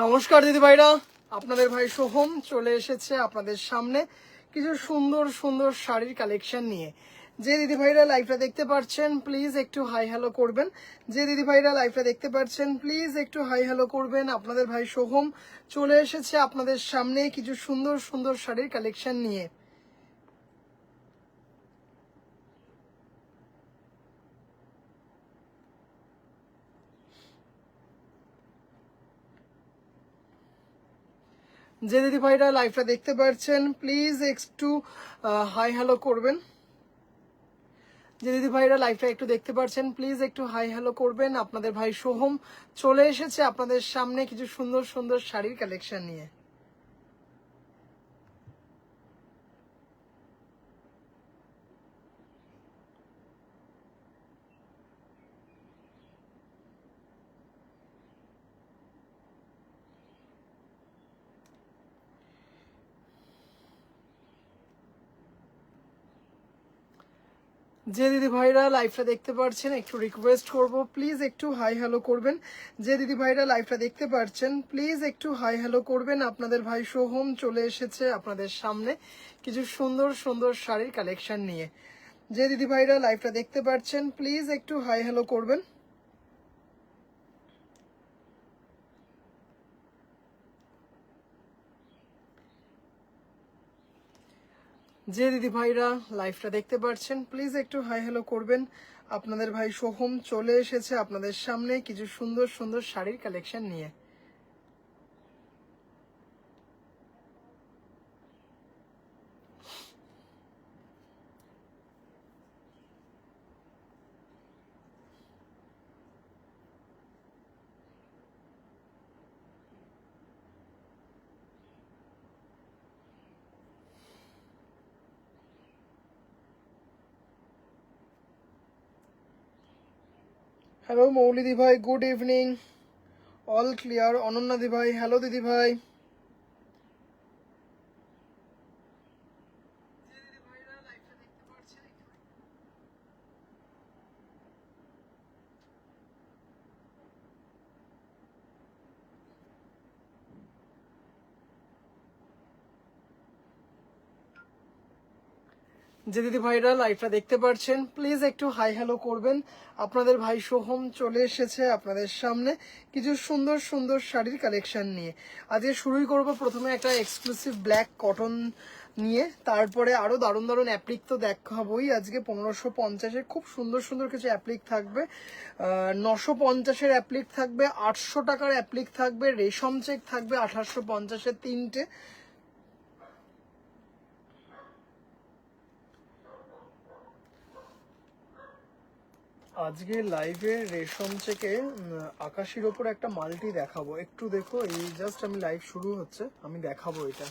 নমস্কার দিদি ভাইরা, আপনাদের ভাই সোহম চলে এসেছে আপনাদের সামনে কিছু সুন্দর সুন্দর শাড়ির কালেকশন নিয়ে। যে দিদি ভাইরা লাইভটা দেখতে পাচ্ছেন প্লিজ একটু হাই হ্যালো করবেন। যে দিদি ভাইরা লাইভটা দেখতে পাচ্ছেন প্লিজ একটু হাই হ্যালো করবেন। আপনাদের ভাই সোহম চলে এসেছে আপনাদের সামনে কিছু সুন্দর সুন্দর শাড়ির কালেকশন নিয়ে। যে দিদি ভাইরা লাইভটা দেখতে পাচ্ছেন প্লিজ একটু হাই হ্যালো করবেন। যে দিদি ভাইরা লাইভটা একটু দেখতে পাচ্ছেন প্লিজ একটু হাই হ্যালো করবেন। আপনাদের ভাই সোহম চলে এসেছে আপনাদের সামনে কিছু সুন্দর সুন্দর শাড়ির কালেকশন নিয়ে। যে দিদি ভাইরা লাইভটা দেখতে পাচ্ছেন একটু রিকোয়েস্ট করব প্লিজ একটু হাই হ্যালো করবেন। যে দিদি ভাইরা লাইভটা দেখতে পাচ্ছেন প্লিজ একটু হাই হ্যালো করবেন। আপনাদের ভাই সোহম চলে এসেছে আপনাদের সামনে কিছু সুন্দর সুন্দর শাড়ির কালেকশন নিয়ে। যে দিদি ভাইরা লাইভটা দেখতে পাচ্ছেন প্লিজ একটু হাই হ্যালো করবেন। যে দিদি ভাইরা লাইভটা দেখতে পাচ্ছেন প্লিজ একটু হাই হ্যালো করবেন। আপনাদের ভাই সোহম চলে এসেছে আপনাদের সামনে কিছু সুন্দর সুন্দর শাড়ির কালেকশন নিয়ে। হ্যালো মৌলি দি ভাই, good evening. All clear. Ananya দি ভাই, হ্যালো দিদি ভাই। যে দিদি ভাইরা লাইভটা দেখতে পাচ্ছেন প্লিজ একটু হাই হ্যালো করবেন। আপনাদের ভাই সোহম চলে এসেছে আপনাদের সামনে কিছু সুন্দর সুন্দর শাড়ির কালেকশন নিয়ে। আজকে শুরুই করব প্রথমে একটা এক্সক্লুসিভ ব্ল্যাক কটন নিয়ে, তারপরে আরো দারুণ দারুণ অ্যাপ্লিক তো দেখাবই। আজকে 1550-এর খুব সুন্দর সুন্দর কিছু অ্যাপ্লিক থাকবে, 950-এর অ্যাপ্লিক থাকবে, 800 টাকার অ্যাপ্লিক থাকবে, রেশম চেক থাকবে 1850-এর তিনটে। আজকে লাইভে রেশম চেকে আকাশির ওপর একটা মাল্টি দেখাবো, একটু দেখো। এই জাস্ট আমি লাইভ শুরু হচ্ছে, আমি দেখাবো এটা।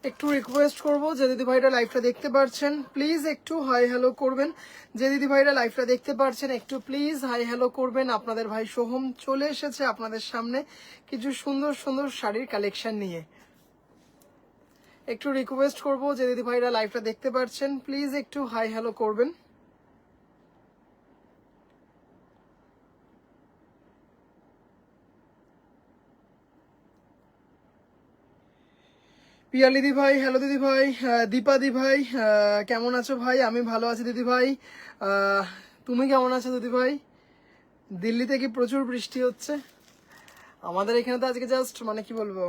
একটু রিকোয়েস্ট করব যে দিদি ভাইরা লাইভটা দেখতে পাচ্ছেন প্লিজ একটু হাই হ্যালো করবেন। যে দিদি ভাইরা লাইভটা দেখতে পাচ্ছেন একটু প্লিজ হাই হ্যালো করবেন। আপনাদের ভাই সোহম চলে এসেছে আপনাদের সামনে কিছু সুন্দর সুন্দর শাড়ির কালেকশন নিয়ে। একটু রিকোয়েস্ট করব যে দিদি ভাইরা লাইভটা দেখতে পাচ্ছেন প্লিজ একটু হাই হ্যালো করবেন। পিয়ালি দি ভাই, হ্যালো দিদি ভাই। দীপা দি ভাই, কেমন আছো ভাই? আমি ভালো আছি দিদি ভাই। তুমি কেমন আছো দিদি ভাই? দিল্লিতে কি প্রচুর বৃষ্টি হচ্ছে? আমাদের এখানে তো আজকে জাস্ট মানে কি বলবো,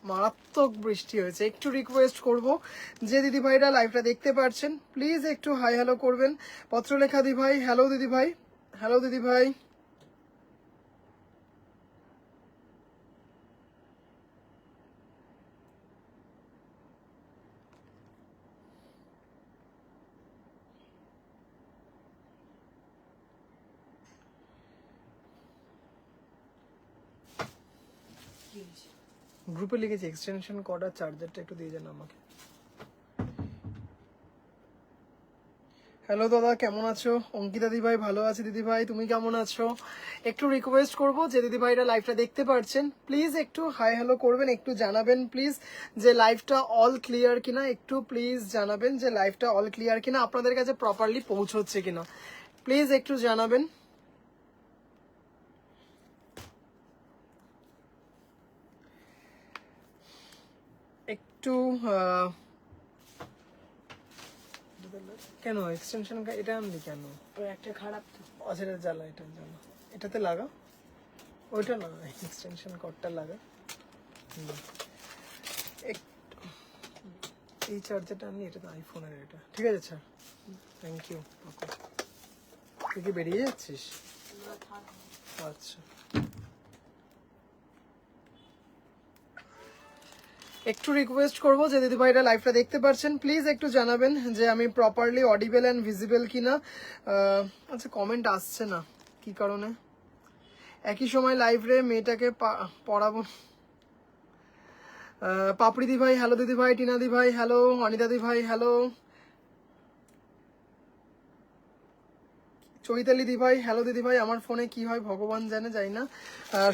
মারাত্মক বৃষ্টি হয়েছে। একটু রিকোয়েস্ট করব যে দিদি ভাইরা লাইভটা দেখতে পাচ্ছেন প্লিজ একটু হাই হ্যালো করবেন। পত্রলেখা দি ভাই, হ্যালো দিদি ভাই। হ্যালো দিদি ভাই। গ্রুপে লিখেছি এক্সটেনশন কর্ড আর চার্জারটা একটু দিয়ে যান আমাকে। হ্যালো দাদা, কেমন আছো? অঙ্কিতা দিদিভাই ভালো আছে। দিদিভাই তুমি কেমন আছো? একটু রিকোয়েস্ট করব যে দিদিভাইরা লাইভটা দেখতে পারছেন প্লিজ একটু হাই হ্যালো করবেন, একটু জানাবেন প্লিজ যে লাইভটা অল ক্লিয়ার কিনা, একটু প্লিজ জানাবেন যে লাইভটা অল ক্লিয়ার কিনা, আপনাদের কাছে প্রপারলি পৌঁছচ্ছে কিনা, প্লিজ একটু জানাবেন। একটু কেন এক্সটেনশন এটা আনলি কেন? ওই একটা খারাপ তো। অঝের জ্বালা, এটার জ্বালা, এটাতে লাগা, ওইটা না, এক্সটেনশন কর্ডটা লাগা। এই চার্জারটা আনলি, এটা তো আইফোনের, এটা ঠিক আছে স্যার, থ্যাংক ইউ। তুই কি বেরিয়ে যাচ্ছিস? আচ্ছা, একটু রিকোয়েস্ট করবো যে দিদিভাইরা লাইভটা দেখতে পারছেন প্লিজ একটু জানাবেন যে আমি প্রপারলি অডিবল অ্যান্ড ভিজিবল কিনা। আচ্ছা, কমেন্ট আসছে না কি কারণে? একই সময় লাইভে মেয়েটাকে পড়াবো। পাপড়ি দি ভাই হ্যালো, দিদি ভাই, টিনা দি ভাই হ্যালো, অনিতা দি ভাই হ্যালো, চৈতালি দি ভাই হ্যালো। দিদি ভাই আমার ফোনে কি হয় ভগবান জানে, যাই না।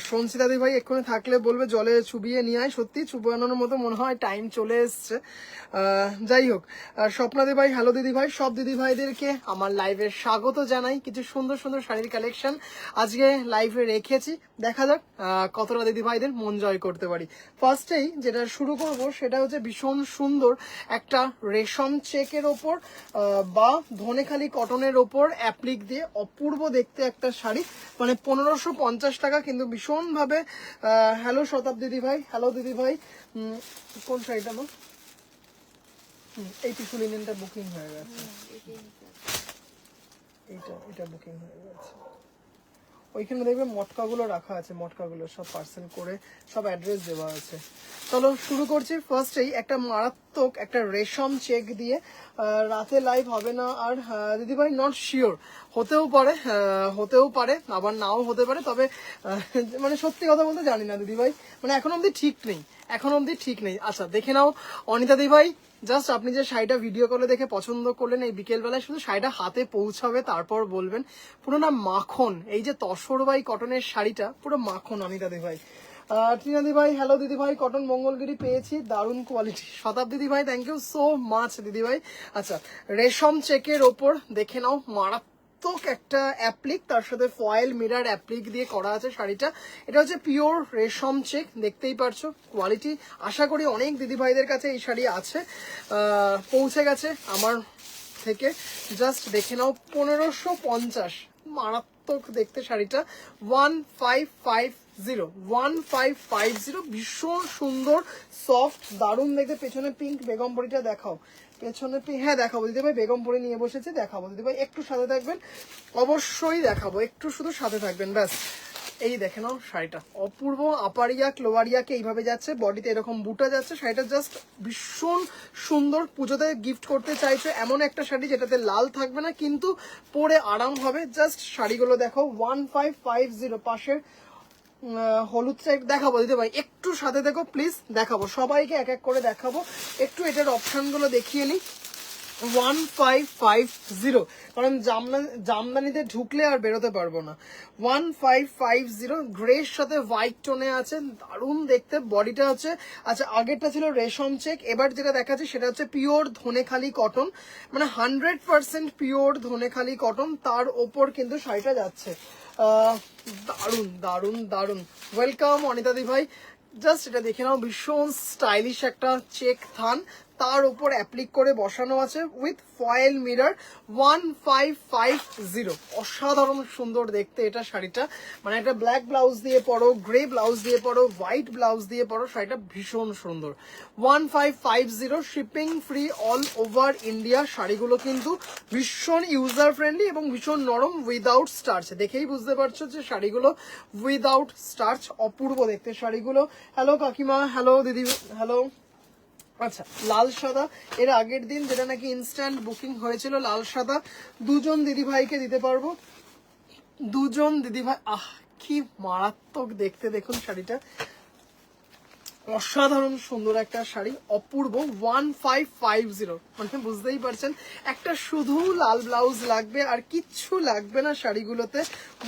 সঞ্চিতা দি ভাই এক্ষুনি থাকলে বলবে জলে চুবিয়ে নিয়ে আয়, সত্যি চুবানোর মতো মনে হয় টাইম চলে এসছে। যাই হোক, স্বপ্না দি ভাই হ্যালো। দিদি ভাই সব দিদি ভাইদেরকে আমার লাইভে স্বাগত জানাই। কিছু সুন্দর সুন্দর শাড়ির কালেকশন আজকে লাইভে রেখেছি, দেখা যাক কতটা দিদি ভাইদের মন জয় করতে পারি। ফার্স্টেই যেটা শুরু করব সেটা হচ্ছে ভীষণ সুন্দর একটা রেশম চেকের ওপর বা ধনেখালি কটনের ওপর অ্যাপ্লিক দিয়ে অপূর্ব দেখতে একটা শাড়ি, মানে 1550 টাকা, কিন্তু ভীষণভাবে। হ্যালো শতাব্দী দিদি ভাই হ্যালো। দিদি ভাই কোন শাড়িটা মা? এই টিস্যু লিনেনটা বুকিং হয়ে গেছে, এটা বুকিং হয়ে গেছে। ওইখানে দেখবে মটকাগুলো রাখা আছে, মটকাগুলো সব পার্সেল করে সব অ্যাড্রেস দেওয়া আছে। চলো শুরু করছি। ফার্স্টেই একটা মারাত্মক একটা রেশম চেক দিয়ে। রাতে লাইভ হবে না আর দিদিভাই নট শিওর, হতেও পারে আবার নাও হতে পারে, তবে মানে সত্যি কথা বলতে জানি না দিদিভাই, মানে এখন অবধি ঠিক নেই। আচ্ছা দেখে নাও অনিতা দিদিভাই, জাস্ট আপনি যে শাড়িটা ভিডিও কলে দেখে পছন্দ করলেন এই বিকেলবেলায়, শুধু শাড়িটা হাতে পৌঁছাবে তারপর বলবেন। পুরো না মাখন, এই যে তসর বাই কটনের শাড়িটা পুরো মাখন অনিতা দি ভাই। টিনা দি ভাই হ্যালো। দিদি ভাই কটন মঙ্গলগিরি পেয়েছি, দারুণ কোয়ালিটি। শতাব্দী দিদি ভাই থ্যাংক ইউ সো মাচ দিদি ভাই। আচ্ছা, রেশম চেকের ওপর দেখে নাও মারাত্মক একটা অ্যাপ্লিক, তার সাথে ফয়েল মিরার অ্যাপ্লিক দিয়ে করা আছে শাড়িটা। এটা হচ্ছে পিওর রেশম চেক, দেখতেই পারছো কোয়ালিটি। আশা করি অনেক দিদি ভাইদের কাছে এই শাড়ি আছে, পৌঁছে গেছে আমার থেকে। জাস্ট দেখে নাও 1550, মারাত্মক দেখতে শাড়িটা। 1550 ভীষণ সুন্দর সফট দারুণ দেখতে। পেছনে পিঙ্ক বেগমপরিটা দেখাও, পেছনে পিঙ্ক, হ্যাঁ দেখাবো দিদি ভাই, বেগমপরি নিয়ে বসেছে, দেখাবো দিদি ভাই, একটু সাথে থাকবেন, অবশ্যই দেখাবো, একটু শুধু সাথে থাকবেন ব্যাস। এই দেখে নাও শাড়িটা অপূর্ব, আপারিয়া ক্লোয়ারিয়াকে এইভাবে যাচ্ছে, বডিতে এরকম বুটা যাচ্ছে, শাড়িটা জাস্ট ভীষণ সুন্দর। পুজোতে গিফট করতে চাইছো এমন একটা শাড়ি যেটাতে লাল থাকবে না কিন্তু পরে আরাম হবে। জাস্ট শাড়িগুলো দেখো 1550, পাশের হলুদ চাই দেখাবো দিদি ভাই, একটু সাথে দেখো প্লিজ, দেখাবো সবাইকে এক এক করে দেখাবো। একটু এটার অপশনগুলো দেখিয়ে নিই। 1550, কারণ জামদানিতে ঢুকলে আর বেরোতে পারবো না। 1550 গ্রের সাথে হোয়াইট টোনে আছে, দারুণ দেখতে। বডিটা হচ্ছে, আচ্ছা আগেরটা ছিল রেশম চেক, এবার যেটা দেখাচ্ছে সেটা হচ্ছে পিওর ধনেখালি কটন, মানে 100% পিওর ধনেখালি কটন, তার ওপর কিন্তু শাড়িটা যাচ্ছে। দারুণ দারুণ দারুণ। ওয়েলকাম অনিতা দি ভাই। জাস্ট এটা দেখে নাও, ভীষণ স্টাইলিশ একটা চেক থান, তার উপর অ্যাপ্লিক করে বসানো আছে উইথ ফয়েল মিরর। 1550, অসাধারণ সুন্দর দেখতে এটা শাড়িটা, মানে একটা ব্ল্যাক ব্লাউজ দিয়ে পরো, গ্রে ব্লাউজ দিয়ে পরো, হোয়াইট ব্লাউজ দিয়ে পরো, শাড়িটা ভীষণ সুন্দর। 1550, shipping free all over India. শাড়িগুলো কিন্তু ভীষণ ইউজার ফ্রেন্ডলি এবং ভীষণ নরম, উইদাউট স্টার্চ। দেখেই বুঝতে পারছো যে শাড়িগুলো উইদাউট স্টার্চ, অপূর্ব দেখতে শাড়িগুলো। হ্যালো কাকিমা, হ্যালো দিদি, হ্যালো। আচ্ছা, লাল সাদা, এর আগের দিন যেটা নাকি ইনস্ট্যান্ট বুকিং হয়েছিল, লাল সাদা দুজন দিদি ভাইকে দিতে পারবো, দুজন দিদি ভাই। কি মারাত্মক দেখতে, দেখুন শাড়িটা অসাধারণ সুন্দর একটা শাড়ি, অপূর্ব। 1550, মানে বুঝতেই পারছেন, একটা শুধু লাল ব্লাউজ লাগবে আর কিচ্ছু লাগবে না শাড়িগুলোতে।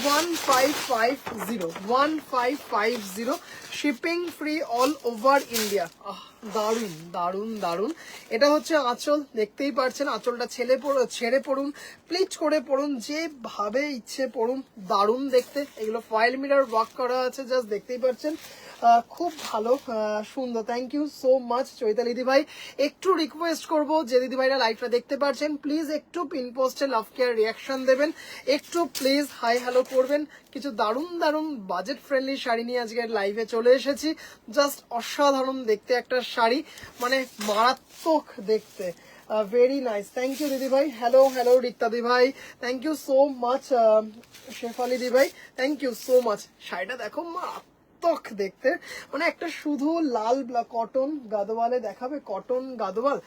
1550, 1550, shipping free all over India. দারুন দারুন দারুন। এটা হচ্ছে আঁচল, দেখতেই পারছেন আঁচলটা ছেড়ে পড়ুন, প্লিট করে পড়ুন, যেভাবে ইচ্ছে পড়ুন, দারুন দেখতে। এগুলো ফয়েল মিরর ওয়ার্ক করা আছে, জাস্ট দেখতেই পারছেন, খুব ভালো, সুন্দর। Thank you so much Chaitali দিদি ভাই। একটু রিকোয়েস্ট করব, যে দিদি ভাইরা লাইভটা দেখতে পারছেন, প্লিজ একটু পিন পোস্টে লাভ কেয়ার রিয়াকশন দেবেন, একটু প্লিজ হাই হ্যালো করবেন। কিছু দারুণ দারুণ বাজেট ফ্রেন্ডলি শাড়ি নিয়ে আজকে লাইভে চলে এসেছি। জাস্ট অসাধারণ দেখতে একটা শাড়ি, মানে মারাত্মক দেখতে, ভেরি নাইস। থ্যাংক ইউ দিদি ভাই। হ্যালো হ্যালো রিক্তা দি ভাই, thank you so much. Shefali দি ভাই, থ্যাংক ইউ সো মাচ। শাড়িটা দেখো মারাত্মক দেখতে, মানে একটা শুধু লাল কটন গাদোয়ালে দেখাবে, কটন গাদোয়াল,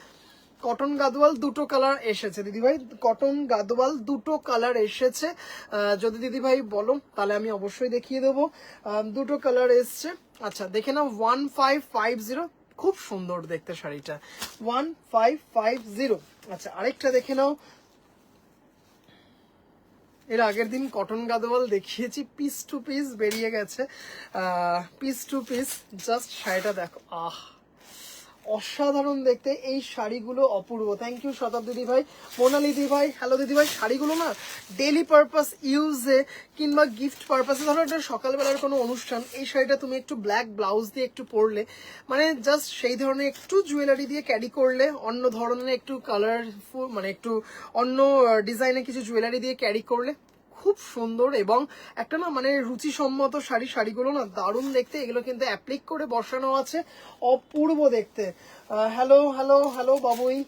কটন গাদোয়াল দুটো কালার এসেছে দিদিভাই, কটন গাদোয়াল দুটো কালার এসেছে। যদি দিদিভাই বলো তাহলে আমি অবশ্যই দেখিয়ে দেবো। দুটো কালার এসছে। আচ্ছা দেখে নাও, 1550, খুব সুন্দর দেখতে শাড়িটা, 1550। আচ্ছা আরেকটা দেখে নাও, এর আগের দিন কটন গাদোয়াল দেখিয়েছি, পিস টু পিস বেরিয়ে গেছে, পিস টু পিস। জাস্ট শাড়িটা দেখো, অসাধারণ দেখতে এই শাড়িগুলো, অপূর্ব। থ্যাংক ইউ শতাব্দী দিদি ভাই, মোনালি দিদি ভাই, হ্যালো দিদি ভাই। শাড়িগুলো না ডেইলি পারপাস ইউজে কিংবা গিফট পারপাসে, ধরো এটা সকালবেলার কোনো অনুষ্ঠান, এই শাড়িটা তুমি একটু ব্ল্যাক ব্লাউজ দিয়ে একটু পরলে, মানে জাস্ট সেই ধরনের একটু জুয়েলারি দিয়ে ক্যারি করলে, অন্য ধরনের একটু কালারফুল, মানে একটু অন্য ডিজাইনের কিছু জুয়েলারি দিয়ে ক্যারি করলে খুব সুন্দর, এবং একটা না মানে রুচিসম্মত শাড়িগুলো না দারুণ দেখতে। এগুলো কিন্তু অ্যাপ্লিক করে বসানো আছে, অপূর্ব দেখতে। হ্যালো হ্যালো হ্যালো বাবুই।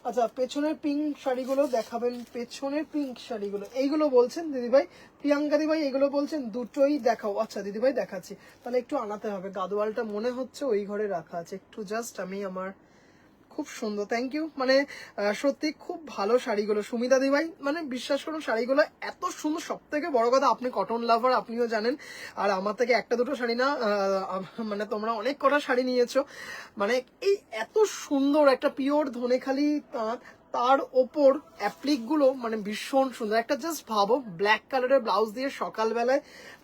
আচ্ছা পেছনের পিঙ্ক শাড়িগুলো দেখাবেন, পেছনের পিঙ্ক শাড়িগুলো এইগুলো বলছেন দিদিভাই, প্রিয়াঙ্কা দিদিভাই এগুলো বলছেন, দুটোই দেখাও। আচ্ছা দিদিভাই দেখাচ্ছি, তাহলে একটু আনাতে হবে, গাদোয়ালটা মনে হচ্ছে ওই ঘরে রাখা আছে, একটু জাস্ট আমি আমার, খুব সুন্দর। থ্যাংক ইউ, মানে সত্যি খুব ভালো শাড়িগুলো সুমিতা দি ভাই, মানে বিশ্বাস করুন শাড়িগুলো এত সুন্দর। সব থেকে বড় কথা, আপনি কটন লাভার, আপনিও জানেন, আর আমার থেকে একটা দুটো শাড়ি না, মানে তোমরা অনেক কটা শাড়ি নিয়েছো, মানে এই এত সুন্দর একটা পিওর ধনেখালি তাঁত, তার ওপর অ্যাপ্লিক গুলো মানে ভীষণ সুন্দর। একটা জাস্ট ভাবো, ব্ল্যাক কালারের ব্লাউজ দিয়ে সকালবেলায়,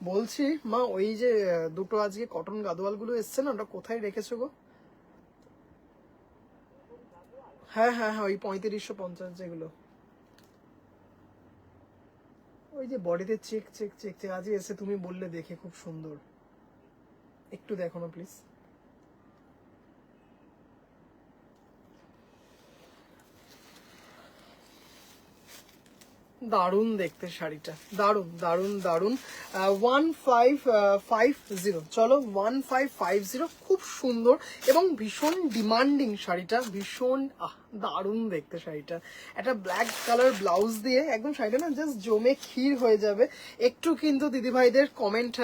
বলছি মা ওই যে দুটো আজকে কটন গাদোয়াল গুলো এসছে না, ওটা কোথায় রেখেছো গো? হ্যাঁ হ্যাঁ হ্যাঁ, ওই 3550 যেগুলো, ওই যে বডিতে চেক চেক চেক চেক আজই এসে, তুমি বললে দেখে খুব সুন্দর, একটু দেখো না প্লিজ। দারুণ দেখতে শাড়িটা, দারুণ দারুণ দারুণ। 1550, চলো 1550, খুব সুন্দর এবং ভীষণ ডিমান্ডিং শাড়িটা, ভীষণ দারুণ দেখতে শাড়িটা। একটা ব্ল্যাক কালার ব্লাউজ দিয়ে একদম শাড়িটা না জাস্ট জমে ক্ষীর হয়ে যাবে। একটু কিন্তু দিদিভাইদের কমেন্ট,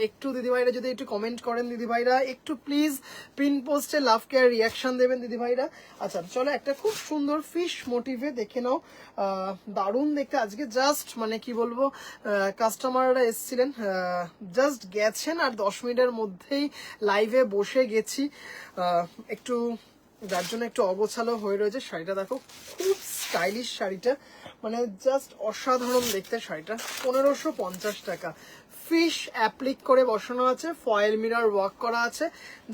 একটু দিদিভাইরা যদি একটু কমেন্ট করেন দিদিভাইরা, একটু প্লিজ পিন পোস্টে লাভ কেয়ার রিয়াকশন দেবেন দিদিভাইরা। আচ্ছা চলো একটা খুব সুন্দর ফিশ মোটিভে দেখে নাও, দারুণ দেখতে। আজকে জাস্ট মানে কি বলবো, কাস্টমাররা এসেছিলেন, জাস্ট গেছেন আর 10 মিনিটের মধ্যেই লাইভে বসে গেছি, একটু যার জন্য একটু অগোছালো হয়ে রয়েছে। শাড়িটা দেখো, খুব স্টাইলিশ শাড়িটা, মানে জাস্ট অসাধারণ দেখতে শাড়িটা। 1550 টাকা, ফিশ অ্যাপ্লিক করে বসানো আছে, ফয়েল মিরর ওয়ার্ক করা আছে,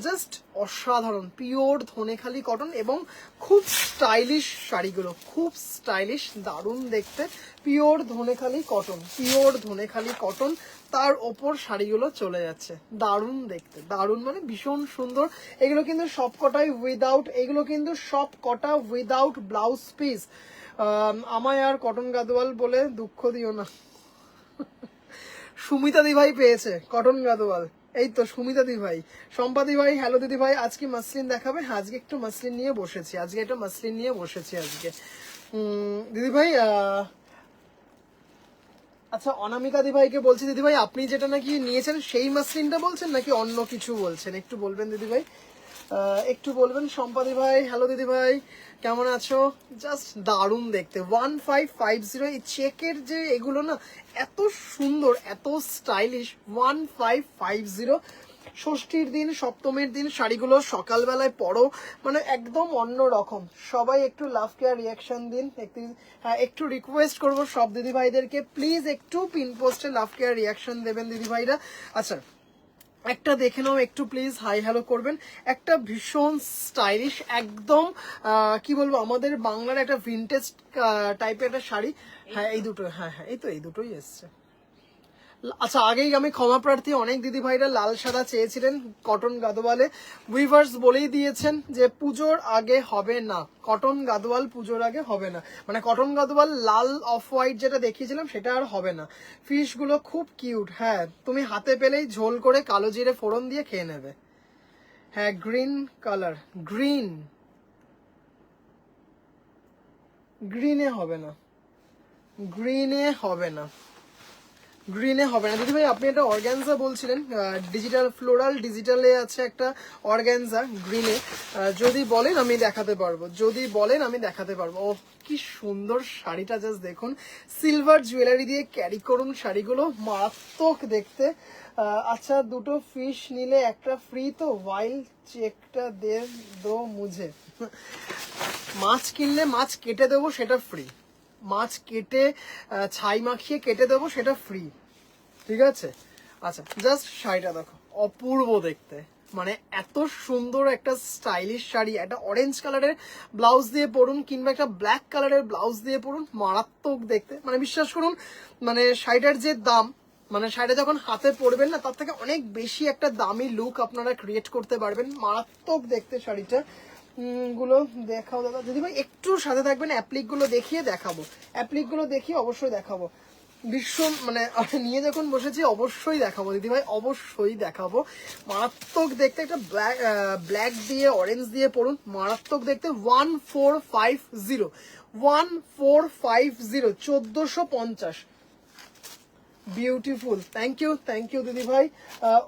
জাস্ট অসাধারণ পিওর ধনেখালি কটন, এবং খুব স্টাইলিশ শাড়িগুলো, খুব স্টাইলিশ, দারুণ দেখতে, pure Dhonekhali cotton, pure Dhonekhali cotton, তার ওপর শাড়িগুলো চলে যাচ্ছে, দারুণ দেখতে, দারুণ মানে ভীষণ সুন্দর। এগুলো কিন্তু সব কটাই উইদাউট, এগুলো কিন্তু সব কটা উইদাউট ব্লাউজ পিস। আমায় আর কটন গাদোয়াল বলে দুঃখ দিও না। সুমিতা দি ভাই পেয়েছে কটন গাদোয়াল, এই তো সুমিতা দি ভাই। সম্পাদি ভাই, হ্যালো দিদি ভাই, আজকে মাসলিন দেখাবে? হ্যাঁ আজকে একটু মাসলিন নিয়ে বসেছি, আজকে একটা মাসলিন নিয়ে বসেছি আজকে। দিদি ভাই, আচ্ছা অনামিকা দি ভাইকে বলছি, দিদি ভাই আপনি যেটা নাকি নিয়েছেন সেই মাসলিনটা বলছেন নাকি অন্য কিছু বলছেন, একটু বলবেন দিদি ভাই, একটু বলবেন। সম্পাদি ভাই, হ্যালো দিদি ভাই, কেমন আছো? জাস্ট দারুণ দেখতে, 1550। এই চেকের যে এগুলো না এত সুন্দর, এত স্টাইলিশ, 1550। ষষ্ঠীর দিন, সপ্তমীর দিন শাড়িগুলো সকালবেলায় পরো, মানে একদম অন্য রকম। সবাই একটু লাভ কেয়ার রিয়াকশন দিন। হ্যাঁ, একটু রিকোয়েস্ট করবো সব দিদিভাইদেরকে, প্লিজ একটু পিন পোস্টে লাভ কেয়ার রিয়াকশন দেবেন দিদিভাইরা। আচ্ছা, একটা দেখে নাও একটু প্লিজ, হাই হ্যালো করবেন। একটা ভীষণ স্টাইলিশ, একদম কি বলবো, আমাদের বাংলার একটা ভিনটেজ টাইপের একটা শাড়ি। হ্যাঁ এই দুটো, হ্যাঁ হ্যাঁ এই দুটোই এসছে। আচ্ছা, আগেই আমি ক্ষমা প্রার্থী, অনেক দিদি ভাইরা লাল সাদা চেয়েছিলেন কটন গাদোয়ালে। উইভার্স বলেই দিয়েছেন যে পুজোর আগে হবে না, কটন গাদোয়াল পুজোর আগে হবে না, মানে কটন গাদোয়াল লাল অফ হোয়াইট যেটা দেখিয়েছিলাম সেটা আর হবে না। ফিশগুলো খুব কিউট। হ্যাঁ, তুমি হাতে পেলেই ঝোল করে কালো জিরে ফোড়ন দিয়ে খেয়ে নেবে। হ্যাঁ, গ্রিন কালার, গ্রিনে হবে না, গ্রিনে হবে না, গ্রিনে হবে না দিদি ভাই। আপনি একটা অর্গ্যানজা বলছিলেন, ডিজিটাল ফ্লোরাল ডিজিটালে আছে একটা অর্গ্যানজা গ্রিনে, যদি বলেন আমি দেখাতে পারবো, যদি বলেন আমি দেখাতে পারবো। ও কি সুন্দর শাড়িটা, জাস্ট দেখুন। সিলভার জুয়েলারি দিয়ে ক্যারি করুন, শাড়িগুলো মারাত্মক দেখতে। আচ্ছা, দুটো ফিশ নিলে একটা ফ্রি তো, ওয়াইল চেকটা দে দো মুঝে। মাছ কিনলে মাছ কেটে দেবো সেটা ফ্রি, মাছ কেটে ছাই মাখিয়ে কেটে দেবো সেটা ফ্রি, ঠিক আছে? আচ্ছা, জাস্ট শাড়িটা দেখো, অপূর্ব দেখতে, মানে এত সুন্দর একটা স্টাইলিশ শাড়ি। একটা অরেঞ্জ কালারের ব্লাউজ দিয়ে পরুন কিংবা একটা ব্ল্যাক কালারের ব্লাউজ দিয়ে পরুন, মারাত্মক দেখতে। মানে বিশ্বাস করুন, মানে শাড়িটার যে দাম, মানে শাড়িটা যখন হাতে পরবেন না তার থেকে অনেক বেশি একটা দামি লুক আপনারা ক্রিয়েট করতে পারবেন। মারাত্মক দেখতে শাড়িটা। গুলো দেখাও দাদা। দিদি ভাই একটু সাথে থাকবেন, অ্যাপ্লিক গুলো দেখিয়ে দেখাবো, অ্যাপ্লিক গুলো দেখিয়ে অবশ্যই দেখাবো। ভীষণ মানে নিয়ে যখন বসেছি অবশ্যই দেখাবো দিদি ভাই, অবশ্যই দেখাবো। মারাত্মক দেখতে, একটা ব্ল্যাক দিয়ে অরেঞ্জ দিয়ে পড়ুন, মারাত্মক দেখতে। 1450, 1450, 1450। বিউটিফুল, থ্যাংক ইউ দিদি ভাই।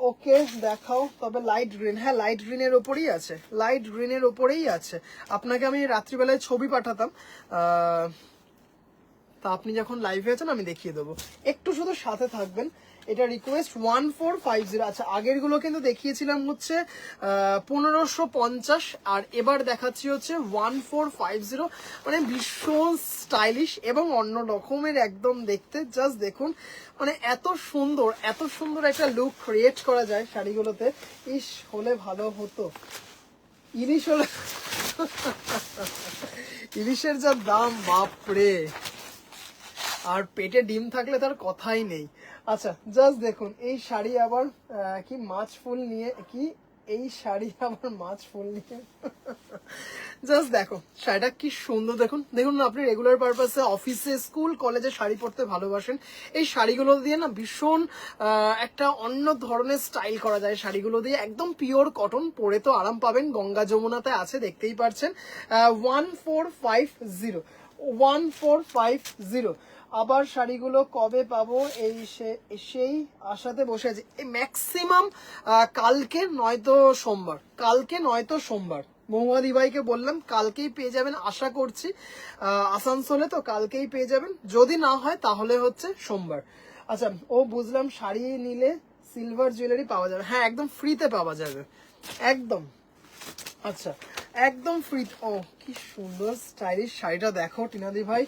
ওকে দেখাও তবে লাইট গ্রিন। হ্যাঁ, লাইট গ্রিনের ওপরেই আছে, লাইট গ্রিনের ওপরেই আছে। আপনাকে আমি রাত্রিবেলায় ছবি পাঠাতাম, তা আপনি যখন লাইভে আছেন আমি দেখিয়ে দেবো, একটু শুধু সাথে থাকবেন, এটা রিকোয়েস্ট। 1450। আচ্ছা, আগের গুলো কিন্তু দেখিয়েছিলাম হচ্ছে 1550, আর এবার দেখাচ্ছি হচ্ছে 1450। মানে ভীষণ স্টাইলিশ এবং অন্য রকমের একদম দেখতে, জাস্ট দেখুন, মানে এত সুন্দর একটা লুক ক্রিয়েট করা যায় শাড়িগুলোতে। ইস, হলে ভালো হতো, ইলিশ হলে। ইলিশের যা দাম, বাপরে, আর পেটে ডিম থাকলে তার কথাই নেই। আচ্ছা, জাস্ট দেখুন এই শাড়ি আবার কি মাছ ফুল নিয়ে, কি এই শাড়ি আবার মাছ ফুল নিয়ে। জাস্ট দেখো শাড়িটা কি সুন্দর, দেখুন দেখুন না, আপনি রেগুলার পারপাসে অফিসে স্কুল কলেজে শাড়ি পরতে ভালোবাসেন, এই শাড়িগুলো দিয়ে না ভীষণ একটা অন্য ধরনের স্টাইল করা যায় শাড়িগুলো দিয়ে। একদম পিওর কটন, পরে তো আরাম পাবেন, গঙ্গা যমুনাতে আছে দেখতেই পাচ্ছেন। 1450, 1450। আবার শাড়িগুলো কবে পাবো এই সেই আশাতে বসে আছি। এই ম্যাক্সিমাম কালকে নয়তো সোমবার, কালকে নয়তো সোমবার। মহুয়াদি ভাইকে বললাম কালকেই পেয়ে যাবেন আশা করছি, আসানসোলে তো কালকেই পেয়ে যাবেন, যদি না হয় তাহলে হচ্ছে সোমবার। আচ্ছা, ও বুঝলাম, শাড়ি নিলে সিলভার জুয়েলারি পাওয়া যাবে। হ্যাঁ, একদম ফ্রিতে পাওয়া যাবে, একদম। আচ্ছা, একদম ফ্রি। ও কি সুন্দর স্টাইলিশ শাড়িটা দেখো টিনাদি ভাই,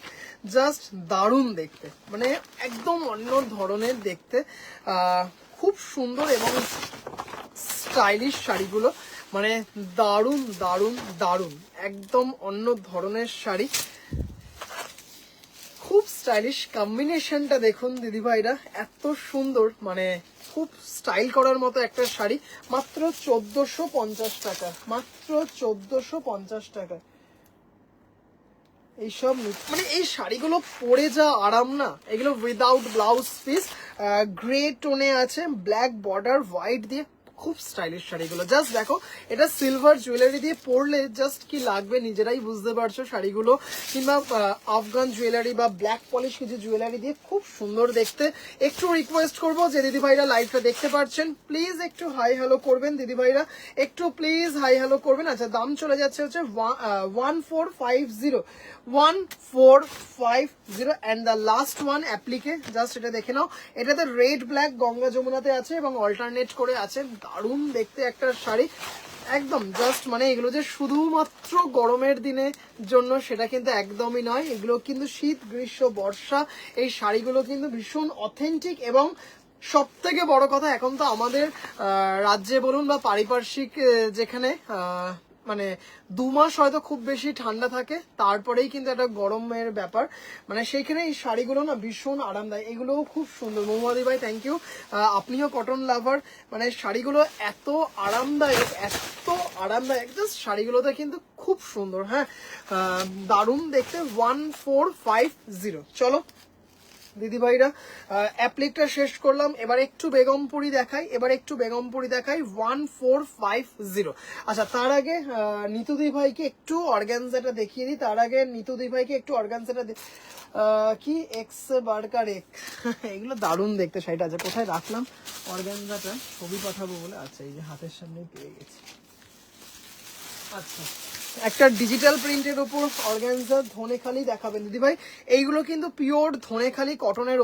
জাস্ট দারুণ দেখতে, মানে একদম অন্য ধরনের দেখতে, খুব সুন্দর এবং স্টাইলিশ শাড়িগুলো, মানে দারুণ দারুণ দারুণ, একদম অন্য ধরনের শাড়ি, খুব স্টাইলিশ। কম্বিনেশনটা দেখুন দিদি ভাইরা, এত সুন্দর, মানে খুব স্টাইল করার মতো একটা শাড়ি। মাত্র 1450 টাকা, মাত্র 1450 টাকা। এইসব মানে এই শাড়িগুলো পরে যা আরাম না, এগুলো উইদাউট ব্লাউজ পিস, গ্রে টোনে আছে, ব্ল্যাক বর্ডার হোয়াইট দিয়ে, খুব স্টাইলিশ শাড়িগুলো। জাস্ট দেখো, এটা সিলভার জুয়েলারি দিয়ে পরলে জাস্ট কি লাগবে নিজেরাই বুঝতে পারছো শাড়িগুলো, কিংবা আফগান জুয়েলারি বা ব্ল্যাক পলিশ কিছু জুয়েলারি দিয়ে খুব সুন্দর দেখতে। একটু রিকোয়েস্ট করবো যে দিদি ভাইরা লাইভটা দেখতে পাচ্ছেন, প্লিজ একটু হাই হ্যালো করবেন দিদি ভাইরা, একটু প্লিজ হাই হ্যালো করবেন। আচ্ছা, দাম চলে যাচ্ছে হচ্ছে 1450, 1450। And the last one applique, just এটা দেখে নাও, এটাতে রেড ব্ল্যাক গঙ্গা যমুনাতে আছে এবং অল্টারনেট করে আছে। দারুণ দেখতে একটা শাড়ি, একদম জাস্ট মানে এগুলো যে শুধুমাত্র গরমের দিনের জন্য সেটা কিন্তু একদমই নয়, এগুলো কিন্তু শীত গ্রীষ্ম বর্ষা এই শাড়িগুলো কিন্তু ভীষণ অথেন্টিক। এবং সব থেকে বড় কথা, এখন তো আমাদের রাজ্যে বলুন বা পারিপার্শ্বিক যেখানে মানে 2 মাস হয়তো খুব বেশি ঠান্ডা থাকে, তারপরেই কিন্তু একটা গরমের ব্যাপার, মানে সেইখানে এই শাড়িগুলো না ভীষণ আরামদায়ক, এগুলোও খুব সুন্দর। মৌমাদি ভাই থ্যাংক ইউ, আপনিও কটন লাভার, মানে শাড়িগুলো এত আরামদায়ক, এত আরামদায়ক, জাস্ট শাড়িগুলোতে কিন্তু খুব সুন্দর। হ্যাঁ, দারুণ দেখতে। 1450। চলো দিদিভাইরা, অ্যাপ্লিকটা শেষ করলাম, এবার একটু বেগমপুরি দেখাই, 1450। আচ্ছা, তার আগে নিতুদি ভাইকে একটু অর্গানজাটা দেখিয়ে দিই, কি এক্স বার্কার এক এগুলো দারুণ দেখতে শাড়িটা। আছে কোথায় রাখলাম অর্গানজাটা, ছবি পাঠাবো বলে, আচ্ছা এই যে হাতের সামনে পেয়ে গেছি। আচ্ছা, একটা ডিজিটাল প্রিন্টের উপর অর্গানজা ধনেখালি দেখাবেন দিদিভাই। এইগুলো কিন্তু পিওর ধনেখালি কটনের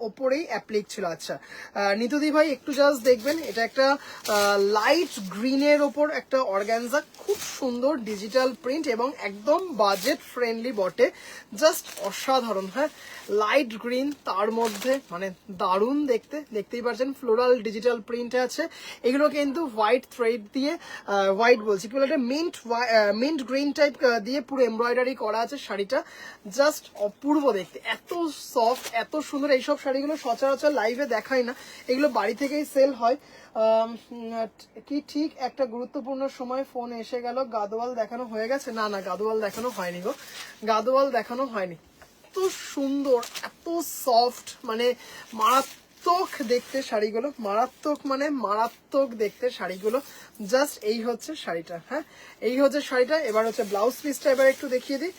ওপরেই অ্যাপ্লিক ছিল, আচ্ছা নিতুদি ভাই একটু জাস্ট দেখবেন, এটা একটা লাইট গ্রিনের ওপর একটা অর্গানজা, খুব সুন্দর ডিজিটাল প্রিন্ট এবং একদম বাজেট ফ্রেন্ডলি বটে, জাস্ট অসাধারণ। হ্যাঁ, লাইট গ্রিন, তার মধ্যে মানে দারুণ দেখতে, দেখতেই পাচ্ছেন ফ্লোরাল ডিজিটাল প্রিন্ট আছে। এগুলো কিন্তু হোয়াইট থ্রেড দিয়ে, হোয়াইট বলছি কি বলে, মিন্ট গ্রিন টাইপ দিয়ে পুরো এমব্রয়ডারি করা আছে। শাড়িটা জাস্ট অপূর্ব দেখতে, এত সফট, এত সুন্দর। এইসব শাড়িগুলো সচরাচর লাইভে দেখায় না, এগুলো বাড়ি থেকেই সেল হয়। কি ঠিক একটা গুরুত্বপূর্ণ সময় ফোন এসে গেল, গাদোয়াল দেখানো হয়ে গেছে? না না, গাদোয়াল দেখানো হয়নি গো, গাদোয়াল দেখানো হয়নি। এত সুন্দর, এত সফট, মানে মারাত্মক দেখতে শাড়িগুলো, মারাত্মক দেখতে শাড়িগুলো। জাস্ট এই হচ্ছে শাড়িটা। হ্যাঁ, এই হচ্ছে শাড়িটা। এবার হচ্ছে ব্লাউজ পিসটা এবার একটু দেখিয়ে দিই।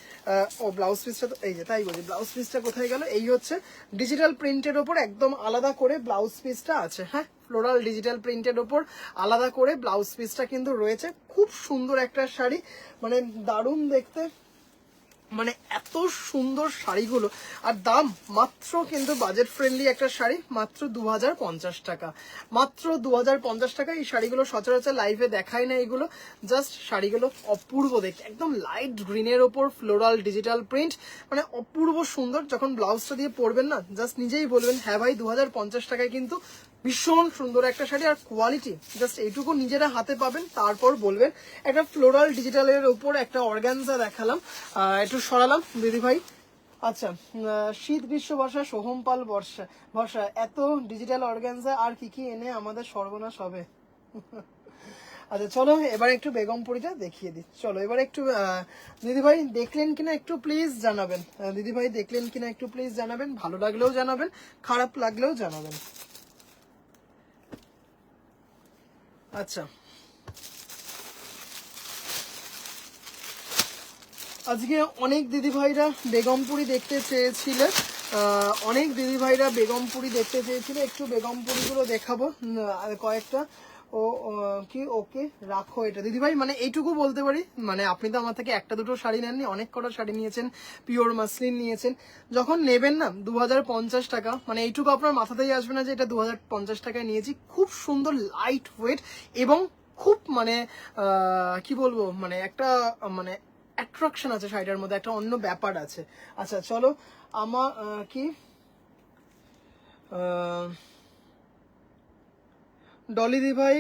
ব্লাউজ পিসটা তো এই যে, তাই বলি ব্লাউজ পিসটা কোথায় গেল। এই হচ্ছে ডিজিটাল প্রিন্টের ওপর একদম আলাদা করে ব্লাউজ পিসটা আছে। হ্যাঁ, ফ্লোরাল ডিজিটাল প্রিন্টের ওপর আলাদা করে ব্লাউজ পিসটা কিন্তু রয়েছে। খুব সুন্দর একটা শাড়ি, মানে দারুণ দেখতে, মানে এত সুন্দর শাড়িগুলো। আর দাম মাত্র কিন্তু বাজেট ফ্রেন্ডলি একটা শাড়ি, মাত্র 2050 টাকা, মাত্র 2050 টাকা। এই শাড়িগুলো সচরাচর লাইভে দেখায় না এগুলো, জাস্ট শাড়িগুলো অপূর্ব দেখতে, একদম লাইট গ্রিনের ওপর ফ্লোরাল ডিজিটাল প্রিন্ট, মানে অপূর্ব সুন্দর। যখন ব্লাউজটা দিয়ে পরবেন না, জাস্ট নিজেই বলবেন হ্যাঁ ভাই 2050 টাকায় কিন্তু ভীষণ সুন্দর একটা শাড়ি। আর কোয়ালিটি জাস্ট এইটুকু নিজেরা হাতে পাবেন, তারপর বলবেন। একটা ফ্লোরাল ডিজিটালের উপর একটা অর্গানজা দেখালাম, একটু সরালাম দিদি ভাই। আচ্ছা, শীত গ্রীষ্ম বর্ষা সোহম পাল বর্ষা এত ডিজিটাল অর্গানজা আর কি কি এনে আমাদের সর্বনাশ হবে। আচ্ছা চলো, এবার একটু বেগমপুরিটা দেখিয়ে দিই। চলো এবার একটু দিদিভাই দেখলেন কিনা একটু প্লিজ জানাবেন, দিদিভাই দেখলেন কিনা একটু প্লিজ জানাবেন, ভালো লাগলেও জানাবেন, খারাপ লাগলেও জানাবেন। আচ্ছা, আজকে অনেক দিদিভাইরা বেগমপুরি দেখতে চেয়েছিলে, একটু বেগমপুরিগুলো দেখাবো কয়েকটা। ও কি ওকে রাখো এটা দিদিভাই, মানে এইটুকু বলতে পারি, মানে আপনি তো আমার থেকে একটা দুটো শাড়ি নেননি, অনেক কটা শাড়ি নিয়েছেন, পিওর মাসলিন নিয়েছেন। যখন নেবেন না 2050 টাকা, মানে এইটুকু আপনার মাথাতেই আসবে না যে এটা 2050 টাকায় নিয়েছি। খুব সুন্দর লাইট ওয়েট এবং খুব মানে কি বলবো, মানে একটা মানে অ্যাট্রাকশন আছে শাড়িটার মধ্যে, একটা অন্য ব্যাপার আছে। আচ্ছা চলো, আমার কি ডলি দি ভাই,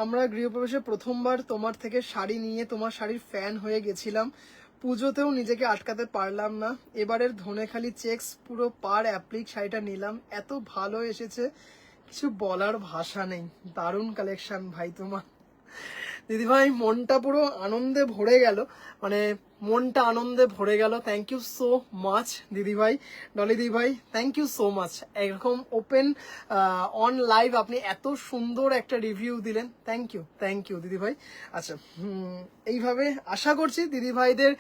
আমরা গৃহপ্রবেশে প্রথমবার তোমার থেকে শাড়ি নিয়ে তোমার শাড়ির ফ্যান হয়ে গেছিলাম, পুজোতেও নিজেকে আটকাতে পারলাম না। এবারের ধনেখালি চেক্স পুরো পার অ্যাপ্লিক শাড়িটা নিলাম, এত ভালো এসেছে কিছু বলার ভাষা নেই। দারুণ কালেকশন ভাই তোমার। দিদিভাই মনটা পুরো আনন্দে ভরে গেল, মানে মনটা আনন্দে ভরে গেল। থ্যাংক ইউ সো মাচ দিদিভাই, ডলি দিদিভাই থ্যাংক ইউ সো মাচ। এরকম ওপেন অন লাইভ আপনি এত সুন্দর একটা রিভিউ দিলেন, থ্যাংক ইউ দিদিভাই। আচ্ছা, এইভাবে আশা করছি দিদিভাইদের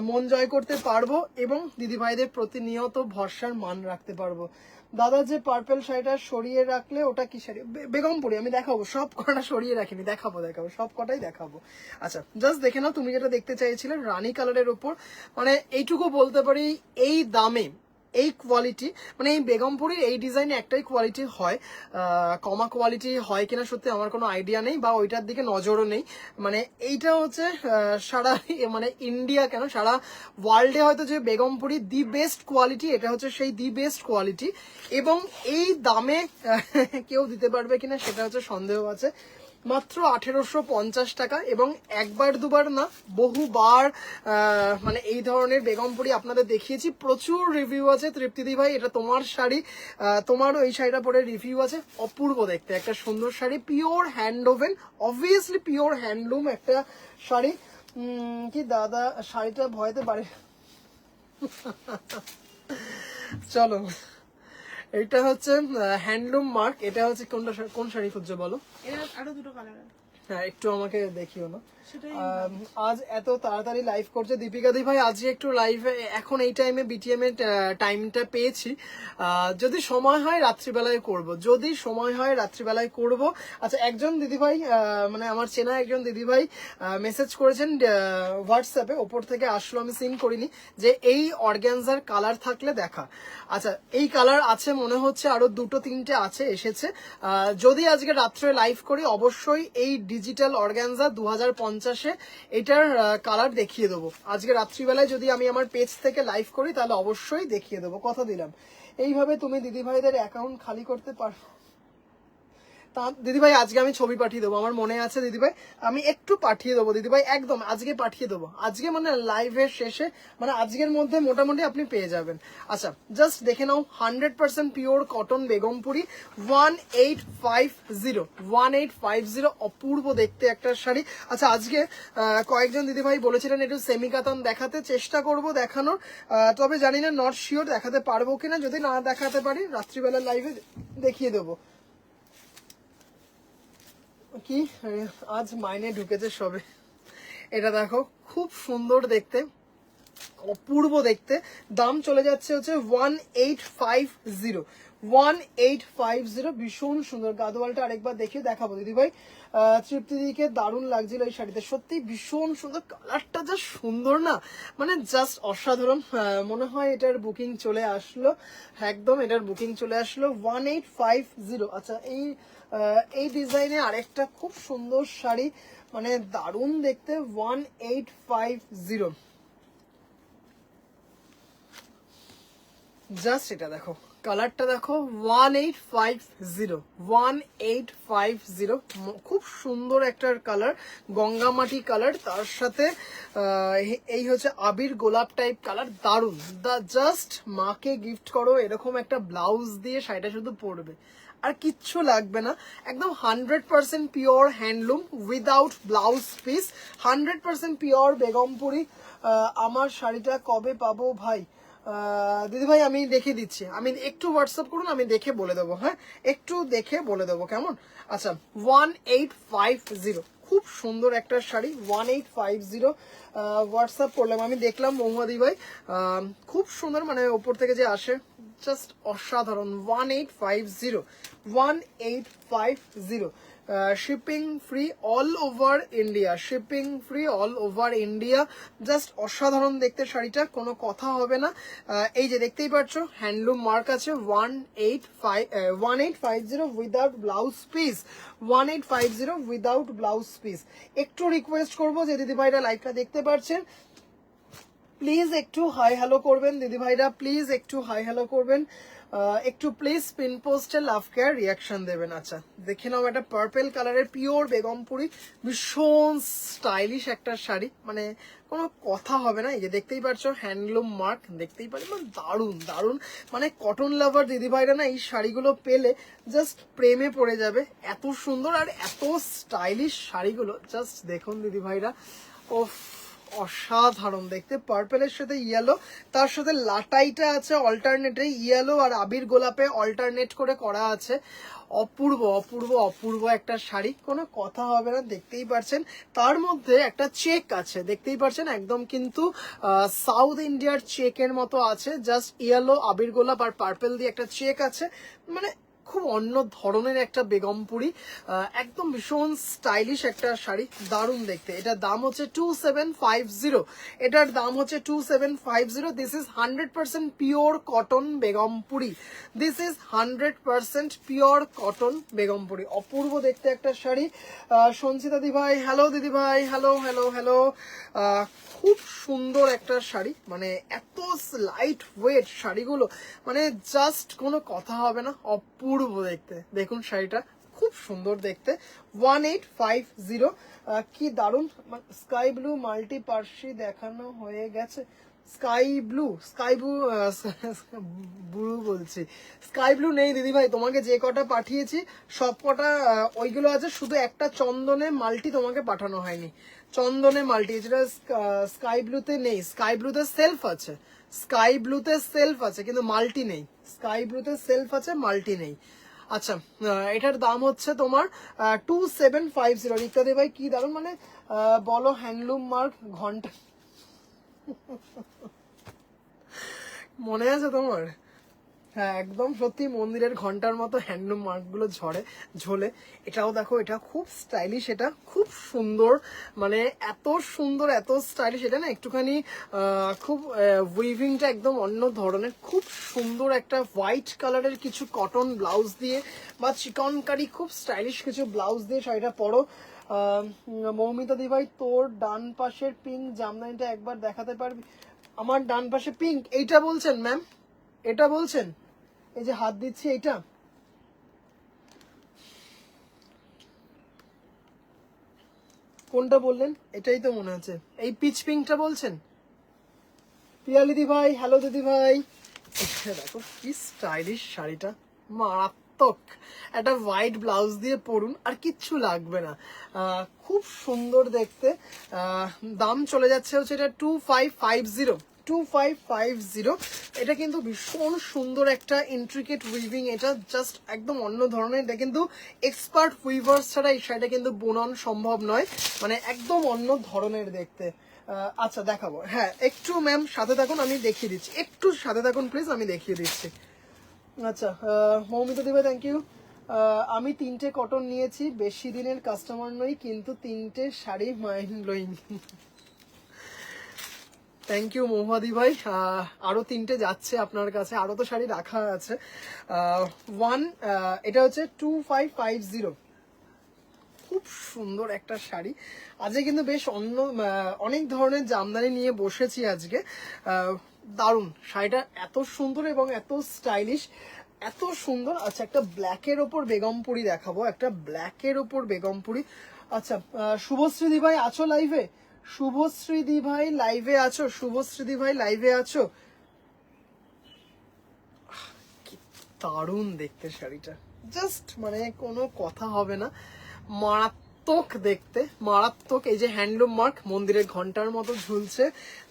মন জয় করতে পারবো এবং দিদিভাইদের প্রতিনিয়ত ভরসার মান রাখতে পারবো। দাদা যে পার্পেল শাড়িটা সরিয়ে রাখলে ওটা কি শাড়ি? বেগমপুরি। আমি দেখাবো, সব কটা সরিয়ে রাখিনি, দেখাবো সব কটাই দেখাবো। আচ্ছা জাস্ট দেখে নাও, তুমি যেটা দেখতে চাইছিলে রানী কালারের ওপর, মানে এইটুকু বলতে পারি এই দামে এই কোয়ালিটি, মানে এই বেগমপুরীর এই ডিজাইনে একটাই কোয়ালিটি হয়, কমা কোয়ালিটি হয় কিনা সত্যি আমার কোনো আইডিয়া নেই, বা ওইটার দিকে নজরও নেই। মানে এইটা হচ্ছে সারা মানে ইন্ডিয়া কেন সারা ওয়ার্ল্ডে হয়তো যে বেগমপুরি দি বেস্ট কোয়ালিটি, এটা হচ্ছে সেই দি বেস্ট কোয়ালিটি। এবং এই দামে কেউ দিতে পারবে কিনা সেটা হচ্ছে সন্দেহ আছে। মাত্র 1850 টাকা, এবং একবার দুবার না বহুবার মানে এই ধরনের বেগমপুরি আপনাদের দেখিয়েছি, প্রচুর রিভিউ আছে। তৃপ্তিদি ভাই এটা তোমার শাড়ি, তোমারও এই শাড়িটা পরে রিভিউ আছে, অপূর্ব দেখতে একটা সুন্দর sari, pure hand woven, obviously pure handloom একটা শাড়ি। কি দাদা শাড়িটা ভয়তে পারে চলো, এটা হচ্ছে হ্যান্ডলুম মার্ক। এটা হচ্ছে কোনটা, কোন শাড়ি খুঁজছো বলো? আরো দুটো কালার, হ্যাঁ একটু আমাকে দেখিও না। আজ এত তাড়াতাড়ি লাইভ করছে দীপিকা দি ভাই, আজকে একটু লাইভে এখন এই টাইমে বিটিএম এর টাইমটা পেয়েছি, যদি সময় হয় রাত্রিবেলায় করব, যদি সময় হয় রাত্রিবেলায় করব। আচ্ছা একজন দিদিভাই মানে আমার চেনা একজন দিদিভাই মেসেজ করেছেন হোয়াটসঅ্যাপে, ওপর থেকে আসলো, আমি সিন করিনি, যে এই অর্গ্যানজার কালার থাকলে দেখা। আচ্ছা এই কালার আছে মনে হচ্ছে, আরো দুটো তিনটে আছে এসেছে। যদি আজকে রাত্রে লাইভ করি অবশ্যই এই ডিজিটাল অর্গ্যানজা 2050-এ এটার কালার দেখিয়ে দেবো। আজকে রাত্রিবেলায় যদি আমি আমার পেজ থেকে লাইভ করি তাহলে অবশ্যই দেখিয়ে দেবো, কথা দিলাম। এইভাবে তুমি দিদিভাইদের অ্যাকাউন্ট খালি করতে পারো? দিদিভাই আজকে আমি ছবি পাঠিয়ে দেবো, আমার মনে আছে দিদিভাই, আমি একটু পাঠিয়ে দেবো দিদিভাই, একদম আজকে পাঠিয়ে দেবো, আজকে মানে লাইভের শেষে, মানে আজকের মধ্যে মোটামুটি আপনি পেয়ে যাবেন। আচ্ছা জাস্ট দেখে নাও, 100% পিওর কটন বেগমপুরি, 1850, অপূর্ব দেখতে একটা শাড়ি। আচ্ছা আজকে কয়েকজন দিদিভাই বলেছিলেন একটু সেমি কাতান দেখাতে, চেষ্টা করব দেখানোর, তবে জানি না, নট শিওর দেখাতে পারবো কিনা, যদি না দেখাতে পারি রাত্রিবেলা লাইভে দেখিয়ে দেবো। কি আজ মাইনে ঢুকেছে সবে, এটা দেখো খুব সুন্দর দেখতে, অপূর্ব দেখতে। দাম চলে যাচ্ছে হচ্ছে 1850, ভীষণ সুন্দর। গাদোয়ালটা আরেকবার দেখে দেখাবো দিদিভাই, তৃপ্তিদিকে দারুণ লাগছিল এই শাড়িতে, সত্যি ভীষণ সুন্দর, কালারটা যা সুন্দর না, মানে জাস্ট অসাধারণ। মনে হয় এটার বুকিং চলে আসলো, একদম এটার বুকিং চলে আসলো 1850। আচ্ছা এই ডিজাইনে আরেকটা খুব সুন্দর শাড়ি, মানে দারুণ দেখতে, 1850। জাস্ট এটা দেখো, কালারটা দেখো, 1850, খুব সুন্দর একটা কালার, গঙ্গামাটি কালার, তার সাথে এই হচ্ছে আবির গোলাপ টাইপ কালার, দারুণ। জাস্ট মাকে গিফট করো এরকম একটা ব্লাউজ দিয়ে, শাড়িটা শুধু পরবে আর কিচ্ছু লাগবে না, একদম 100% pure handloom without blouse piece, 100% pure Begumpuri. আমার শাড়িটা কবে পাবো ভাই? দিদিভাই আমি দেখে দিচ্ছি, আমি একটু হোয়াটসঅ্যাপ করুন, আমি দেখে বলে দেবো, হ্যাঁ একটু দেখে বলে দেবো, কেমন? আচ্ছা 1850, খুব সুন্দর একটা শাড়ি, 1850 হোয়াটসঅ্যাপ করলাম, আমি দেখলাম মহুয়াদি ভাই, খুব সুন্দর, মানে ওপর থেকে যে আসে জাস্ট অসাধারণ, 1850, shipping free all over India, shipping free all over India, just অসাধারণ দেখতে শাড়িটা, কোনো কথা হবে না। এই যে দেখতেই পাচ্ছ হ্যান্ডলুম মার্ক আছে, 1850 without blouse piece, 1850 without blouse piece. একটু রিকোয়েস্ট করবো যে দিদিভাইরা লাইভটা দেখতে পাচ্ছেন, প্লিজ একটু হাই হ্যালো করবেন দিদিভাইরা, প্লিজ একটু হাই হ্যালো করবেন, একটু প্লিজ পিন পোস্টে লাভ কেয়ার রিয়াকশন দেবেন। আচ্ছা দেখে নাও, একটা পার্পেল কালারের পিওর বেগমপুরি, ভীষণ স্টাইলিশ একটা শাড়ি, মানে কোনো কথা হবে না। এই যে দেখতেই পাচ্ছ হ্যান্ডলুম মার্ক, দেখতেই পাচ্ছ, মানে দারুণ দারুণ, মানে কটন লাভার দিদিভাইরা না এই শাড়িগুলো পেলে জাস্ট প্রেমে পড়ে যাবে, এত সুন্দর আর এত স্টাইলিশ শাড়িগুলো, জাস্ট দেখুন দিদিভাইরা, ওফ অসাধারণ দেখতে, পার্পেলের সাথে ইয়েলো, তার সাথে লাটাইটা আছে অল্টারনেটে, ইয়েলো আর আবির গোলাপে অল্টারনেট করে করা আছে, অপূর্ব অপূর্ব অপূর্ব একটা শাড়ি, কোনো কথা হবে না, দেখতেই পাচ্ছেন। তার মধ্যে একটা চেক আছে, দেখতেই পাচ্ছেন, একদম কিন্তু সাউথ ইন্ডিয়ার চেকের মতো আছে, জাস্ট ইয়েলো আবির গোলাপ আর পার্পেল দিয়ে একটা চেক আছে, মানে খুব অন্য ধরনের একটা বেগমপুরি, একদম ভীষণ স্টাইলিশ একটা শাড়ি, দারুণ দেখতে। এটার দাম হচ্ছে 2750, এটার দাম হচ্ছে 2750। This is 100% pure cotton Begampuri, this is 100% pure cotton Begampuri. অপূর্ব দেখতে একটা শাড়ি। সঞ্চিতা দি ভাই হ্যালো, দিদি ভাই হ্যালো হ্যালো হ্যালো। খুব সুন্দর একটা শাড়ি, মানে এত লাইট ওয়েট শাড়িগুলো, মানে জাস্ট কোনো কথা হবে না, অপূর্ব দেখতে। দেখুন শাড়িটা খুব সুন্দর দেখতে, 1850। কি দারুণ, স্কাই ব্লু মাল্টি পার্সি দেখানো হয়ে গেছে। Sky blue, sky blue, blue বলছি, স্কাই ব্লু নেই দিদি ভাই, তোমাকে যে কটা পাঠিয়েছি সব কটা ওইগুলো আছে, শুধু একটা চন্দনে মাল্টি তোমাকে পাঠানো হয়নি, চন্দনে মাল্টি, যেটা স্কাই ব্লুতে নেই। স্কাই ব্লুতে সেলফ আছে, স্কাই ব্লুতে সেলফ আছে কিন্তু মাল্টি নেই, স্কাই ব্লুতে সেলফ আছে মাল্টি নেই। আচ্ছা, এটার দাম হচ্ছে তোমার 2750। রিক্তাদি ভাই কি দারুন, মানে বলো হ্যান্ডলুম মার্ক ঘন্টা মনে আছে তোমার? হ্যাঁ একদম সত্যি, মন্দিরের ঘন্টার মতো হ্যান্ডলুম মার্কগুলো ঝোলে। এটাও দেখো, এটা খুব স্টাইলিশ, এটা খুব সুন্দর, মানে এত সুন্দর এত স্টাইলিশ। এটা না একটুখানি খুব উইভিংটা একদম অন্য ধরনের, খুব সুন্দর একটা হোয়াইট কালারের কিছু কটন ব্লাউজ দিয়ে বা চিকনকারি খুব স্টাইলিশ কিছু ব্লাউজ দিয়ে শাড়িটা পরো। মৌমিতা দি ভাই তোর ডান পাশের পিঙ্ক জামদানিটা একবার দেখাতে পারবি? আমার ডান পাশে পিঙ্ক, এইটা বলছেন ম্যাম? এটা বলছেন? এই যে হাত দিচ্ছি এইটা? কোনটা বললেন? এটাই তো মনে হচ্ছে, এই পিচ পিঙ্কটা বলছেন? পিয়ালি দি ভাই হ্যালো, দিদি ভাই দেখো কি স্টাইলিশ শাড়িটা, মারাত্মক। একটা হোয়াইট ব্লাউজ দিয়ে পরুন আর কিচ্ছু লাগবে না, খুব সুন্দর দেখতে। দাম চলে যাচ্ছে হচ্ছে এটা 2550, 2550। এটা কিন্তু ভীষণ সুন্দর একটা ইন্ট্রিকেট উইভিং, এটা জাস্ট একদম অন্য ধরনের। এটা কিন্তু এক্সপার্ট উইভার্স ছাড়া এই শাড়িটা কিন্তু বোনান সম্ভব নয়, মানে একদম অন্য ধরনের দেখতে। আচ্ছা দেখাবো, হ্যাঁ একটু ম্যাম সাথে থাকুন, আমি দেখিয়ে দিচ্ছি, একটু সাথে থাকুন প্লিজ, আমি দেখিয়ে দিচ্ছি। আচ্ছা, মৌমিতা দিবা থ্যাংক ইউ। আমি 3টে কটন নিয়েছি, বেশি দিনের কাস্টমার নই কিন্তু 3টে sari mind blowing. Thank you মৌহাদি ভাই, আরো 3টে যাচ্ছে আপনার কাছে, আরো তো শাড়ি রাখা আছে। এটা হচ্ছে 2550, খুব সুন্দর একটা শাড়ি। আজকে কিন্তু বেশ অনেক ধরনের জামদানি নিয়ে বসেছি আজকে। দারুণ শাড়িটা, এত সুন্দর এবং এত স্টাইলিশ, এত সুন্দর। আচ্ছা, একটা ব্ল্যাকের ওপর বেগমপুরি দেখাবো, একটা ব্ল্যাকের ওপর বেগমপুরি। আচ্ছা, শুভশ্রী দি ভাই আছো লাইভে? শুভশ্রী দি ভাই লাইভে আছো? শুভশ্রী দি ভাই লাইভে আছো? কি দারুণ দেখতে শাড়িটা, জাস্ট মানে কোনো কথা হবে না, মারাত্মক দেখতে, মারাত্মক। এই যে হ্যান্ডলুম মার্ক মন্দিরের ঘন্টার মতো ঝুলছে,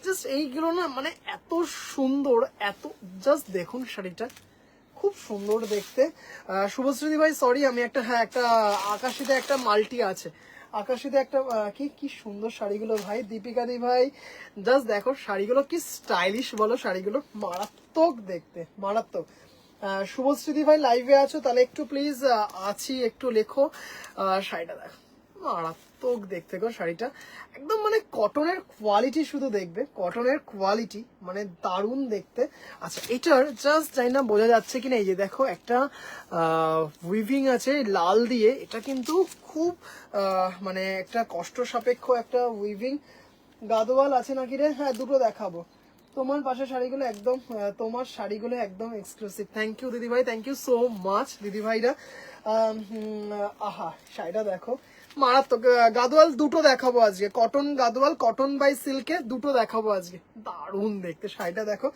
জাস্ট এইগুলো না মানে এত সুন্দর, এত জাস্ট দেখুন শাড়িটা খুব সুন্দর দেখতে। শুভশ্রী ভাই সরি, আমি একটা, হ্যাঁ একটা আকাশিতে একটা মাল্টি আছে, আকাশিতে একটা কি কি সুন্দর শাড়িগুলো ভাই। দীপিকা দি ভাই জাস্ট দেখো শাড়িগুলো কি স্টাইলিশ বলো, শাড়িগুলো মারাত্মক দেখতে, মারাত্মক। শুভশ্রী ভাই লাইভে আছো? তাহলে একটু প্লিজ আছি একটু লেখো। শাড়িটা দেখো মারাত্মক দেখতে গো, শাড়িটা একদম মানে কটনের কোয়ালিটি শুধু দেখবে, কটনের কোয়ালিটি মানে দারুণ দেখতে। আচ্ছা, এটার জাস্ট জানি না বোঝা যাচ্ছে কিনা, এই যে দেখো একটা উইভিং আছে লাল দিয়ে, এটা কিন্তু খুব মানে একটা কষ্ট সাপেক্ষ একটা উইভিং। গাদোয়াল আছে নাকি রে? হ্যাঁ দুটো দেখাবো। তোমার পাশে শাড়িগুলো একদম, তোমার শাড়িগুলো একদম এক্সক্লুসিভ। থ্যাংক ইউ দিদি ভাই, থ্যাংক ইউ সো মাচ দিদি ভাইরা। আহা শাড়িটা দেখো মারাত্মক। গাদোয়াল দুটো দেখাবো আজকে, কটন গাদোয়াল, কটন বাই সিল্কে দুটো দেখাবো আজকে, দারুণ দেখতে শাড়িটা দেখো।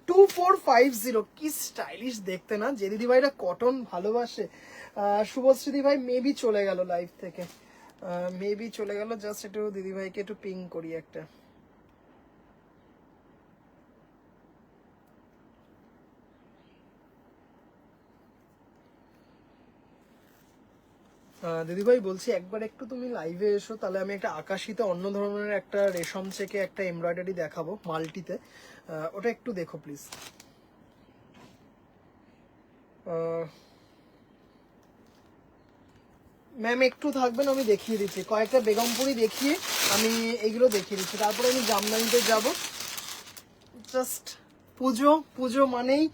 2450, কি স্টাইলিশ দেখতে না, যে দিদি ভাইরা কটন ভালোবাসে। শুভশ্রী ভাই মেবি চলে গেল লাইভ থেকে, মেবি চলে গেল, জাস্ট একটু দিদি ভাইকে একটু পিং করি একটা। দিদিভাই বলছি একবার একটু তুমি লাইভে এসো, তাহলে আমি একটা আকাশিতে অন্য ধরনের একটা রেশম থেকে একটা এমব্রয়ডারি দেখাবো মাল্টিতে, ওটা একটু দেখো প্লিজ। ম্যাম একটু থাকবেন, আমি দেখিয়ে দিচ্ছি কয়েকটা বেগমপুরি দেখিয়ে আমি এইগুলো দেখিয়ে দিচ্ছি, তারপরে আমি জামদানিতে যাব। জাস্ট পুজো পুজো মানেই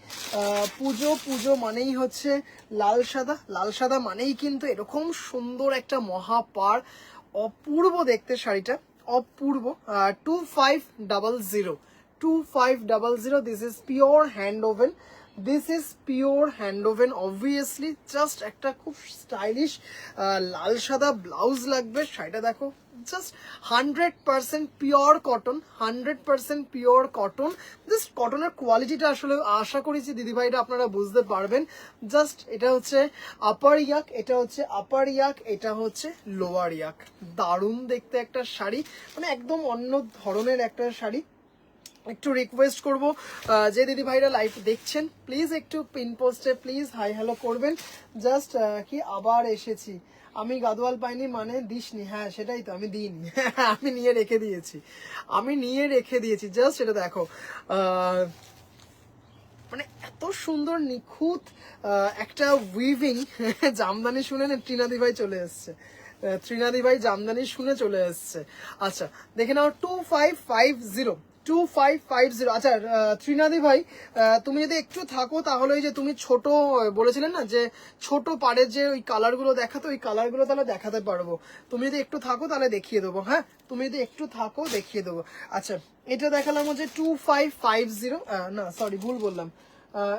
পুজো মানেই হচ্ছে লাল সাদা, লাল সাদা মানেই কিন্তু এরকম সুন্দর একটা মহাপার, অপূর্ব দেখতে শাড়িটা, অপূর্ব। 2500, 2500, this is pure hand woven, this is pure hand woven obviously. Just একটা খুব স্টাইলিশ লাল সাদা ব্লাউজ লাগবে, শাড়িটা দেখো just 100% pure cotton, 100% pure cotton. Just কটনের কোয়ালিটিটা আসলে আশা করেছি দিদিভাইরা আপনারা বুঝতে পারবেন। জাস্ট এটা হচ্ছে আপার ইয়াক, এটা হচ্ছে আপার ইয়াক, এটা হচ্ছে লোয়ার ইয়াক। দারুণ দেখতে একটা শাড়ি, মানে একদম অন্য ধরনের একটা শাড়ি। একটু রিকোয়েস্ট করব যে দিদি ভাইরা লাইভ দেখছেন প্লিজ একটু পিন পোস্টে প্লিজ হাই হ্যালো করবেন। জাস্ট কি আবার এসেছি, আমি গাদোয়াল পাইনি মানে দিসনি, হ্যাঁ সেটাই তো, আমি দিইনি আমি নিয়ে রেখে দিয়েছি, আমি নিয়ে রেখে দিয়েছি। জাস্ট এটা দেখো মানে এত সুন্দর নিখুঁত একটা উইভিং জামদানি শুনে না ত্রিনাদি ভাই চলে এসছে, ত্রিনাদি ভাই জামদানি শুনে চলে এসছে। আচ্ছা দেখে নাও 2550, 2550। আচ্ছা ত্রিনাদি ভাই তুমি যদি একটু থাকো তাহলে ওই যে তুমি ছোট বলেছিলেন না যে ছোট পাড়ের যে ওই কালারগুলো দেখাতো, ওই কালারগুলো তাহলে দেখাতে পারবো। তুমি যদি একটু থাকো তাহলে দেখিয়ে দেবো, হ্যাঁ তুমি যদি একটু থাকো দেখিয়ে দেবো। আচ্ছা এটা দেখালাম হচ্ছে 2550, না সরি ভুল বললাম,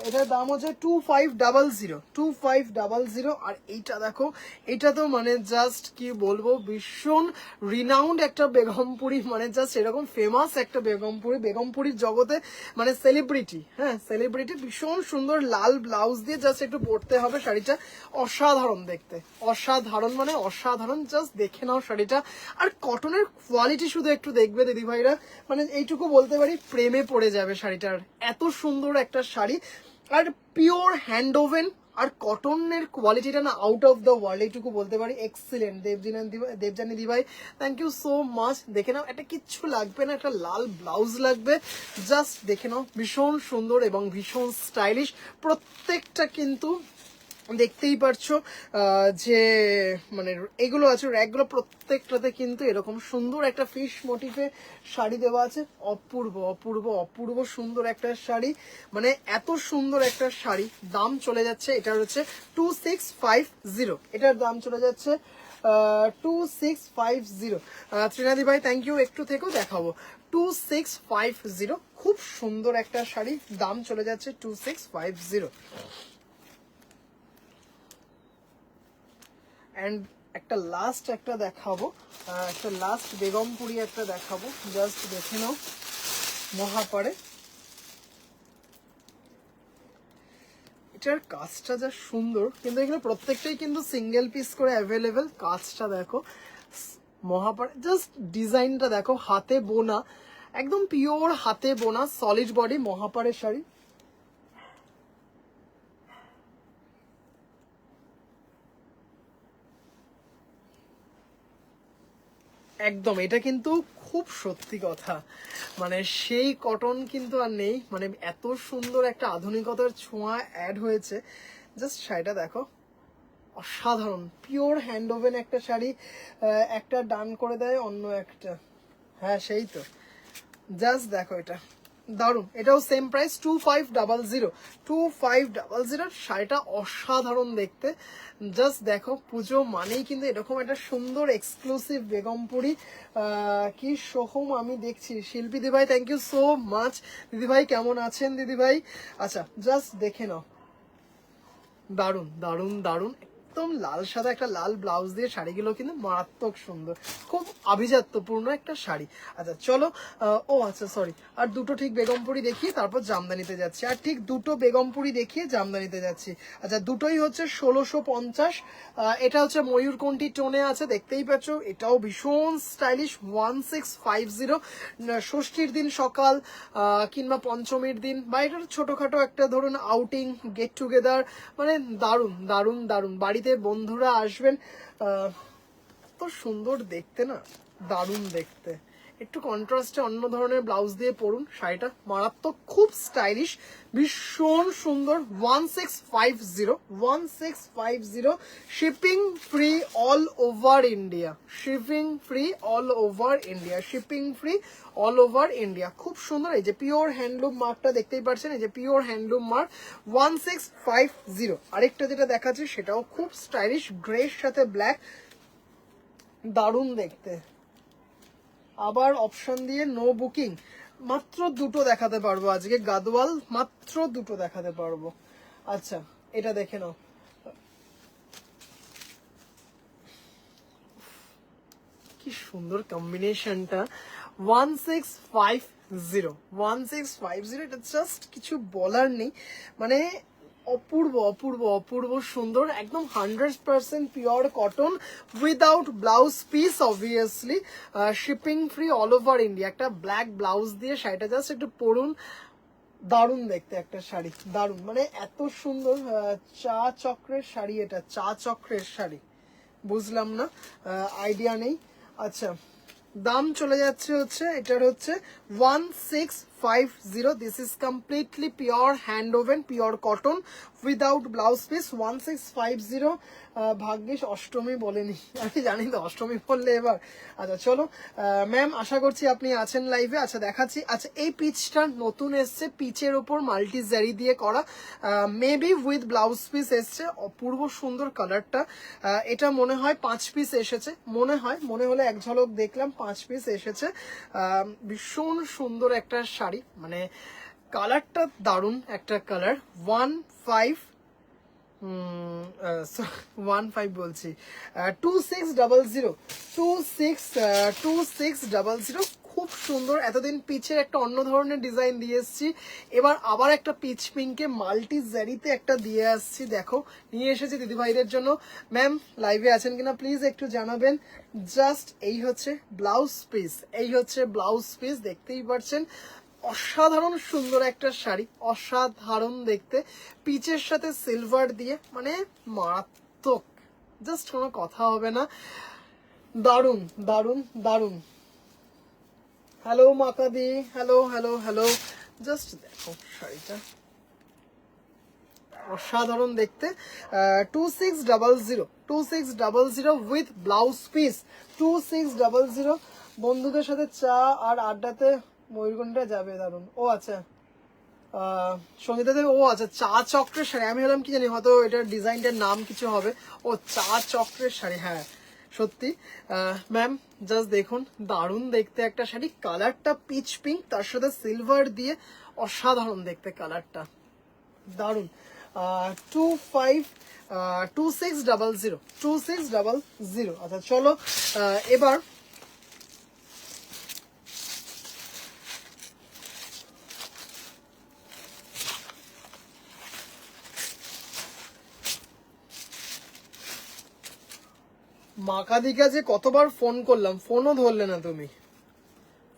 এটার দাম হচ্ছে 2500, 2500। আর এইটা দেখো, এটা তো মানে জাস্ট কি বলবো, ভীষণ রিনাউন্ড একটা বেগমপুরি, মানে জাস্ট এরকম ফেমাস একটা বেগমপুরি, বেগমপুরির জগতে মানে সেলিব্রিটি, হ্যাঁ সেলিব্রিটি। ভীষণ সুন্দর লাল ব্লাউজ দিয়ে জাস্ট একটু পরতে হবে, শাড়িটা অসাধারণ দেখতে, অসাধারণ মানে অসাধারণ। জাস্ট দেখে নাও শাড়িটা, আর কটনের কোয়ালিটি শুধু একটু দেখবে দিদি ভাইরা, মানে এইটুকু বলতে পারি প্রেমে পড়ে যাবে শাড়িটার, এত সুন্দর একটা শাড়ি। আর পিওর হ্যান্ড ওভেন, আর কটনের কোয়ালিটিটা না আউট অফ দ্য ওয়ার্ল্ড, এইটুকু বলতে পারি এক্সিলেন্ট। দেবজানি দিভাই থ্যাংক ইউ সো মাচ। দেখে নাও এটা কিচ্ছু লাগবে না, একটা লাল ব্লাউজ লাগবে, জাস্ট দেখে নাও ভীষণ সুন্দর এবং ভীষণ স্টাইলিশ। প্রত্যেকটা কিন্তু দেখতেই পারছো যে মানে এগুলো আছে র্যাকগুলো, প্রত্যেকটাতে কিন্তু এরকম সুন্দর একটা ফিশ মোটিফে শাড়ি দেওয়া আছে। অপূর্ব অপূর্ব অপূর্ব সুন্দর একটা শাড়ি, মানে এত সুন্দর একটা শাড়ি। দাম চলে যাচ্ছে, এটা হচ্ছে 2650, এটার দাম চলে যাচ্ছে 2650। ত্রিনাদি ভাই থ্যাংক ইউ, একটু থেকেও দেখাবো। 2650 খুব সুন্দর একটা শাড়ি, দাম চলে যাচ্ছে 2650। অ্যান্ড একটা লাস্ট একটা দেখাবো, একটা লাস্ট বেগমপুরি একটা দেখাবো, জাস্ট দেখে নাও মহাপারে। এটার কাজটা যা সুন্দর, কিন্তু এগুলো প্রত্যেকটাই কিন্তু সিঙ্গেল পিস করে অ্যাভেলেবেল। কাজটা দেখো মহাপারে, জাস্ট ডিজাইনটা দেখো, হাতে বোনা, একদম পিওর হাতে বোনা সলিড বডি মহাপারের শাড়ি। একদম এটা কিন্তু খুব সত্যি কথা, মানে সেই কটন কিন্তু আর নেই, মানে এত সুন্দর একটা আধুনিকতার ছোঁয়া অ্যাড হয়েছে। জাস্ট শাড়িটা দেখো অসাধারণ, পিওর হ্যান্ড ওভেন একটা শাড়ি, একটা ডান করে দেয় অন্য একটা, হ্যাঁ সেই তো। জাস্ট দেখো এটা দারুন, এটাও সেম প্রাইস 2500, 2500। শাড়িটা অসাধারণ দেখতে, জাস্ট দেখো পুজো মানেই কিন্তু এরকম একটা সুন্দর এক্সক্লুসিভ বেগমপুরি। কি সোহম আমি দেখছি, শিল্পী দিদিভাই থ্যাংক ইউ সো মাচ। দিদিভাই কেমন আছেন দিদিভাই? আচ্ছা জাস্ট দেখে নাও, দারুন দারুন দারুন, একদম লাল সাদা একটা লাল ব্লাউজ দিয়ে শাড়িগুলো কিন্তু মারাত্মক সুন্দর, খুব আভিজাত্যপূর্ণ একটা শাড়ি। আচ্ছা চলো, ও আচ্ছা সরি, আর দুটো ঠিক বেগমপুরি দেখিয়ে তারপর জামদানিতে যাচ্ছি, আর ঠিক দুটো বেগমপুরি দেখিয়ে জামদানিতে যাচ্ছি। আচ্ছা দুটোই হচ্ছে 1650, এটা হচ্ছে ময়ূরকণ্ঠী টোনে আছে দেখতেই পাচ্ছ, এটাও ভীষণ স্টাইলিশ। 1650, ষষ্ঠীর দিন সকাল কিংবা পঞ্চমীর দিন, বা এটা ছোটখাটো একটা ধরুন আউটিং গেট টুগেদার, মানে দারুণ দারুণ দারুণ, বাড়িতে বন্ধুরা আসবেন, এত সুন্দর দেখতে না, দারুণ দেখতে। একটু কন্ট্রাস্টে অন্য ধরনের ব্লাউজ দিয়ে পরুন, শাড়িটা মারাত্মক, খুব স্টাইলিশ, ভীষণ সুন্দর। 1650, 1650, shipping free all over India, shipping free all over India, shipping free all over India. খুব সুন্দর, এই যে পিওর হ্যান্ডলুম মার্কটা দেখতেই পাচ্ছেন, এই যে পিওর হ্যান্ডলুম মার্ক 1650। আরেকটা যেটা দেখাচ্ছি সেটাও খুব স্টাইলিশ, গ্রের সাথে ব্ল্যাক, দারুণ দেখতে। আবার অপশন দিয়ে নো বুকিং, মাত্র দুটো দেখাতে পারবো আজকে গাদওয়াল, মাত্র দুটো দেখাতে পারবো। আচ্ছা এটা দেখে নাও, কি সুন্দর কম্বিনেশনটা। 1650, 1650, এটা জাস্ট কিছু বলার নেই, মানে অপূর্ব অপূর্ব অপূর্ব সুন্দর, একদম 100% pure cotton, without blouse piece obviously, shipping free all over India. একটা ব্ল্যাক ব্লাউজ দিয়ে শাড়িটা জাস্ট একটু পরুন, দারুণ দেখতে একটা শাড়ি, দারুণ, মানে এত সুন্দর। চা চক্রের শাড়ি, এটা চা চক্রের শাড়ি, বুঝলাম না, আইডিয়া নেই। আচ্ছা দাম চলে যাচ্ছে হচ্ছে এটার হচ্ছে 1650। This is completely pure hand woven, pure cotton, without blouse piece, 1650। ভাগ্যিস অষ্টমী বলেনি, আমি জানি তো অষ্টমী বললে এবার। আচ্ছা চলো ম্যাম, আশা করছি আপনি আছেন লাইভে। আচ্ছা দেখাচ্ছি, আচ্ছা এই পিচটা নতুন এসছে, পিচের ওপর মাল্টি জারি দিয়ে করা, মেবি উইথ ব্লাউজ পিস এসছে, অপূর্ব সুন্দর কালারটা। এটা মনে হয় 5 পিস এসেছে, মনে হয়, মনে হলে এক ঝলক দেখলাম 5 পিস এসেছে। ভীষণ সুন্দর একটা শাড়ি, মানে কালারটা দারুণ একটা কালার। 15 বলছি, 2600, 2600, খুব সুন্দর। এতদিন পিচের একটা অন্য ধরনের ডিজাইন দিয়ে এসেছি, এবার আবার একটা পিচ পিঙ্কে মাল্টি জারিতে একটা দিয়ে আসছি, দেখো নিয়ে এসেছি দিদিভাইদের জন্য। ম্যাম লাইভে আছেন কিনা প্লিজ একটু জানাবেন। জাস্ট এই হচ্ছে ব্লাউজ পিস, এই হচ্ছে ব্লাউজ পিস, দেখতেই পাচ্ছেন অসাধারণ সুন্দর একটা শাড়ি, অসাধারণ দেখতে, পিচের সাথে সিলভার দিয়ে, মানে মারাত্মক, জাস্ট কোনো কথা হবে না, দারুণ দারুণ দারুণ। হ্যালো মাকাদি, হ্যালো হ্যালো হ্যালো, জাস্ট দেখো শাড়িটা অসাধারণ দেখতে। 2600, 2600 উইথ ব্লাউজ পিস, 2600। বন্ধুদের সাথে চা আর আড্ডাতে ময়ূরকণ্ঠে যাবে, দারুণ। ও আচ্ছা সঙ্গীতা দেবী, ও আচ্ছা চা চক্রের শাড়ি, আমি হলাম কি জানি হয়তো এটার ডিজাইনটার নাম কিছু হবে। ও চা চক্রের শাড়ি, হ্যাঁ সত্যি। ম্যাম জাস্ট দেখুন, দারুণ দেখতে একটা শাড়ি, কালারটা পিচ পিঙ্ক, তার সাথে সিলভার দিয়ে, অসাধারণ দেখতে কালারটা, দারুণ। 2600, 2600। আচ্ছা চলো এবার মাকাদিকা যে কতবার ফোন করলাম, ফোনও ধরলে না তুমি,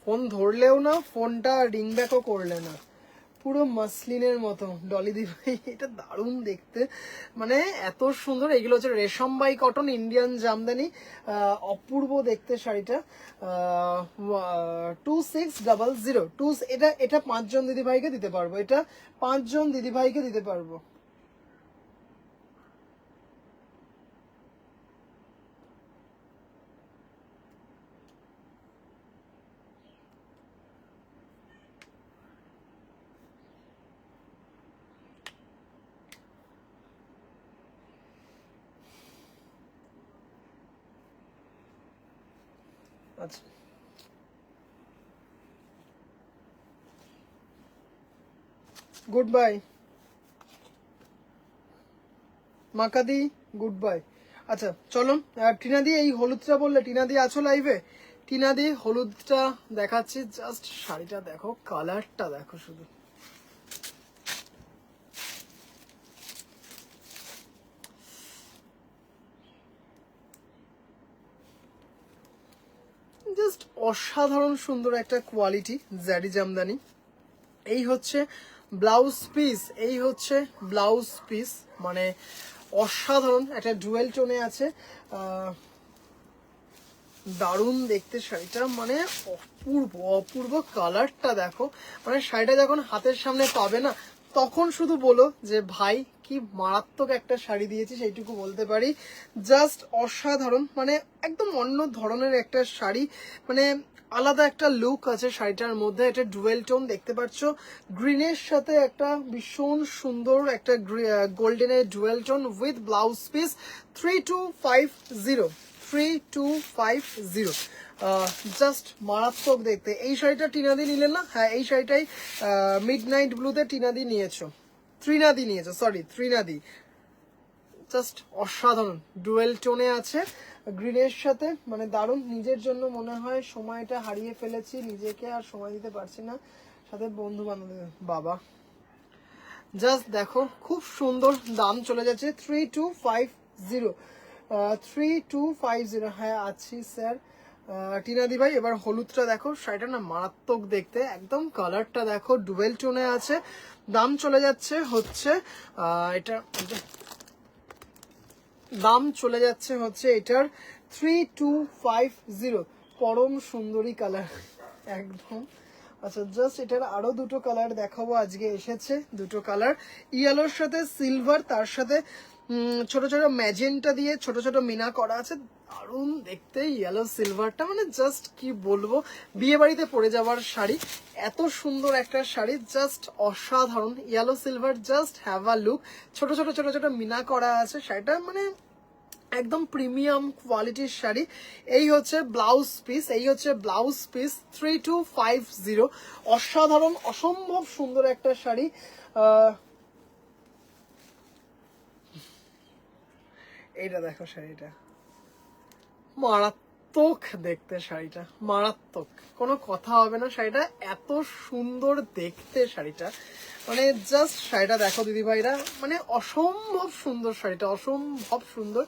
ফোন ধরলেও না, ফোনটা রিং ব্যাকও করলে না, পুরো মাসলিনের মতো ডলি দি ভাই, এটা দারুণ দেখতে, মানে এত সুন্দর। এগুলো হচ্ছে রেশম বাই কটন, ইন্ডিয়ান জামদানি, অপূর্ব দেখতে শাড়িটা। 2600, এটা এটা 5 জন দিদিভাইকে দিতে পারবো, এটা 5 জন দিদিভাইকে দিতে পারবো। আচ্ছা গুড বাই মাকাদি, গুড বাই। আচ্ছা চলো টিনা দি, এই হলুদটা বললে, টিনা দি আছো লাইভে? টিনা দি হলুদটা দেখাচ্ছি, জাস্ট শাড়িটা দেখো, কালারটা দেখো শুধু, জাস্ট অসাধারণ সুন্দর একটা কোয়ালিটি জারি জামদানি। এই হচ্ছে ব্লাউজ পিস, এই হচ্ছে ব্লাউজ পিস, মানে অসাধারণ একটা ডুয়েল টোনে আছে। দারুণ দেখতে শাড়িটা, মানে অপূর্ব অপূর্ব কালারটা দেখো। মানে শাড়িটা যখন হাতের সামনে পাবে না, তখন শুধু বলো যে ভাই কি মারাত্মক একটা শাড়ি দিয়েছি, সেইটুকু বলতে পারি। জাস্ট অসাধারণ, মানে একদম অন্য ধরনের একটা শাড়ি, মানে আলাদা একটা লুক আছে শাড়িটার মধ্যে। এটা ডুয়েল টোন দেখতে পাচ্ছ, গ্রিনের সাথে একটা ভীষণ সুন্দর একটা গোল্ডেনের dual tone with blouse piece 3250 3250। Just মারাত্মক দেখতে। এই শাড়িটা টিনাদি নিলে না? হ্যাঁ, এই শাড়িটাই মিড নাইট ব্লুতে টিনাদি নিয়েছো, ত্রিনাদি নিয়েছো, সরি ত্রিনাদি। জাস্ট অসাধারণ, ডুয়েল টোনে আছে গ্রিনের সাথে, মানে দারুণ। নিজের জন্য মনে হয় সময়টা হারিয়ে ফেলেছি, নিজেকে আর সময় দিতে পারছি না, সাথে বন্ধু বান্ধব। বাবা জাস্ট দেখো, খুব সুন্দর। দাম চলে যাচ্ছে 3250, 3250। হ্যাঁ আছি স্যার টিনাদি ভাই। এবার হলুদটা দেখো, শাড়িটা না মারাত্মক দেখতে, একদম কালারটা দেখো ডুয়েল টোনে আছে। দাম চলে যাচ্ছে হচ্ছে এটা, দাম চলে যাচ্ছে হচ্ছে এটার 3250। পরম সুন্দরী কালার একদম। আচ্ছা, জাস্ট এটার আরো দুটো কালার দেখাবো, আজকে এসেছে দুটো কালার, ইয়েলোর সাথে সিলভার, তার সাথে ছোট ছোট ম্যাজেন্টা দিয়ে ছোট ছোট মিনা করা আছে। দারুণ দেখতে ইয়েলো সিলভারটা, মানে জাস্ট কি বলবো, বিয়ে বাড়িতে পরে যাওয়ার শাড়ি। এত সুন্দর একটা শাড়ি, জাস্ট অসাধারণ। Yellow silver, just have a look. ছোট ছোট ছোট ছোট মিনা করা আছে শাড়িটা, মানে একদম প্রিমিয়াম কোয়ালিটির শাড়ি। এই হচ্ছে ব্লাউজ পিস, এই হচ্ছে ব্লাউজ পিস 3250। অসাধারণ, অসম্ভব সুন্দর একটা শাড়ি। এইটা দেখো, শাড়িটা মারাত্মক দেখতে, শাড়িটা মারাত্মক, কোনো কথা হবে না। শাড়িটা এত সুন্দর দেখতে, শাড়িটা মানে জাস্ট, শাড়িটা দেখো দিদি ভাইরা, মানে অসম্ভব সুন্দর শাড়িটা, অসম্ভব সুন্দর।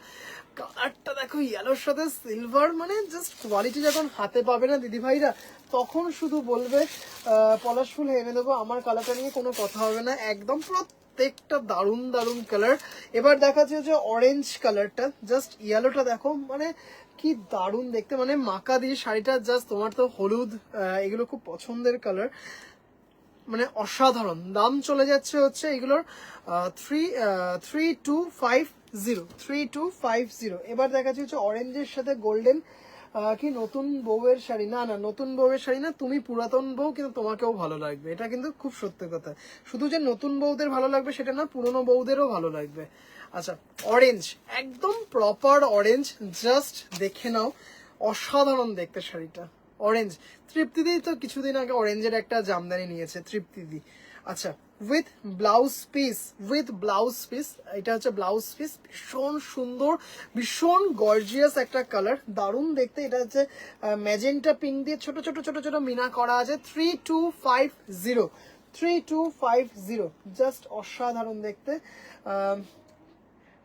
কালারটা দেখো, ইয়েলোর সাথে সিলভার, মানে জাস্ট কোয়ালিটি যখন হাতে পাবে না দিদি ভাইরা, তখন শুধু বলবে পলাশ ফুল এনে দেবো। আমার কালারটা নিয়ে কোনো কথা হবে না, একদম প্রত্যেকটা দারুণ দারুণ কালার। এবার দেখাচ্ছে যে অরেঞ্জ কালারটা, জাস্ট ইয়েলোটা দেখো, মানে কি দারুণ দেখতে, মানে মাকা দিয়ে শাড়িটা। জাস্ট তোমার তো হলুদ এগুলো খুব পছন্দের কালার, মানে অসাধারণ। দাম চলে যাচ্ছে হচ্ছে এগুলোর 3250। এবার দেখাচ্ছি হচ্ছে অরেঞ্জের সাথে গোল্ডেন। কি নতুন বউয়ের শাড়ি? না না, নতুন বউয়ের শাড়ি না, তুমি পুরাতন বউ, কিন্তু তোমাকেও ভালো লাগবে, এটা কিন্তু খুব সত্যি কথা। শুধু যে নতুন বউদের ভালো লাগবে সেটা না, পুরনো বউদেরও ভালো লাগবে। আচ্ছা, অরেঞ্জ, একদম প্রপার অরেঞ্জ, জাস্ট দেখে নাও, অসাধারণ দেখতে শাড়িটা। অরেঞ্জ, তৃপ্তিদি তো কিছুদিন আগে অরেঞ্জের একটা জামদানি নিয়েছে তৃপ্তিদি। আচ্ছা, with blouse piece, with blouse piece, এটা হচ্ছে ব্লাউজ পিস, ভীষণ সুন্দর, ভীষণ গর্জিয়াস একটা কালার, দারুণ দেখতে। এটা হচ্ছে ম্যাজেন্টা পিঙ্ক দিয়ে ছোট ছোট ছোট ছোট মিনা করা আছে। 3250, 3250, জাস্ট অসাধারণ দেখতে।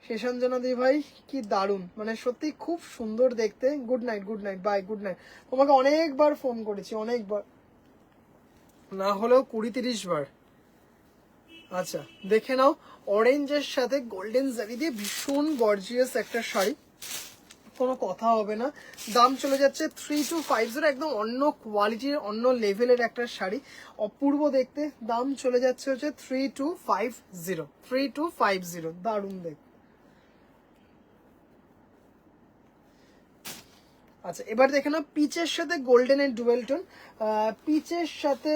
শেষাঞ্জনা দি ভাই, কি দারুণ, মানে সত্যি খুব সুন্দর দেখতে। Good night, good night, bye, good night. তোমাকে অনেকবার ফোন করেছি, অনেকবার, না হলেও 20-30 বার। আচ্ছা, দেখে নাও, অরেঞ্জের সাথে গোল্ডেন জারি দিয়ে ভীষণ গর্জিয়াস একটা শাড়ি, কোনো কথা হবে না। দাম চলে যাচ্ছে 3250, একদম অন্য কোয়ালিটির, অন্য লেভেলের একটা শাড়ি, অপূর্ব দেখতে। দাম চলে যাচ্ছে হচ্ছে 3250, 3250, দারুণ দেখতে। আচ্ছা, এবার দেখে নাও পিচের সাথে গোল্ডেনের ডুয়েল টোন, পিচের সাথে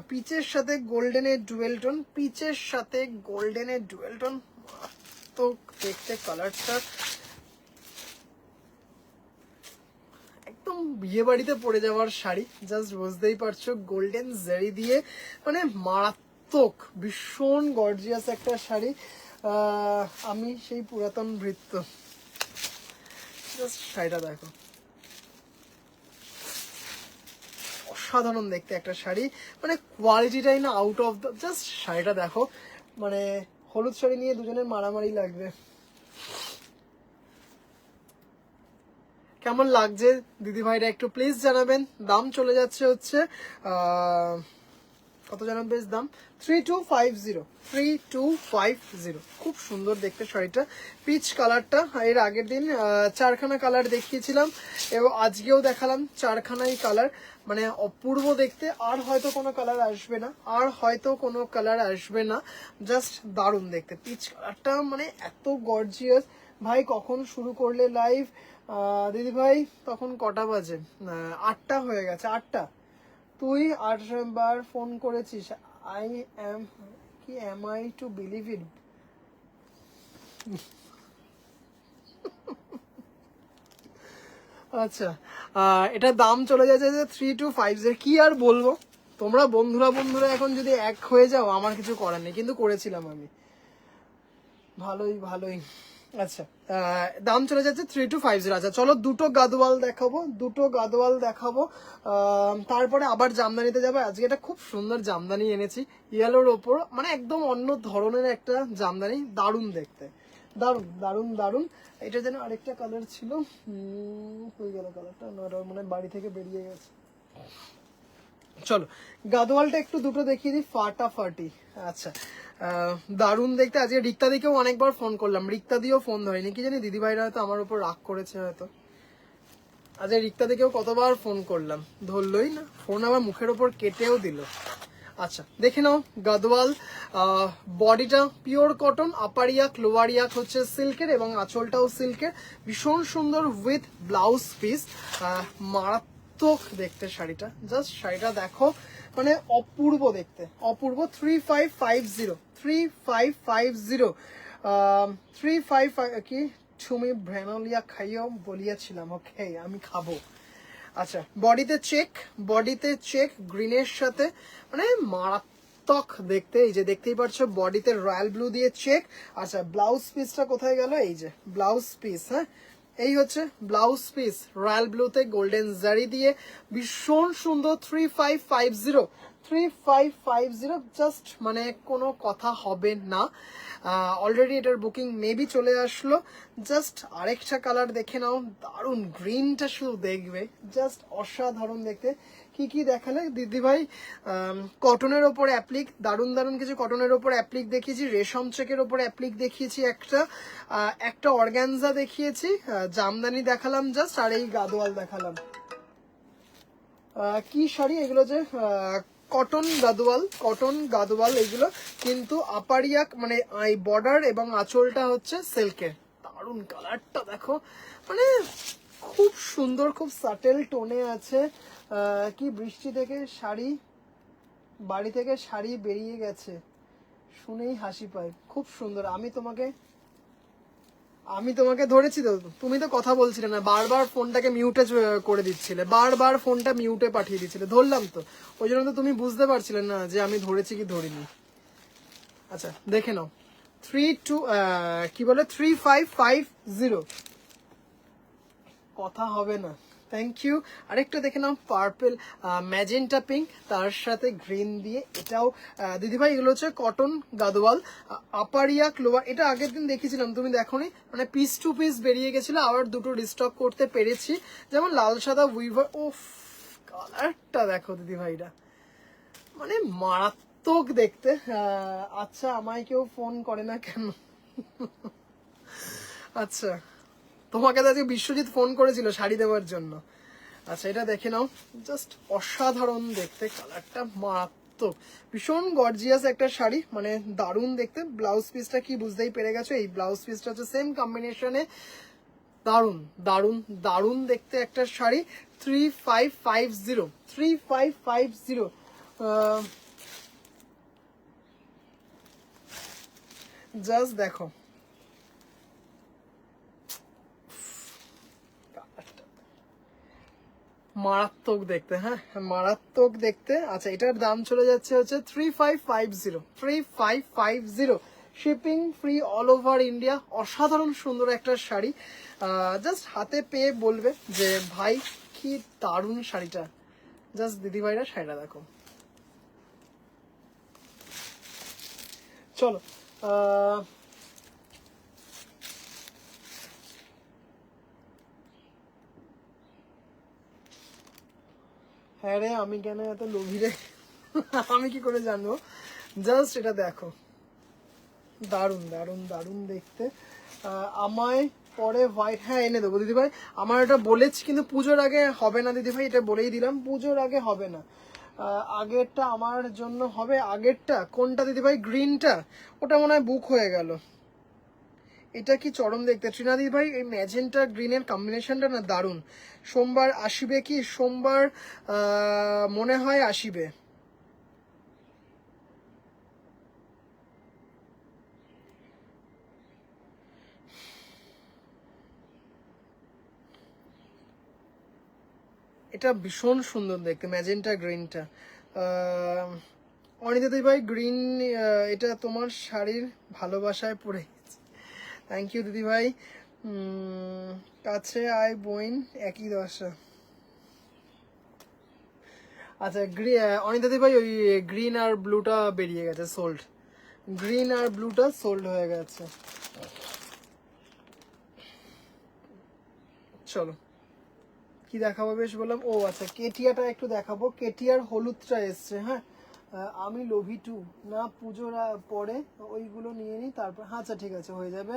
পিচের সাথে গোল্ডেনের ডুয়েল টোন, পিচের সাথে গোল্ডেনের ডুয়েল টোন, তো দেখতে কালারটা একদম বিয়ে বাড়িতে পরে যাওয়ার শাড়ি, জাস্ট বুঝতেই পারছো, গোল্ডেন জারি দিয়ে, মানে মারাত্মক, ভীষণ গর্জিয়াস একটা শাড়ি। আমি সেই পুরাতন ভৃত্য, জাস্ট শাড়িটা দেখো, অসাধারণ দেখতে একটা শাড়ি, মানে কোয়ালিটিটাই না আউট অফ দ্য, জাস্ট শাড়িটা দেখো, মানে হলুদ শাড়ি নিয়ে দুজনের মারামারি লাগবে। কেমন লাগছে দিদি ভাইরা একটু প্লিজ জানাবেন। দাম চলে যাচ্ছে হচ্ছে কত জানেন বেশ দাম? 3250, 3250। খুব সুন্দর দেখতে শাড়িটা, পিচ কালারটা। এর আগের দিন চারখানা কালার দেখিয়েছিলাম এবং আজকেও দেখালাম চারখানাই কালার, মানে অপূর্ব দেখতে। আর হয়তো কোনো কালার আসবে না, আর হয়তো কোনো কালার আসবে না, জাস্ট দারুণ দেখতে। পিচ কালারটা মানে এত গর্জিয়াস। ভাই কখন শুরু করলে লাইভ? দিদি ভাই তখন কটা বাজে? 8টা হয়ে গেছে, 8টা। তুই 8বার ফোন করেছিস। আই এম কি am I to believe it? আচ্ছা, এটার দাম চলে যাচ্ছে যে 3250। কি আর বলবো, তোমরা বন্ধুরা বন্ধুরা এখন যদি এক হয়ে যাও আমার কিছু করার নেই, কিন্তু করেছিলাম আমি। ভালোই ভালোই। আচ্ছা, দাম চলে যাচ্ছে 3250। আচ্ছা চলো দুটো গাদোয়াল দেখাবো, দুটো গাদোয়াল দেখাবো, তারপরে আবার জামদানিতে যাবে। আজকে এটা খুব সুন্দর জামদানি এনেছি, ইয়েলোর ওপর, মানে একদম অন্য ধরনের একটা জামদানি, দারুণ দেখতে, দারুণ দারুণ দারুণ। এটা যেন আরেকটা কালার ছিল, হয়ে গেল কালারটা, মানে বাড়ি থেকে বেরিয়ে গেছে। চলো গাদোয়ালটা একটু দুটো দেখিয়ে দিই, ফাটাফাটি। আচ্ছা, দারুণ দেখতে। আজকে রিক্তা দিকেও অনেকবার ফোন করলাম, রিক্তা দিয়েও ফোন ধরেনি, কি জানি দিদিভাইরা হয়তো আমার উপর রাগ করেছে হয়তো। আজকে রিক্তা দিকেও কতবার ফোন করলাম, ধরলই না ফোন, আবার মুখের ওপর কেটেও দিল। আচ্ছা দেখে নাও গাদোয়াল। বডিটা পিওর কটন, আপার ইয়াক লোয়ার ইয়াক হচ্ছে সিল্কের এবং আঁচলটাও সিল্কের, ভীষণ সুন্দর উইথ ব্লাউজ পিস। মারাত্মক দেখতে শাড়িটা, জাস্ট শাড়িটা দেখো, মানে অপূর্ব দেখতে, অপূর্ব। 3550, 3550, 355। কি তুমি ভ্রেনোলিয়া খাইও বলিয়াছিলাম, ওকে আমি খাবো। আচ্ছা বডিতে চেক, বডিতে চেক গ্রিনের সাথে, মানে মারাত্মক দেখতে। এই যে দেখতেই পাচ্ছ বডিতে রয়্যাল ব্লু দিয়ে চেক। আচ্ছা ব্লাউজ পিসটা কোথায় গেল? এই যে ব্লাউজ পিস, হ্যাঁ এই হচ্ছে ব্লাউজ পিস, রয়্যাল ব্লুতে গোল্ডেন জারি দিয়ে, ভীষণ সুন্দর। 3550, 3550, জাস্ট মানে কোনো কথা হবে না। অলরেডি এটার বুকিং মেবি চলে আসলো। জাস্ট আরেকটা কালার দেখে নাও, দারুণ গ্রিনটা শুধু দেখবে, জাস্ট অসাধারণ দেখতে। কি কি দেখালে দিদিভাই? কটনের ওপর অ্যাপ্লিক, দারুণ দারুণ কিছু কটনের ওপর অ্যাপ্লিক দেখিয়েছি, রেশম চেকের ওপর অ্যাপ্লিক দেখিয়েছি, একটা অর্গানজা দেখিয়েছি, জামদানি দেখালাম জাস্ট, আর এই গাদোয়াল দেখালাম। কি শাড়ি এগুলো? যে কটন গাদোয়াল, কটন গাদোয়াল এগুলো, কিন্তু আপারিয়াক মানে এই বর্ডার এবং আঁচলটা হচ্ছে সিল্কের। দারুণ কালারটা দেখো, মানে খুব সুন্দর, খুব সাটেল টোনে আছে। কি বৃষ্টি থেকে শাড়ি, বাড়ি থেকে শাড়ি বেরিয়ে গেছে শুনেই হাসি পায়, খুব সুন্দর। আমি তোমাকে ধরেছি তো, তুমি তো কথা বলছিলে না, বারবার ফোনটাকে মিউটে করে দিচ্ছিলে, বারবার ফোনটা মিউটে পাঠিয়ে দিচ্ছিলে, ধরলাম তো, ওই জন্য তো তুমি বুঝতে পারছিলে না যে আমি ধরেছি কি ধরিনি। আচ্ছা দেখে নাও, কি বলে 3550, কথা হবে না। Thank you. আরেকটা দেখে নাও, পার্পল ম্যাজেন্টা পিঙ্ক, তার সাথে গ্রিন দিয়ে, এটাও দিদিভাই এগুলো হচ্ছে কটন গাদোয়াল, আপার ইয়াক লোয়ার। এটা আগের দিন দেখিয়েছিলাম, তুমি দেখোনি, মানে পিস টু পিস বেরিয়ে গেছিল, আবার দুটো রিস্টক করতে পেরেছি। যেমন লাল সাদা উইভার, ও কালারটা দেখো দিদিভাইরা, মানে মারাত্মক দেখতে। আচ্ছা আমায় কেউ ফোন করে না কেন? আচ্ছা তোমাকে তো আজকে বিশ্বজিৎ ফোন করেছিল শাড়ি দেওয়ার জন্য। আচ্ছা এটা দেখে নাও, জাস্ট অসাধারণ দেখতে, কালারটা মারাত্মক, ভীষণ গর্জিয়াস একটা শাড়ি, মানে দারুণ দেখতে। ব্লাউজ পিসটা কি বুঝতেই পেরে গেছো, এই ব্লাউজ পিসটা হচ্ছে সেম কম্বিনেশনে, দারুণ দারুণ দারুণ দেখতে একটা শাড়ি। 3550, 3550। জাস্ট দেখো, মারাত্মক দেখতে, হ্যাঁ মারাত্মক দেখতে। আচ্ছা এটার দাম চলে যাচ্ছে হচ্ছে 3550, 3550, shipping free all over India. অসাধারণ সুন্দর একটা শাড়ি, জাস্ট হাতে পেয়ে বলবে যে ভাই কি দারুণ শাড়িটা। জাস্ট দিদিভাইরা শাড়িটা দেখো। চলো হ্যাঁ রে, আমি কেন এত লোভী রে? আমি কি করে জানবো? জাস্ট এটা দেখো, দারুন দারুন দারুন দেখতে। আমায় পরে হোয়াইট, হ্যাঁ এনে দেবো দিদিভাই। আমার এটা বলেছি, কিন্তু পুজোর আগে হবে না দিদিভাই, এটা বলেই দিলাম, পুজোর আগে হবে না। আগেরটা আমার জন্য হবে। আগেরটা কোনটা দিদিভাই? গ্রিনটা, ওটা মনে হয় বুক হয়ে গেল। এটা কি চরম দেখতে ত্রিনা দিদিভাই, এই ম্যাজেন্টা গ্রিনের কম্বিনেশনটা না দারুন। সোমবার আসিবে কি? সোমবার মনে হয় আসিবে। এটা ভীষণ সুন্দর দেখতে, ম্যাজেন্টা গ্রিনটা। অনিতা দিদি ভাই গ্রিন, এটা তোমার শাড়ির ভালোবাসায় পড়ে গেছে। থ্যাংক ইউ দিদি ভাই। কাছে আয় বোন, একই দশা। আচ্ছা অনিতা দিদি ভাই, ওই গ্রিন আর ব্লুটা বেরিয়ে গেছে, সোল্ড। গ্রিন আর ব্লুটা সোল্ড হয়ে গেছে। চলো কি দেখাবো বেশ বললাম। ও আচ্ছা, কেটিয়াটা একটু দেখাবো। কেটিয়ার হলুদটা এসছে, হ্যাঁ। আমি লোভি টু, না পুজোর পরে ওইগুলো নিয়ে নিই তারপর। হ্যাঁ আচ্ছা ঠিক আছে, হয়ে যাবে।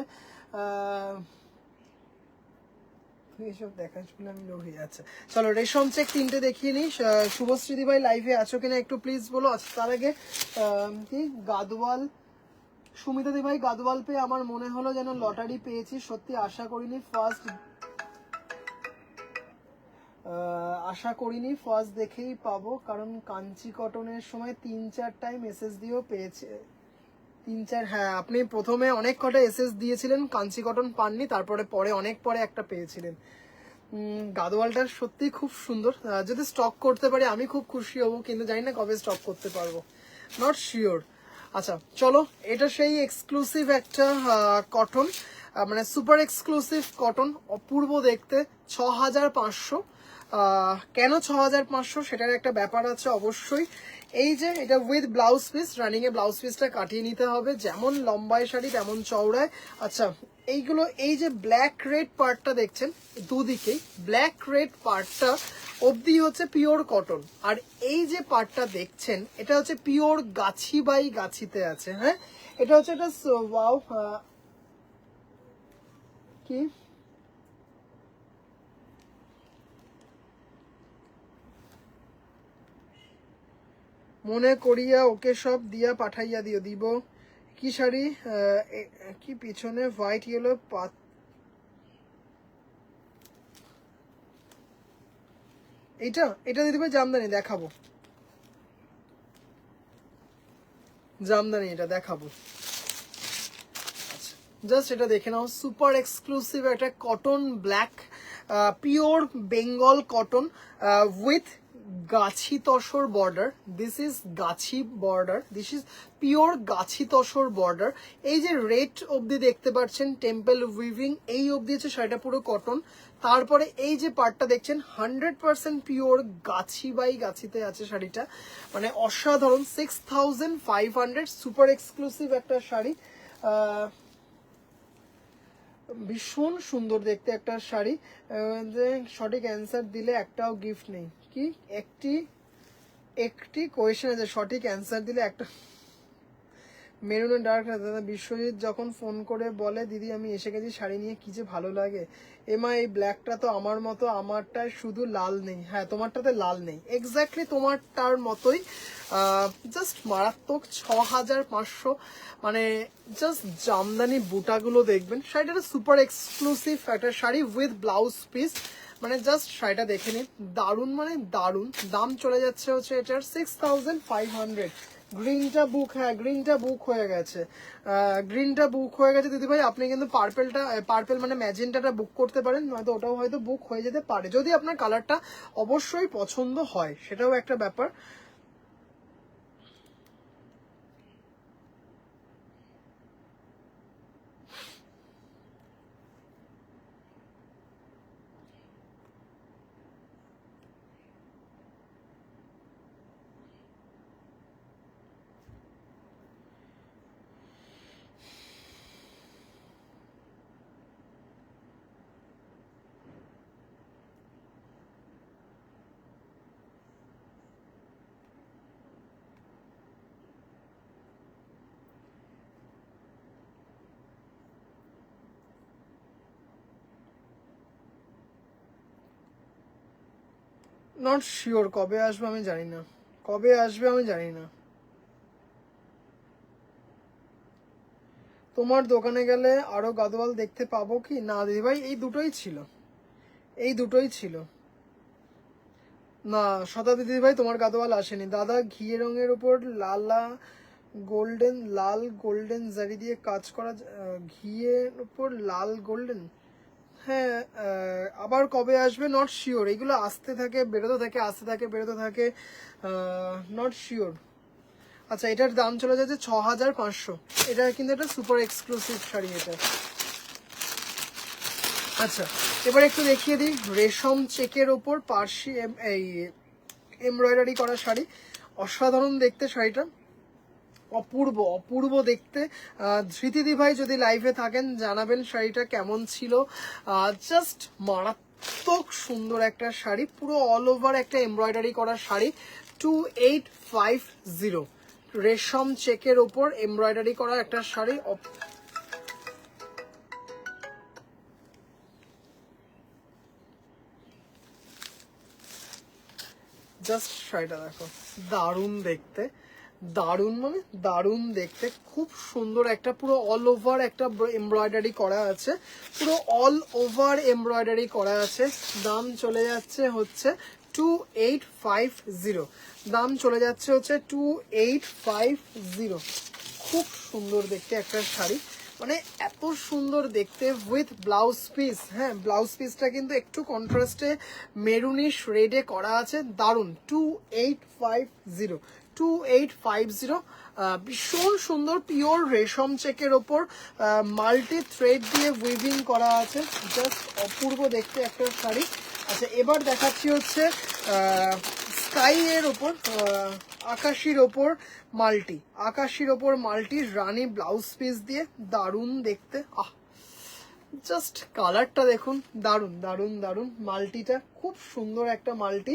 তুই এসব দেখাস বলে আমি লোভী। আচ্ছা চলো, রেশম চেক তিনটে দেখিয়ে নিই। শুভশ্রী ভাই লাইভে আছো কিনা একটু প্লিজ বলো। আচ্ছা তার আগে কি গাদওয়াল, সুমিতা দি ভাই গাদওয়াল পেয়ে আমার মনে হলো যেন লটারি পেয়েছি, সত্যি আশা করিনি ফার্স্ট দেখেই পাবো, কারণ কাঞ্চি কটনের সময় 3-4 টাইম এসএস দিয়েও পেয়েছে। 3-4, হ্যাঁ আপনি প্রথমে অনেক কটা এসএস দিয়েছিলেন, কাঞ্চি কটন পাননি, তারপরে পরে অনেক পরে একটা পেয়েছিলেন। গাদোয়ালটা সত্যি খুব সুন্দর। যদি স্টক করতে পারি আমি খুব খুশি হব, কিন্তু জানি না কবে স্টক করতে পারবো, নট শিওর। আচ্ছা চলো, এটা সেই এক্সক্লুসিভ একটা কটন, মানে সুপার এক্সক্লুসিভ কটন, অপূর্ব দেখতে। 6500। কেন 6500? সেটার একটা ব্যাপার আছে অবশ্যই। এই যে এটা with blouse piece, running A blouse পিসটা কাটিয়ে নিতে হবে, যেমন লম্বায় শাড়ি তেমন চওড়ায়। আচ্ছা এইগুলো, এই যে ব্ল্যাক রেড পার্টটা দেখছেন দুদিকেই, ব্ল্যাক রেড পার্টটা অবধি হচ্ছে পিওর কটন, আর এই যে পার্টটা দেখছেন এটা হচ্ছে পিওর গাছি বাই গাছিতে আছে। হ্যাঁ এটা হচ্ছে একটা ওয়াও, কি মনে করিয়া ওকে সব দিয়া পাঠাইয়া দিও। দিব কি শাড়ি? কি পিছনে হোয়াইট ইয়েলো পাত, এটা এটা দিদি ভাই জামদানি দেখাবো, জামদানি এটা দেখাবো। জাস্ট এটা দেখে নাও, সুপার এক্সক্লুসিভ একটা cotton, black pure Bengal cotton with Gachhi tussar border. This is Gachhi border, this is pure Gachhi tussar border. এই যে রেড অবধি দেখতে পাচ্ছেন টেম্পল উইভিং, এই অবধি হচ্ছে শাড়িটা পুরো কটন। তারপরে এই যে পার্টটা দেখছেন 100% পিওর গাছি বাই গাছিতে আছে শাড়িটা, মানে অসাধারণ। 6500, সুপার এক্সক্লুসিভ একটা শাড়ি। ভীষণ সুন্দর দেখতে একটা শাড়ি। যে সঠিক অ্যান্সার দিলে একটাও গিফট নেই। কি একটি একটি কোয়েশ্চেন আছে, সঠিক অ্যান্সার দিলে একটা। মেরুনের ডার্ক, দাদা বিশ্বজিৎ যখন ফোন করে বলে দিদি আমি এসে গেছি শাড়ি নিয়ে, কি যে ভালো লাগে। এমা এই ব্ল্যাকটা তো আমার মতো, আমারটায় শুধু লাল নেই। হ্যাঁ তোমারটাতে লাল নেই, এক্স্যাক্টলি তোমারটার মতোই। জাস্ট মারাত্মক। 6500, মানে জাস্ট জামদানি বুটাগুলো দেখবেন। শাড়িটা সুপার এক্সক্লুসিভ একটা শাড়ি উইথ ব্লাউজ পিস, মানে জাস্ট শাড়িটা দেখে নিন, দারুন মানে দারুন। দাম চলে যাচ্ছে হচ্ছে এটার 6500। গ্রিনটা বুক, হ্যাঁ গ্রিনটা বুক হয়ে গেছে, গ্রিনটা বুক হয়ে গেছে দিদিভাই। আপনি কিন্তু পার্পেলটা, পার্পেল মানে ম্যাজেন্টাটা বুক করতে পারেন, নয়তো ওটাও হয়তো বুক হয়ে যেতে পারে, যদি আপনার কালারটা অবশ্যই পছন্দ হয়, সেটাও একটা ব্যাপার। নট শিওর কবে আসবে আমি জানি না, কবে আসবে আমি জানি না। তোমার দোকানে গেলে আরো গাদোয়াল দেখতে পাবো কি? না দিদিভাই, এই দুটোই ছিল, এই দুটোই ছিল। না শতাব্দী দিদিভাই, তোমার গাদোয়াল আসেনি দাদা। ঘি রঙের উপর লাল গোল্ডেন জারি দিয়ে কাজ করা, ঘিয়ের উপর লাল গোল্ডেন, হ্যাঁ। আবার কবে আসবে নট শিওর, এগুলো আসতে থাকে বেরোতে থাকে, আসতে থাকে বেরোতে থাকে, নট শিওর। আচ্ছা, এটার দাম চলে যাচ্ছে 6500। এটা কিন্তু একটা সুপার এক্সক্লুসিভ শাড়ি এটা। আচ্ছা, এবার একটু দেখিয়ে দিই রেশম চেকের ওপর পার্সি এই এমব্রয়ডারি করা শাড়ি। অসাধারণ দেখতে শাড়িটা, অপূর্ব অপূর্ব দেখতে। ধৃতিদি ভাই যদি লাইভে থাকেন জানাবেন শাড়িটা কেমন ছিল। জাস্ট মারাত্মক সুন্দর একটা শাড়ি, পুরো অল ওভার একটা এমব্রয়ডারি করা শাড়ি। 2850 রেশম চেকের ওপর এমব্রয়ডারি করা একটা শাড়ি। জাস্ট শাড়িটা দেখো, দারুণ দেখতে, দারুণ মানে দারুণ দেখতে, খুব সুন্দর একটা পুরো অল ওভার একটা এমব্রয়ডারি করা আছে, পুরো অল ওভার এমব্রয়ডারি করা আছে। দাম চলে যাচ্ছে হচ্ছে 2850, দাম চলে যাচ্ছে হচ্ছে 2850। খুব সুন্দর দেখতে একটা শাড়ি, মানে এত সুন্দর দেখতে উইথ ব্লাউজ পিস। হ্যাঁ, ব্লাউজ পিসটা কিন্তু একটু কন্ট্রাস্টে মেরুনিশ রেডে করা আছে, দারুণ। 2850, 2850। ভীষণ সুন্দর পিওর রেশম চেকের ওপর মাল্টি থ্রেড দিয়ে উইভিং করা আছে, জাস্ট অপূর্ব দেখতে একটা শাড়ি। আচ্ছা, এবার দেখাচ্ছি হচ্ছে স্কাই এর ওপর, আকাশির ওপর মাল্টি, আকাশির ওপর মাল্টি রানী ব্লাউজ পিস দিয়ে, দারুণ দেখতে। জাস্ট কালারটা দেখুন, দারুণ দারুণ দারুণ। মাল্টিটা খুব সুন্দর একটা মাল্টি,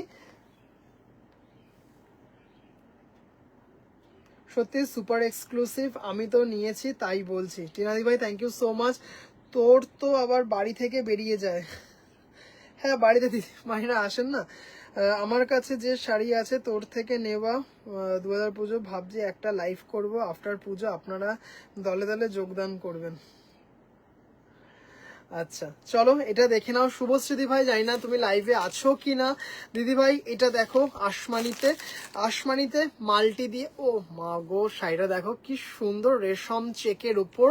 সত্যি সুপার এক্সক্লুসিভ। আমি তো নিয়েছি তাই বলছি। টিনাদি ভাই থ্যাংক ইউ সো মাচ। তোর তো আবার বাড়ি থেকে বেরিয়ে যায়। হ্যাঁ, বাড়িতে দিদি মায়েরা আসেন না। আমার কাছে যে শাড়ি আছে তোর থেকে নেওয়া 2000 পুজো, ভাবছি একটা লাইভ করব আফটার পুজো, আপনারা দলে দলে যোগদান করবেন। আচ্ছা চলো এটা দেখে নাও। শুভশ্রী ভাই, জানি না তুমি লাইভে আছো কি না। দিদি ভাই এটা দেখো, আসমানিতে, আসমানিতে মাল্টি দিয়ে, ও মা গো শাড়িটা দেখো কি সুন্দর, রেশম চেকের উপর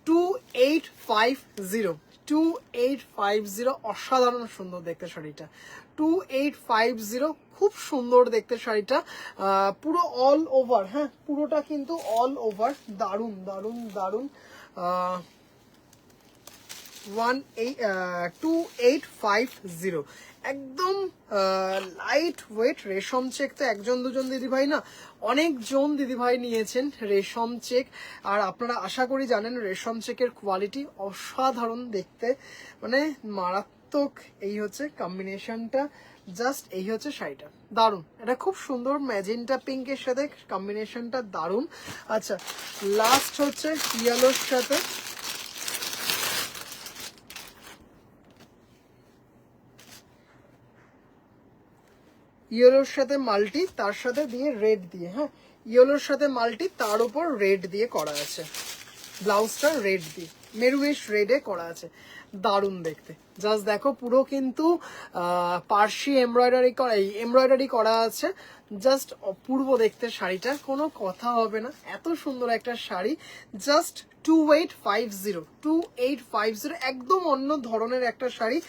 2850, 2850, অসাধারণ সুন্দর দেখতে শাড়িটা। 2850, খুব সুন্দর দেখতে শাড়িটা, পুরো অল ওভার, হ্যাঁ পুরোটা কিন্তু অল ওভার, দারুণ দারুণ দারুণ। 2850, একদম লাইট ওয়েট রেশম চেক। তো একজন দুজন দিদিভাই না, অনেকজন দিদিভাই নিয়েছেন রেশম চেক, আর আপনারা আশা করি জানেন রেশম চেকের কোয়ালিটি অসাধারণ দেখতে, মানে মারাত্মক। এই হচ্ছে কম্বিনেশনটা, জাস্ট এই হচ্ছে শাড়িটা, দারুণ। এটা খুব সুন্দর ম্যাজেন্টা পিঙ্কের সাথে কম্বিনেশনটা দারুণ। আচ্ছা, লাস্ট হচ্ছে ইয়েলোর সাথে, ইয়েলোর সাথে মাল্টি, তার সাথে দিয়ে রেড দিয়ে, হ্যাঁ ইয়েলোর সাথে মাল্টি, তার উপর রেড দিয়ে করা আছে, ব্লাউজটা রেড দিয়ে মেরুনিশ রেডে করা আছে, দারুণ দেখতে। জাস্ট দেখো পুরো কিন্তু পার্সি এমব্রয়ডারি করা আছে, জাস্ট অপূর্ব দেখতে শাড়িটা, কোনো কথা হবে না, এত সুন্দর একটা শাড়ি। জাস্ট 2850, 2850, একদম অন্য ধরনের একটা sari.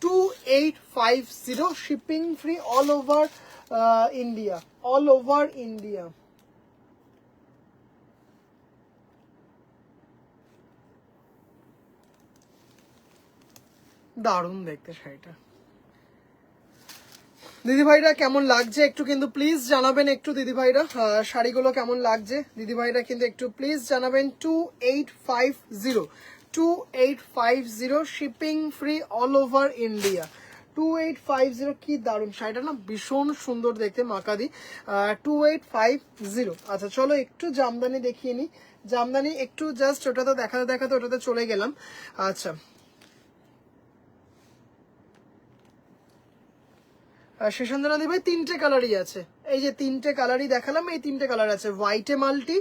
2850, shipping free all over India, all over India. দারুণ দেখতে শাড়িটা। দিদিভাইরা কেমন লাগছে একটু কিন্তু প্লিজ জানাবেন, একটু দিদিভাইরা শাড়িগুলো কেমন লাগছে দিদিভাইরা কিন্তু একটু প্লিজ জানাবেন। 2850, 2850, shipping free all over India. 2850, কি দারুণ শাড়িটা না, ভীষণ সুন্দর দেখতে মাকাদি। 2850। আচ্ছা চলো একটু জামদানি দেখিয়ে নিই, জামদানি একটু জাস্ট ওটা তো দেখাতে দেখাতে ওটাতে চলে গেলাম। আচ্ছা, শেষাঞ্জনা দি ভাই তিনটে কালারই আছে, এই যে তিনটে কালারই দেখালাম, এই তিনটে কালার আছে, হোয়াইটে মাল্টি,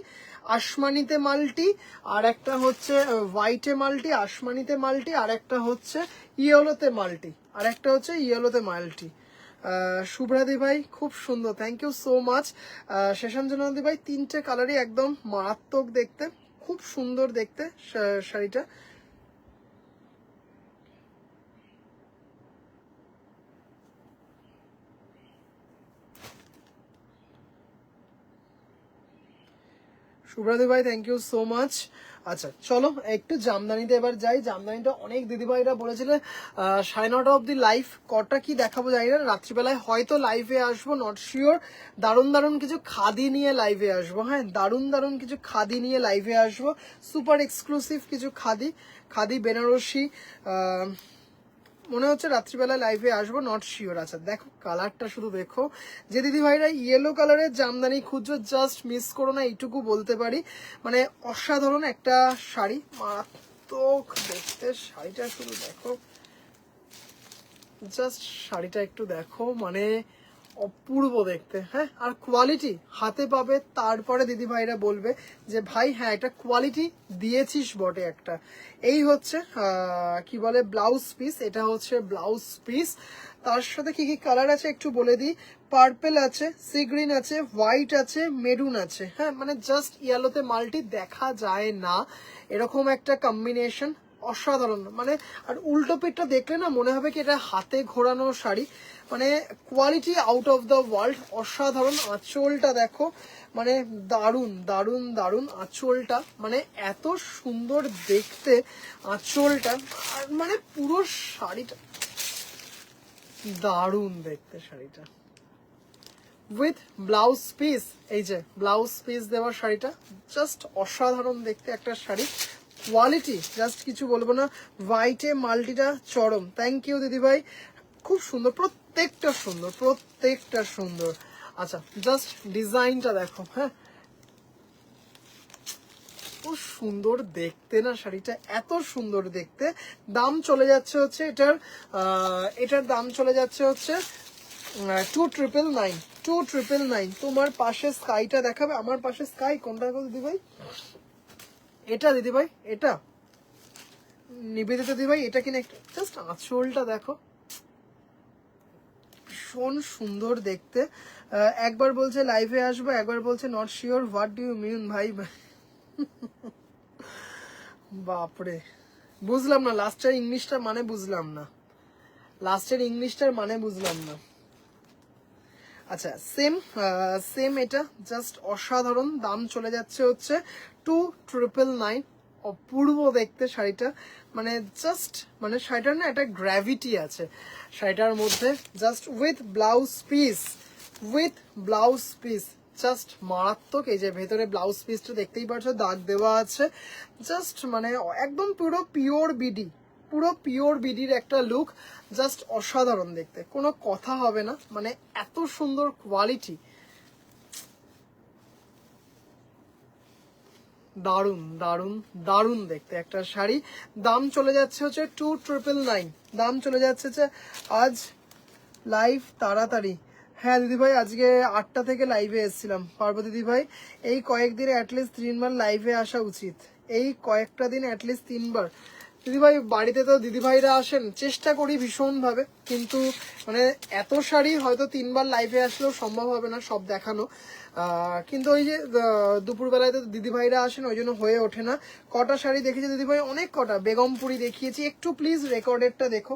আসমানিতে মাল্টি, আর একটা হচ্ছে হোয়াইটে মাল্টি, আসমানিতে মাল্টি, আর একটা হচ্ছে ইয়েলোতে মাল্টি, আর একটা হচ্ছে ইয়েলোতে মাল্টি। শুভ্রাদি ভাই খুব সুন্দর, থ্যাংক ইউ সো মাচ। শেষাঞ্জনা দি ভাই তিনটে কালারই একদম মারাত্মক দেখতে, খুব সুন্দর দেখতে শাড়িটা। শুভ্রাদি ভাই থ্যাংক ইউ সো মাচ। আচ্ছা চলো একটু জামদানিতে এবার যাই। জামদানিটা অনেক দিদিভাইরা বলেছিলেন 9:30 অব্দি লাইভ, কটা কি দেখাবো জানি না, রাত্রিবেলায় হয়তো লাইভে আসবো, নট শিওর। দারুণ দারুণ কিছু খাদি নিয়ে লাইভে আসবো, হ্যাঁ দারুণ দারুণ কিছু খাদি নিয়ে লাইভে আসবো, সুপার এক্সক্লুসিভ কিছু খাদি, খাদি বেনারসি মনে হচ্ছে রাত্রিবেলা লাইভে আসবো, নট শিওর। আচ্ছা দেখো কালারটা শুধু দেখো, যে দিদি ভাইরা ইয়েলো কালারের জামদানি খুঁজছো জাস্ট মিস করো না, এইটুকু বলতে পারি। মানে অসাধারণ একটা শাড়ি, মারাত্মক দেখতে শাড়িটা, শুধু দেখো জাস্ট শাড়িটা একটু দেখো, মানে অপূর্ব দেখতে, হ্যাঁ। আর কোয়ালিটি হাতে পাবে, তারপরে দিদি ভাইরা বলবে যে ভাই হ্যাঁ এটা কোয়ালিটি দিয়েছিস বটে একটা। এই হচ্ছে কি বলে ব্লাউজ পিস, এটা হচ্ছে ব্লাউজ পিস। তার সাথে কি কি কালার আছে একটু বলে দিই, পার্পেল আছে, সি গ্রিন আছে, হোয়াইট আছে, মেরুন আছে, হ্যাঁ মানে জাস্ট ইয়েলোতে মাল্টি দেখা যায় না, এরকম একটা কম্বিনেশন অসাধারণ। মানে আর উল্টো পিঠটা দেখলে না মনে হবে কি এটা হাতে ঘোরানো শাড়ি, মানে quality out of the world, অসাধারণ। আঁচলটা দেখো, মানে দারুণ দারুণ দারুণ আঁচলটা, মানে এত সুন্দর দেখতে আঁচলটা, আর মানে পুরো শাড়িটা দারুণ দেখতে শাড়িটা, উইথ ব্লাউজ পিস, এই যে ব্লাউজ পিস দেওয়া শাড়িটা জাস্ট অসাধারণ দেখতে একটা শাড়ি, কোয়ালিটি জাস্ট কিছু বলবো না। হোয়াইটে মাল্টিটা চরম, থ্যাংক ইউ দিদি ভাই, খুব সুন্দর, প্রত্যেকটা সুন্দর, প্রত্যেকটা সুন্দর। আচ্ছা জাস্ট ডিজাইনটা দেখো, হ্যাঁ খুব সুন্দর দেখতে না শাড়িটা, এত সুন্দর দেখতে। দাম চলে যাচ্ছে হচ্ছে এটার দাম চলে যাচ্ছে হচ্ছে 2,999, 2,999। তোমার পাশে স্কাইটা দেখাবে, আমার পাশে স্কাই কোনটা দিদি ভাই, এটা দিদি ভাই, এটা নিবেদিত দিদি ভাই, এটা কিনা একটা জাস্ট আঁচলটা দেখো, ভীষণ সুন্দর দেখতে। একবার বলছে লাইভে আসবো, একবার বলছে not sure, what do you mean ভাই। বাপরে বুঝলাম না লাস্টের ইংলিশটার মানে, বুঝলাম না লাস্টের ইংলিশটার মানে, বুঝলাম না। আচ্ছা সেম এটা জাস্ট অসাধারণ, দাম চলে যাচ্ছে হচ্ছে 2,999। অপূর্ব দেখতে শাড়িটা, মানে জাস্ট মানে শাড়িটার না একটা গ্র্যাভিটি আছে শাড়িটার মধ্যে, just with blouse piece, with blouse piece just মারাত্মক। এই যে ভেতরে ব্লাউজ পিসটা দেখতেই পাচ্ছ দাগ দেওয়া আছে, জাস্ট মানে একদম পুরো পিওর বিডি, পুরো পিওর বিডির একটা লুক, জাস্ট অসাধারণ দেখতে, কোনো কথা হবে না, মানে এত সুন্দর কোয়ালিটি, দারুন দারুন দারুন দেখতে একটা শাড়ি। দাম চলে যাচ্ছে হচ্ছে 2,999, দাম চলে যাচ্ছে হচ্ছে আজ লাইভ তাড়াতাড়ি। হ্যাঁ দিদিভাই আজকে 8টা থেকে লাইভে এসেছিলাম, পার্বতী দিদিভাই এই কয়েকদিনে অ্যাটলিস্ট 3বার লাইভে আসা উচিত, এই কয়েকটা দিন অ্যাটলিস্ট 3বার। দিদিভাই বাড়িতে তো দিদিভাইরা আসেন, চেষ্টা করি ভীষণভাবে, কিন্তু মানে এত শাড়ি হয়তো 3বার লাইভে আসলেও সম্ভব হবে না সব দেখানো, কিন্তু ওই যে দুপুরবেলায় তো দিদিভাইরা আসেন ওই জন্য হয়ে ওঠে না। কটা শাড়ি দেখেছি দিদিভাই, অনেক কটা, বেগমপুরি দেখিয়েছি, একটু প্লিজ রেকর্ডেডটা দেখো,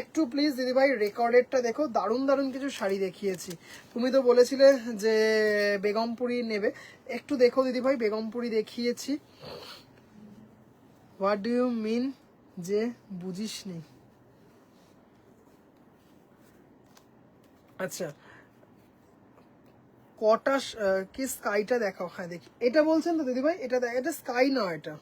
একটু প্লিজ দিদিভাই রেকর্ডেডটা দেখো, দারুণ দারুণ কিছু শাড়ি দেখিয়েছি। তুমি তো বলেছিলে যে বেগমপুরি নেবে, একটু দেখো দিদিভাই, বেগমপুরি দেখিয়েছি। হোয়াট ডু ইউ মিন যে বুঝিস নি? আচ্ছা কটা কি স্কাইটা দেখাও, হ্যাঁ দেখি, এটা বলছেন তো দিদিভাই, এটা এটা স্কাই না, এটা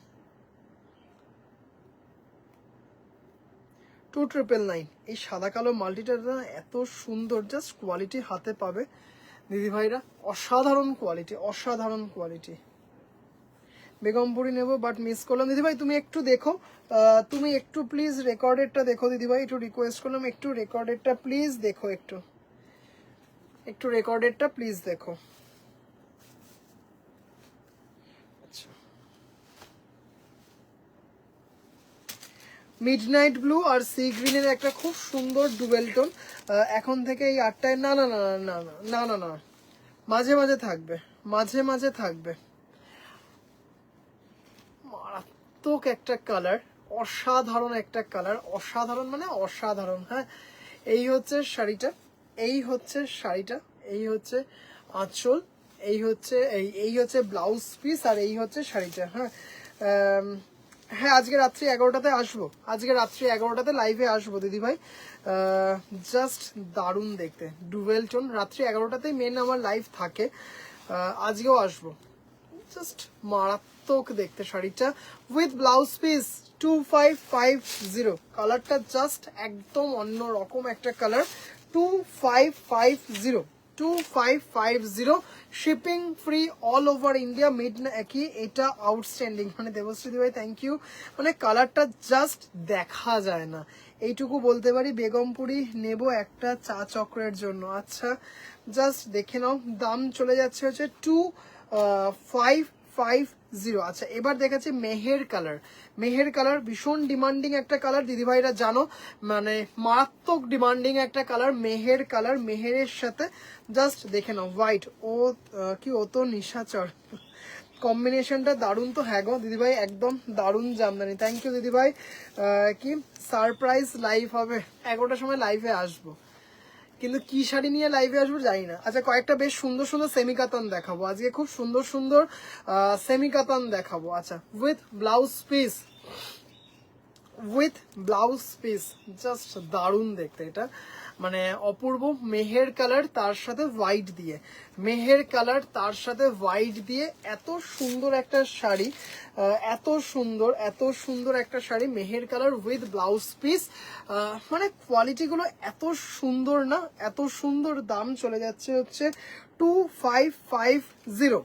2,999। এই সাদা কালো মাল্টিটা এত সুন্দর, জাস্ট কোয়ালিটি হাতে পাবে দিদিভাইরা, অসাধারণ কোয়ালিটি, অসাধারণ কোয়ালিটি। বেগমপুরি নেবো বাট মিস করলাম দিদিভাই, তুমি একটু দেখো, তুমি একটু প্লিজ রেকর্ডেডটা দেখো দিদিভাই, একটু রিকোয়েস্ট করলাম, একটু রেকর্ডেডটা প্লিজ দেখো একটু, একটু রেকর্ডেডটা প্লিজ দেখো। মিডনাইট ব্লু আর সি গ্রিনের একটা খুব সুন্দর ডুয়েল টোন। এখন থেকে এই 8টায় না না না না না না না, মাঝে মাঝে থাকবে, মাঝে মাঝে থাকবে। মারাত্মক একটা কালার, অসাধারণ একটা কালার, অসাধারণ মানে অসাধারণ। হ্যাঁ, এই হচ্ছে শাড়িটা, এই হচ্ছে শাড়িটা, এই হচ্ছে আঁচল, এই হচ্ছে এই হচ্ছে ব্লাউজ পিস, আর এই হচ্ছে শাড়িটা। হ্যাঁ হ্যাঁ, আজকে রাত্রি 11টাতে আসবো, আজকে রাত্রি 11টাতে লাইভে আসবো দিদিভাই। জাস্ট দারুণ দেখতে, ডুয়েল টোন। রাত্রি 11টাতেই মেন আমার লাইভ থাকে, আজকেও আসবো। জাস্ট মারাত্মক দেখতে শাড়িটা উইথ ব্লাউজ পিস 2550। কালারটা জাস্ট একদম অন্য রকম একটা colour. 2550, 2550, shipping free all over India. Mid কি এটা আউটস্ট্যান্ডিং, মানে দেবশ্রী ভাই থ্যাংক ইউ। মানে কালারটা জাস্ট দেখা যায় না, এইটুকু বলতে পারি। বেগমপুরি নেব একটা চা চক্রের জন্য। আচ্ছা জাস্ট দেখে নাও, দাম চলে যাচ্ছে হচ্ছে 2550। আচ্ছা এবার দেখাচ্ছি মেহের কালার। মেহের কালার ভীষণ ডিমান্ডিং একটা কালার, দিদিভাইরা জানো, মানে মারাত্মক ডিমান্ডিং একটা কালার মেহের কালার। মেহেরের সাথে জাস্ট দেখে নাও হোয়াইট, ও কি ও তো নিশাচর, কম্বিনেশনটা দারুণ তো। হ্যাঁ গো দিদিভাই একদম দারুণ জামদানি, থ্যাংক ইউ দিদিভাই। কি সারপ্রাইজ লাইভ হবে, 11টার সময় লাইভে আসবো, কিন্তু কি শাড়ি নিয়ে লাইভে আসবো জানি না। আচ্ছা কয়েকটা বেশ সুন্দর সুন্দর সেমি কাতান দেখাবো আজকে, খুব সুন্দর সুন্দর সেমি কাতান দেখাবো। আচ্ছা with blouse piece, with blouse piece, just দারুণ দেখতে এটা, মানে অপূর্ব। মেহের কালার তার সাথে হোয়াইট দিয়ে, মেহের কালার তার সাথে হোয়াইট দিয়ে এত সুন্দর একটা শাড়ি, এত সুন্দর, এত সুন্দর একটা sari Meher colour with blouse piece. মানে কোয়ালিটিগুলো এত সুন্দর না, এত সুন্দর। দাম চলে যাচ্ছে হচ্ছে 2550।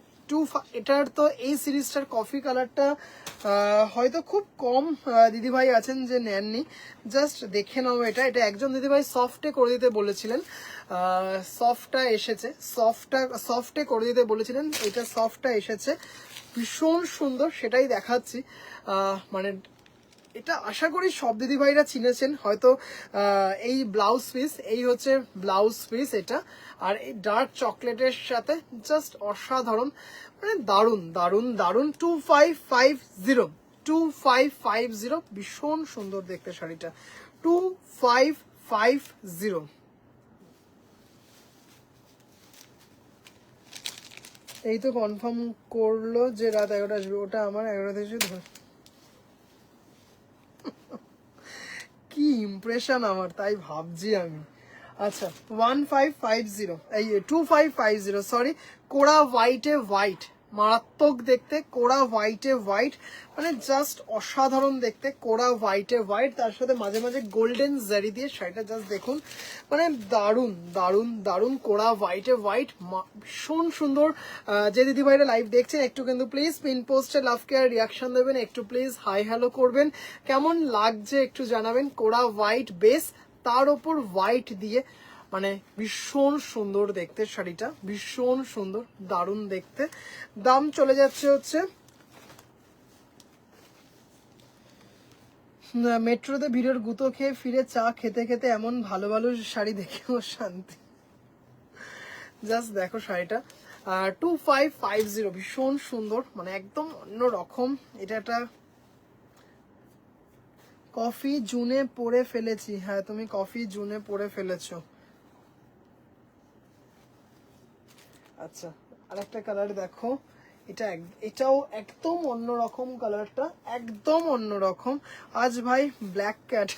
এটার তো এই সিরিজটার কফি কালারটা হয়তো খুব কম দিদিভাই আছেন যে নেননি, জাস্ট দেখে নাও এটা। এটা একজন দিদিভাই সফটে করে দিতে বলেছিলেন, সফটটা এসেছে, সফটে করে দিতে বলেছিলেন, এটা সফটটা এসেছে, ভীষণ সুন্দর, সেটাই দেখাচ্ছি। মানে এটা আশা করি সব দিদিভাইরা চিনেছেন হয়তো। এই ব্লাউজ পিস, এই হচ্ছে ব্লাউজ পিস এটা, আর এই ডার্ক চকলেটের সাথে জাস্ট অসাধারণ, মানে দারুণ দারুণ দারুণ। 2550, 2550, ভীষণ সুন্দর দেখতে শাড়িটা। 2550। এই তো কনফার্ম করলো যে রাত 11টা আসবে, ওটা আমার 11টা থেকে ধর। কি ইমপ্রেশন আমার, তাই ভাবছি আমি। আচ্ছা 1550, এই 2550, সরি, কোড়া হোয়াইটে হোয়াইট, মারাত্মক দেখতে, কোড়া হোয়াইটে হোয়াইট, মানে জাস্ট অসাধারণ দেখতে, কোড়া হোয়াইটে হোয়াইট, তার সাথে মাঝে মাঝে গোল্ডেন জারি দিয়ে শাড়িটা জাস্ট দেখুন, মানে দারুণ দারুণ দারুণ, কোড়া হোয়াইটে হোয়াইট, ভীষণ সুন্দর। যে দিদিভাইরা লাইভ দেখছেন একটু কিন্তু প্লিজ পিন পোস্টে লাভ কেয়ার রিয়াকশন দেবেন, একটু প্লিজ হাই হ্যালো করবেন, কেমন লাগছে একটু জানাবেন। কোড়া হোয়াইট বেস, তার ওপর হোয়াইট দিয়ে, মানে ভীষণ সুন্দর দেখতে শাড়িটা, ভীষণ সুন্দর, দারুণ দেখতে। দাম চলে যাচ্ছে হচ্ছে, মেট্রোতে ভিড়ের গুঁতো খেয়ে ফিরে চা খেতে খেতে এমন ভালো ভালো শাড়ি দেখেও শান্তি। জাস্ট দেখো শাড়িটা, 2550, ভীষণ সুন্দর, মানে একদম অন্য রকম। এটা একটা কফি জুনে পরে ফেলেছি। হ্যাঁ তুমি কফি জুনে পরে ফেলেছো। আচ্ছা আরেকটা কালার দেখো, এটাও একদম অন্যরকম, কালারটা একদম অন্যরকম। আজ ভাই ব্ল্যাক ক্যাট,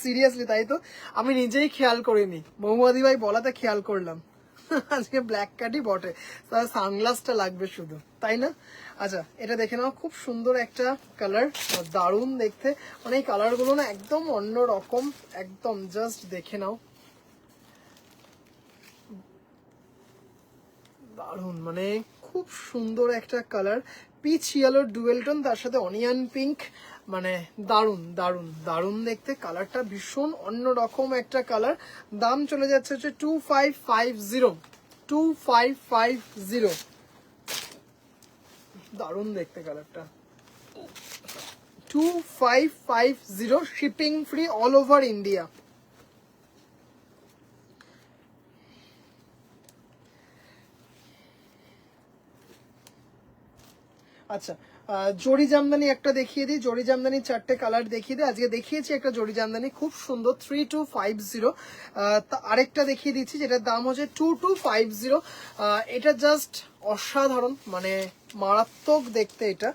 সিরিয়াসলি তাই তো, আমি নিজেই খেয়াল করিনি, মৌমাদি ভাই বলাতে খেয়াল করলাম। আজকে ব্ল্যাক ক্যাটই বটে, তার সানগ্লাসটা লাগবে শুধু, তাই না? আচ্ছা এটা দেখে নাও, খুব সুন্দর একটা কালার, দারুণ দেখতে, মানে এই কালারগুলো না একদম অন্যরকম, একদম জাস্ট দেখে নাও, দারুণ, মানে খুব সুন্দর একটা colour, peach yellow dual tone, তার সাথে অনিয়ন পিঙ্ক, মানে দারুণ দারুণ দারুণ দেখতে, কালারটা ভীষণ অন্যরকম একটা কালার। দাম চলে যাচ্ছে হচ্ছে 2550, 2550, দারুণ দেখতে কালারটা। 2550, shipping free all over India. আচ্ছা, জরি জামদানি একটা দেখিয়ে দিই। জরি জামদানি 4টে কালার দেখিয়ে দিই। আজকে দেখিয়েছি একটা জরি জামদানি খুব সুন্দর 3250। আরেকটা দেখিয়ে দিচ্ছি যেটার দাম হচ্ছে 2250। এটা জাস্ট অসাধারণ, মানে মারাত্মক দেখতে। এটা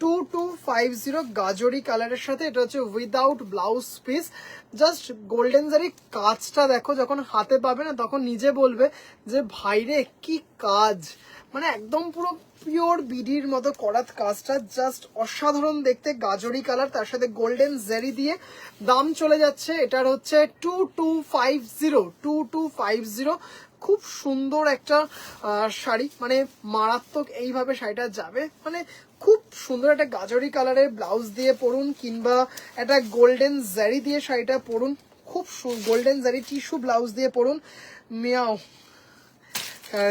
2250 গাজরি কালারের সাথে, এটা হচ্ছে without blouse piece. Just golden জারি কাজটা দেখো, যখন হাতে পাবে না তখন নিজে বলবে যে ভাইরে কি কাজ, মানে একদম পুরো পিওর বিডির মতো করা কাজটা, জাস্ট অসাধারণ দেখতে। গাজরি কালার, তার সাথে গোল্ডেন জেরি দিয়ে। দাম চলে যাচ্ছে এটার হচ্ছে 2250। খুব সুন্দর একটা শাড়ি, মানে মারাত্মক। এইভাবে শাড়িটা যাবে, মানে খুব সুন্দর একটা গাজরি কালারের ব্লাউজ দিয়ে পরুন, কিংবা একটা গোল্ডেন জারি দিয়ে শাড়িটা পরুন। খুব গোল্ডেন জারি টিস্যু ব্লাউজ দিয়ে পরুন। মিয়াও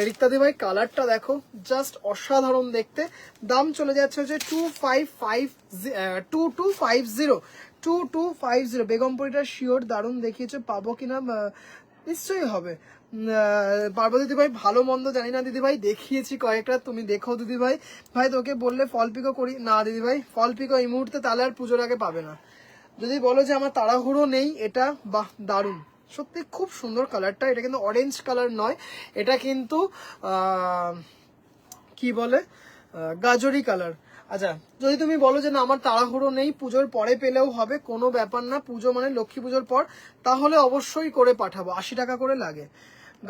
রিক্তাদি ভাই, কালারটা দেখো, জাস্ট অসাধারণ দেখতে। দাম চলে যাচ্ছে হচ্ছে 2250। বেগমপুরিটা শিওর দারুণ দেখিয়েছে, পাবো কিনা নিশ্চয়ই হবে। পার্বতী দিদি ভাই, ভালো মন্দ জানি না দিদি ভাই, দেখিয়েছি কয়েকটা, তুমি দেখো দিদি ভাই। ভাই তোকে বললে ফল পিকো করি না দিদি ভাই, ফল পিকো এই মুহূর্তে তাহলে আর পুজোর আগে পাবে না। যদি বলো যে আমার তাড়াহুড়ো নেই, এটা বাহ দারুণ, সত্যি খুব সুন্দর কালারটা। এটা কিন্তু অরেঞ্জ কালার নয়, এটা কিন্তু কি বলে গাজরি কালার। আচ্ছা, যদি তুমি বলো যে না আমার তাড়াহুড়ো নেই, পুজোর পরে পেলেও হবে, কোনো ব্যাপার না, পুজো মানে লক্ষ্মী পুজোর পর, তাহলে অবশ্যই করে পাঠাবো। 80 টাকা করে লাগে।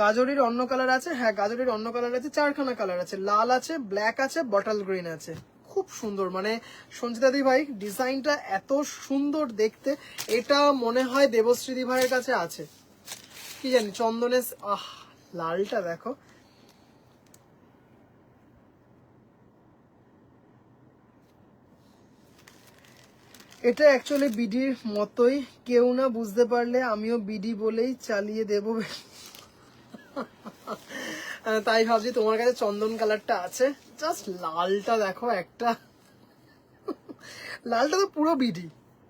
গাজরির অন্য কালার আছে, হ্যাঁ গাজরির অন্য কালার আছে, 4খানা কালার আছে, লাল আছে, ব্ল্যাক আছে, বটল গ্রিন আছে। খুব সুন্দর, মানে সঞ্চিতা দি ভাই ডিজাইনটা এত সুন্দর দেখতে। এটা মনে হয় দেবশ্রী দি ভাইয়ের কাছে আছে, কি জানি চন্দনের। লালটা দেখো, এটা অ্যাকচুয়ালি বিডির মতোই, কেউ না বুঝতে পারলে আমিও বিডি বলেই চালিয়ে দেব। তাই ভাবছি তোমার কাছে চন্দন কালারটা আছে। জাস্ট লালটা দেখো একটা, লালটা তো পুরো বিডি,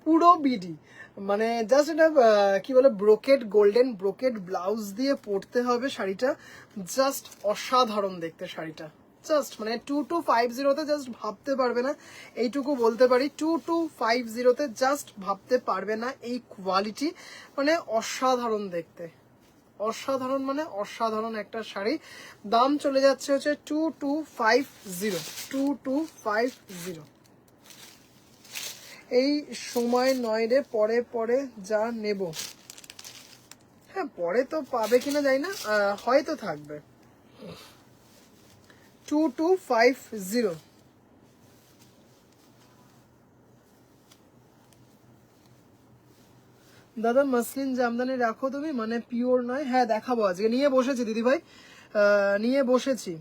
পুরো বিডি, মানে জাস্ট এটা কি বলে ব্রোকেড, গোল্ডেন ব্রোকেড ব্লাউজ দিয়ে পরতে হবে শাড়িটা। জাস্ট অসাধারণ দেখতে শাড়িটা, জাস্ট মানে 2250-তে জাস্ট ভাবতে পারবে না, এইটুকু বলতে পারি। 2250-তে জাস্ট ভাবতে পারবে না এই কোয়ালিটি, মানে অসাধারণ দেখতে, অসাধারণ, মানে অসাধারণ একটা শাড়ি। দাম চলে যাচ্ছে হচ্ছে 2250। এই সময় নয় রে, পরে পরে যা নেব। হ্যাঁ পরে তো পাবে কিনা জানি না, হয়তো থাকবে। 2250। দাদা মসলিন জামদানি রাখো তুমি, মানে পিওর নয়। হ্যাঁ দেখাবো, আজকে নিয়ে বসেছি দিদি ভাই, নিয়ে বসেছি।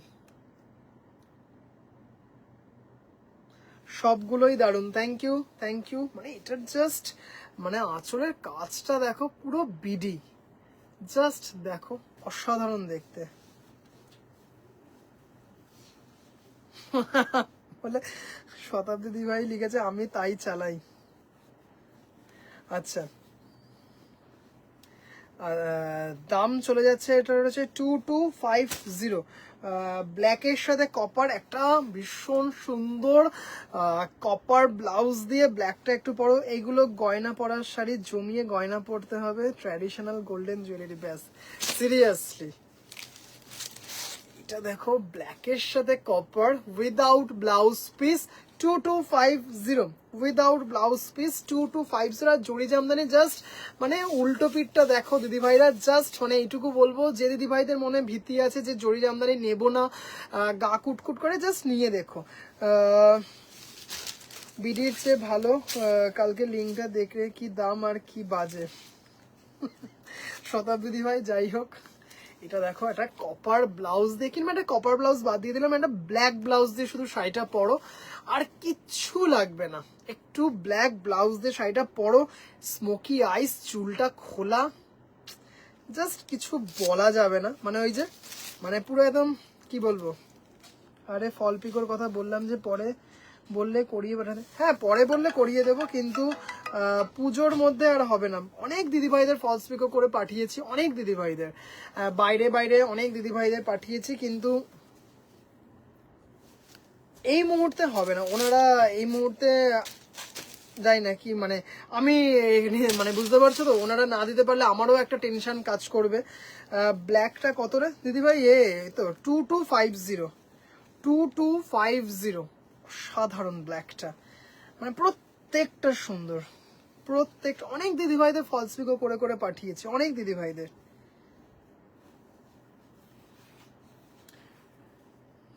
সবগুলোই দারুণ, থ্যাংক ইউ থ্যাংক ইউ। মানে এটার জাস্ট মানে আঁচলের কাজটা দেখো, পুরো বিডি, জাস্ট দেখো অসাধারণ দেখতে। বলে শতাব্দী দি ভাই লিখেছে আমি তাই চালাই। আচ্ছা, দাম চলে যাচ্ছে, এটা রয়েছে 2250। ব্ল্যাকের সাথে কপার, একটা ভীষণ সুন্দর কপার ব্লাউজ দিয়ে ব্ল্যাকটা একটু পরো। এইগুলো গয়না পরার শাড়ি, জমিয়ে গয়না পরতে হবে, ট্র্যাডিশনাল গোল্ডেন জুয়েলারি, ব্যাস সিরিয়াসলি। এটা দেখো ব্ল্যাকের সাথে copper, without blouse piece, 2250 without blouse piece 2250। আর জড়ি জামদানি জাস্ট মানে উল্টো পিঠটা দেখো দিদি ভাইরা, জাস্ট মানে এইটুকু বলবো যে দিদি ভাইদের মনে ভীতি আছে যে জড়ি জামদানি নেবো না, গা কুটকুট করে, জাস্ট নিয়ে দেখো। বিডির চেয়ে ভালো, কালকে লিঙ্কটা দেখলে কি দাম আর কি বাজে। শতাব্দী ভাই যাই হোক, এটা দেখো একটা কপার ব্লাউজ দিয়ে, কিংবা একটা কপার ব্লাউজ বাদ দিয়ে দিলাম, একটা ব্ল্যাক ব্লাউজ দিয়ে শুধু শাড়িটা পরো, আর কিচ্ছু লাগবে না। একটু ব্ল্যাক ব্লাউজ দিয়ে শাড়িটা পরো, স্মোকি আইস, চুলটা খোলা, জাস্ট কিছু বলা যাবে না, মানে ওই যে মানে পুরো একদম কি বলবো। আরে ফল পিকোর কথা বললাম যে পরে বললে করিয়ে পাঠাতে, হ্যাঁ পরে বললে করিয়ে দেবো, কিন্তু পুজোর মধ্যে আর হবে না। অনেক দিদিভাইদের ফলস পিকো করে পাঠিয়েছি, অনেক দিদিভাইদের বাইরে বাইরে অনেক দিদিভাইদের পাঠিয়েছি, কিন্তু এই মুহূর্তে হবে না। ওনারা এই মুহূর্তে যাই না কি মানে আমি মানে বুঝতে পারছো তো, ওনারা না দিতে পারলে আমারও একটা টেনশন কাজ করবে। ব্ল্যাকটা কত রে দিদিভাই? তো 2250, 2250, সাধারণ ব্ল্যাকটা, মানে প্রত্যেকটা সুন্দর, প্রত্যেকটা। অনেক দিদিভাইদের ফলস পিকো করে করে পাঠিয়েছি, অনেক দিদিভাইদের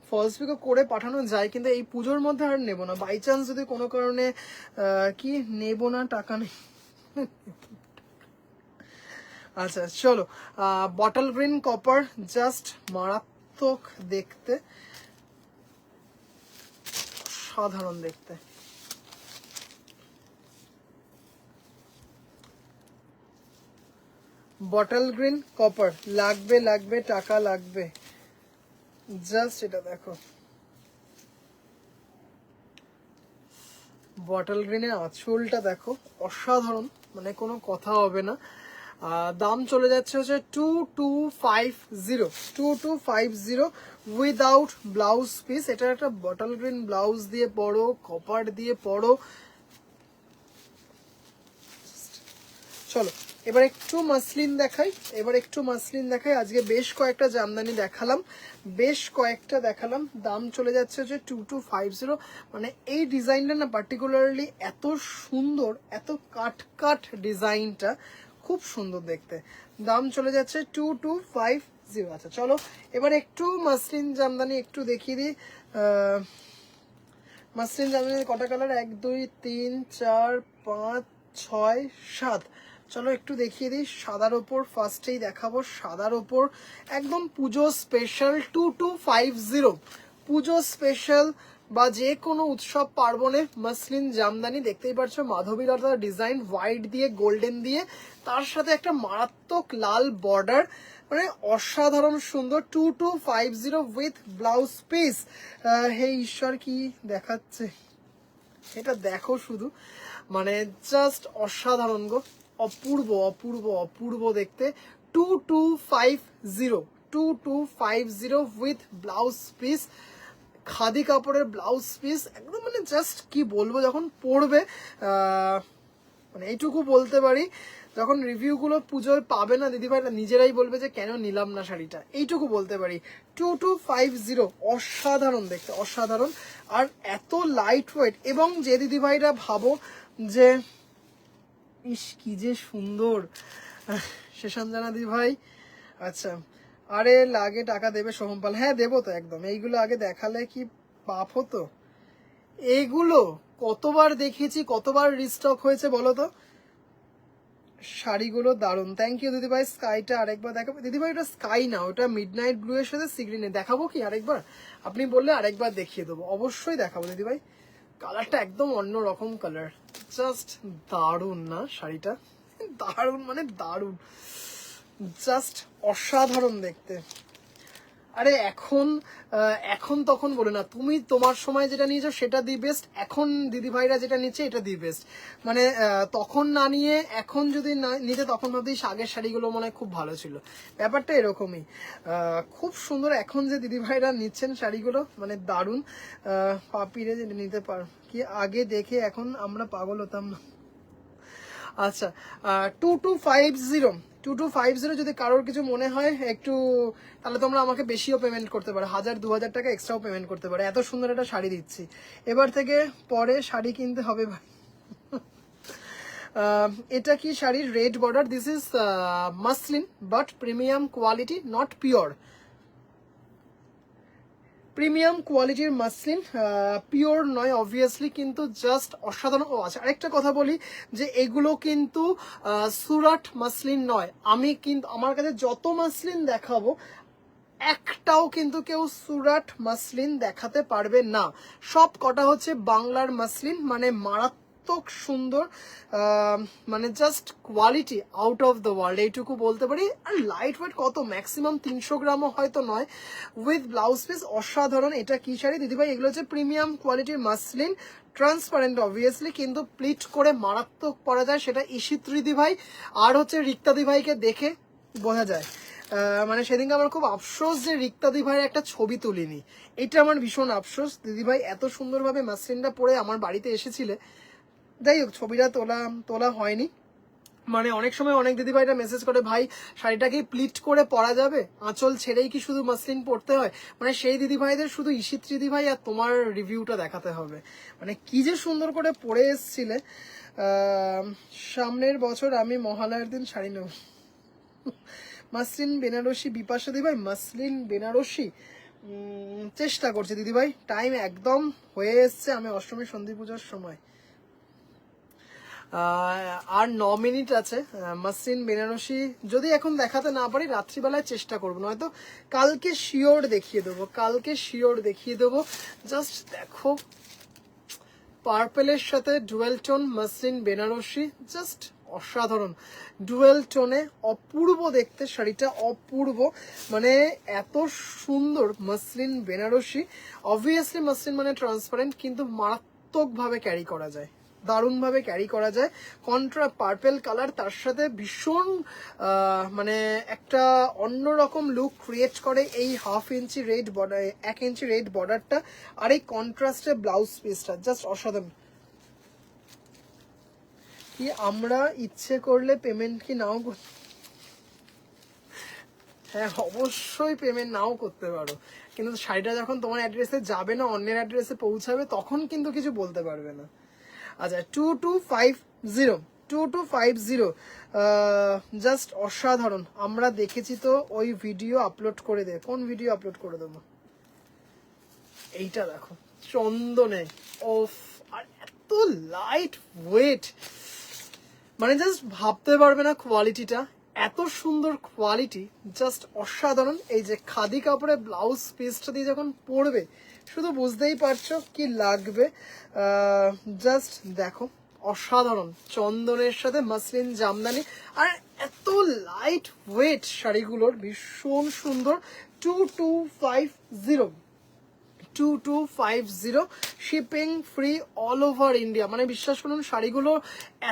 ফলস পিকো করে পাঠানো যায়, কিন্তু এই পুজোর মধ্যে আর নেব না। বাই চান্স যদি কোনো কারণে কি নেব না, টাকা নেই। আচ্ছা চলো, বটল গ্রিন কপার, জাস্ট মারাত্মক দেখতে, সাধারণ দেখতে। বটল গ্রিন কপার লাগবে, লাগবে, টাকা লাগবে। জাস্ট এটা দেখো, বটল গ্রিনের আঁচলটা দেখো, অসাধারণ, মানে কোনো কথা হবে না। দাম চলে যাচ্ছে হচ্ছে 2250, 2250 উইদাউট ব্লাউজ পিস। এটা একটা বটল গ্রিন ব্লাউজ দিয়ে পরো, কপার দিয়ে পরো। চলো এবার একটু মাসলিন দেখাই, আজকে বেশ কয়েকটা জামদানি দেখালাম, দাম চলে যাচ্ছে যে 2250। মানে এই ডিজাইনটা না পার্টিকুলারলি এত সুন্দর, এত কাট ডিজাইনটা খুব সুন্দর দেখতে। দাম চলে যাচ্ছে 2250। আচ্ছা চলো এবার একটু মাসলিন জামদানি একটু দেখিয়ে দিই। মাসলিন জামদানি কটা কালার? 1 2 3 4 5 6 7। চলো একটু দেখিয়ে দিই। সাদার ওপর ফার্স্টেই দেখাবো, সাদার ওপর একদম পুজো স্পেশাল 2250, পুজো স্পেশাল বা যে কোনো উৎসব পার্বণে মাসলিন জামদানি। দেখতেই পাচ্ছ মাধবীলতা ডিজাইন, হোয়াইট দিয়ে গোল্ডেন দিয়ে, তার সাথে একটা মারাত্মক লাল বর্ডার, মানে অসাধারণ সুন্দর। 2250 উইথ ব্লাউজ পিস। হে ঈশ্বর কি দেখাচ্ছে, এটা দেখো শুধু, মানে জাস্ট অসাধারণ গো, অপূর্ব অপূর্ব অপূর্ব দেখতে। 2250, 2250 উইথ ব্লাউজ পিস, খাদি কাপড়ের ব্লাউজ পিস একদম, মানে জাস্ট কি বলবো, যখন পরবে মানে এইটুকু বলতে পারি, যখন রিভিউগুলো পুজোয় পাবে না দিদিভাইরা, নিজেরাই বলবে যে কেন নিলাম না শাড়িটা, এইটুকু বলতে পারি। 2250, অসাধারণ দেখতে, অসাধারণ। আর এত লাইট ওয়েট, এবং যে দিদিভাইরা ভাবো যে ইস কি যে সুন্দর, শেষান জানা দিদিভাই। আচ্ছা আরে লাগে টাকা দেবে সোহম পাল, হ্যাঁ দেবো তো একদম। এইগুলো আগে দেখালে কি পাপ হতো? এইগুলো কতবার দেখেছি, কতবার রিস্টক হয়েছে বলো তো। শাড়িগুলো দারুণ, থ্যাংক ইউ দিদিভাই। স্কাইটা আরেকবার দেখাবো দিদিভাই? ওটা স্কাই না, ওটা মিডনাইট ব্লু এর সাথে সি গ্রিনে। দেখাবো কি আরেকবার? আপনি বললে আরেকবার দেখিয়ে দেবো, অবশ্যই দেখাবো দিদিভাই। কালারটা একদম অন্য রকম কালার, জাস্ট দারুণ না শাড়িটা? দারুণ মানে দারুণ, জাস্ট অসাধারণ দেখতে। আরে এখন তখন বলে না, তুমি তোমার সময় যেটা নিয়েছো সেটা দি বেস্ট, এখন দিদিভাইরা যেটা নিচ্ছে এটা দি বেস্ট। মানে তখন না নিয়ে এখন যদি না নিতে, তখন ভাবতেই আগের শাড়িগুলো মনে হয় খুব ভালো ছিল। ব্যাপারটা এরকমই, খুব সুন্দর এখন যে দিদিভাইরা নিচ্ছেন শাড়িগুলো, মানে দারুণ। পাপিরে যে নিতে পার কি, আগে দেখে এখন আমরা পাগল হতাম না। আচ্ছা 2250, 2250 যদি কারোর কিছু মনে হয় একটু, তাহলে তোমরা আমাকে বেশিও পেমেন্ট করতে পারো, 1000-2000 টাকা এক্সট্রাও পেমেন্ট করতে পারো, এত সুন্দর একটা শাড়ি দিচ্ছি। এবার থেকে পরে শাড়ি কিনতে হবে ভাই। এটা কি শাড়ির red border? This is muslin but premium quality, not pure. Premium কোয়ালিটির মাসলিন, পিওর নয় অবভিয়াসলি, কিন্তু জাস্ট অসাধারণ। ও আচ্ছা আরেকটা কথা বলি, যে এগুলো কিন্তু সুরাট মাসলিন নয়। আমি কিন্তু আমার কাছে যত মাসলিন দেখাবো একটাও কিন্তু কেউ সুরাট মাসলিন দেখাতে পারবে না, সব কটা হচ্ছে বাংলার মাসলিন, মানে মারাত্মক মারাত্মক সুন্দর, মানে just quality out of the world এইটুকু বলতে পারি। আর লাইট ওয়েট কত, ম্যাক্সিমাম 300 গ্রামও হয়তো নয়, উইথ ব্লাউজ পিস অসাধারণ। এটা কি শাড়ি দিদিভাই? এগুলো হচ্ছে প্রিমিয়াম কোয়ালিটির মাসলিন, ট্রান্সপারেন্ট অবভিয়াসলি, কিন্তু প্লিট করে মারাত্মক পরা যায়, সেটা ঈশিত দিদিভাই আর হচ্ছে রিক্তা দিদিভাইকে দেখে বোঝা যায়। মানে সেদিনকে আমার খুব আফসোস যে রিক্তা দিদিভাইয়ের একটা ছবি তুলিনি, এটা আমার ভীষণ আফসোস। দিদিভাই এত সুন্দরভাবে মাসলিনটা পরে আমার বাড়িতে এসেছিলে, যাই হোক ছবিটা তোলা হয়নি। মানে অনেক সময় অনেক দিদিভাইরা মেসেজ করে, ভাই শাড়িটা কি প্লিট করে পরা যাবে, আঁচল ছেড়েই কি শুধু মাসলিন পরতে হয়? মানে সেই দিদিভাইদের শুধু ঈশিত দিদিভাই আর তোমার রিভিউটা দেখাতে হবে। মানে কি যে সুন্দর করে পরে এসছিলে। সামনের বছর আমি মহালয়ার দিন শাড়ি নেব। মাসলিন বেনারসি, বিপাশা দিদিভাই মাসলিন বেনারসি চেষ্টা করছি দিদিভাই, টাইম একদম হয়ে এসছে, আমি অষ্টমী সন্ধি পুজোর সময়, আর 9 মিনিট আছে। মাসলিন বেনারসি যদি এখন দেখাতে না পারি রাত্রিবেলায় চেষ্টা করবো, নয়তো কালকে শিওর দেখিয়ে দেবো। জাস্ট দেখো পার্পেলের সাথে dual tone muslin Banarasi, just অসাধারণ। ডুয়েল টোনে অপূর্ব দেখতে শাড়িটা, অপূর্ব, মানে এত সুন্দর মাসলিন বেনারসি। অবভিয়াসলি মাসলিন মানে ট্রান্সপারেন্ট, কিন্তু মারাত্মকভাবে ক্যারি করা যায়, দারুণভাবে ক্যারি করা যায়। কন্ট্রা পার্পেল কালার, তার সাথে ভীষণ মানে একটা অন্যরকম লুক ক্রিয়েট করে এই 1/2 ইঞ্চি রেড বর্ডার, 1 ইঞ্চি রেড বর্ডারটা, আর এই কন্ট্রাস্টে ব্লাউজ পিসটা জাস্ট অসাধারণ। কি আমরা ইচ্ছে করলে পেমেন্ট কি নাও, হ্যাঁ অবশ্যই পেমেন্ট নাও করতে পারো, কিন্তু শাড়িটা যখন তোমার অ্যাড্রেসে যাবে না, অন্যের অ্যাড্রেসে পৌঁছাবে, তখন কিন্তু কিছু বলতে পারবে না। আচ্ছা 2250 জাস্ট অসাধারণ। আমরা দেখেছি তো, ওই ভিডিও আপলোড করে দে। কোন ভিডিও আপলোড করে দেবো? এইটা দেখো চন্দনে, ওফ, আর এত লাইট ওয়েট, মানে জাস্ট ভাবতে পারবে না কোয়ালিটিটা, এত সুন্দর কোয়ালিটি, জাস্ট অসাধারণ। এই যে খাদি কাপড়ে ব্লাউজ পিসটা দিয়ে যখন পরবে, শুধু বুঝতেই পারছো কি লাগবে। জাস্ট দেখো অসাধারণ, চন্দনের সাথে মাসলিন জামদানি, আর এত লাইট ওয়েট শাড়িগুলোর, ভীষণ সুন্দর। 2250 shipping free all over India. মানে বিশ্বাস করুন শাড়িগুলো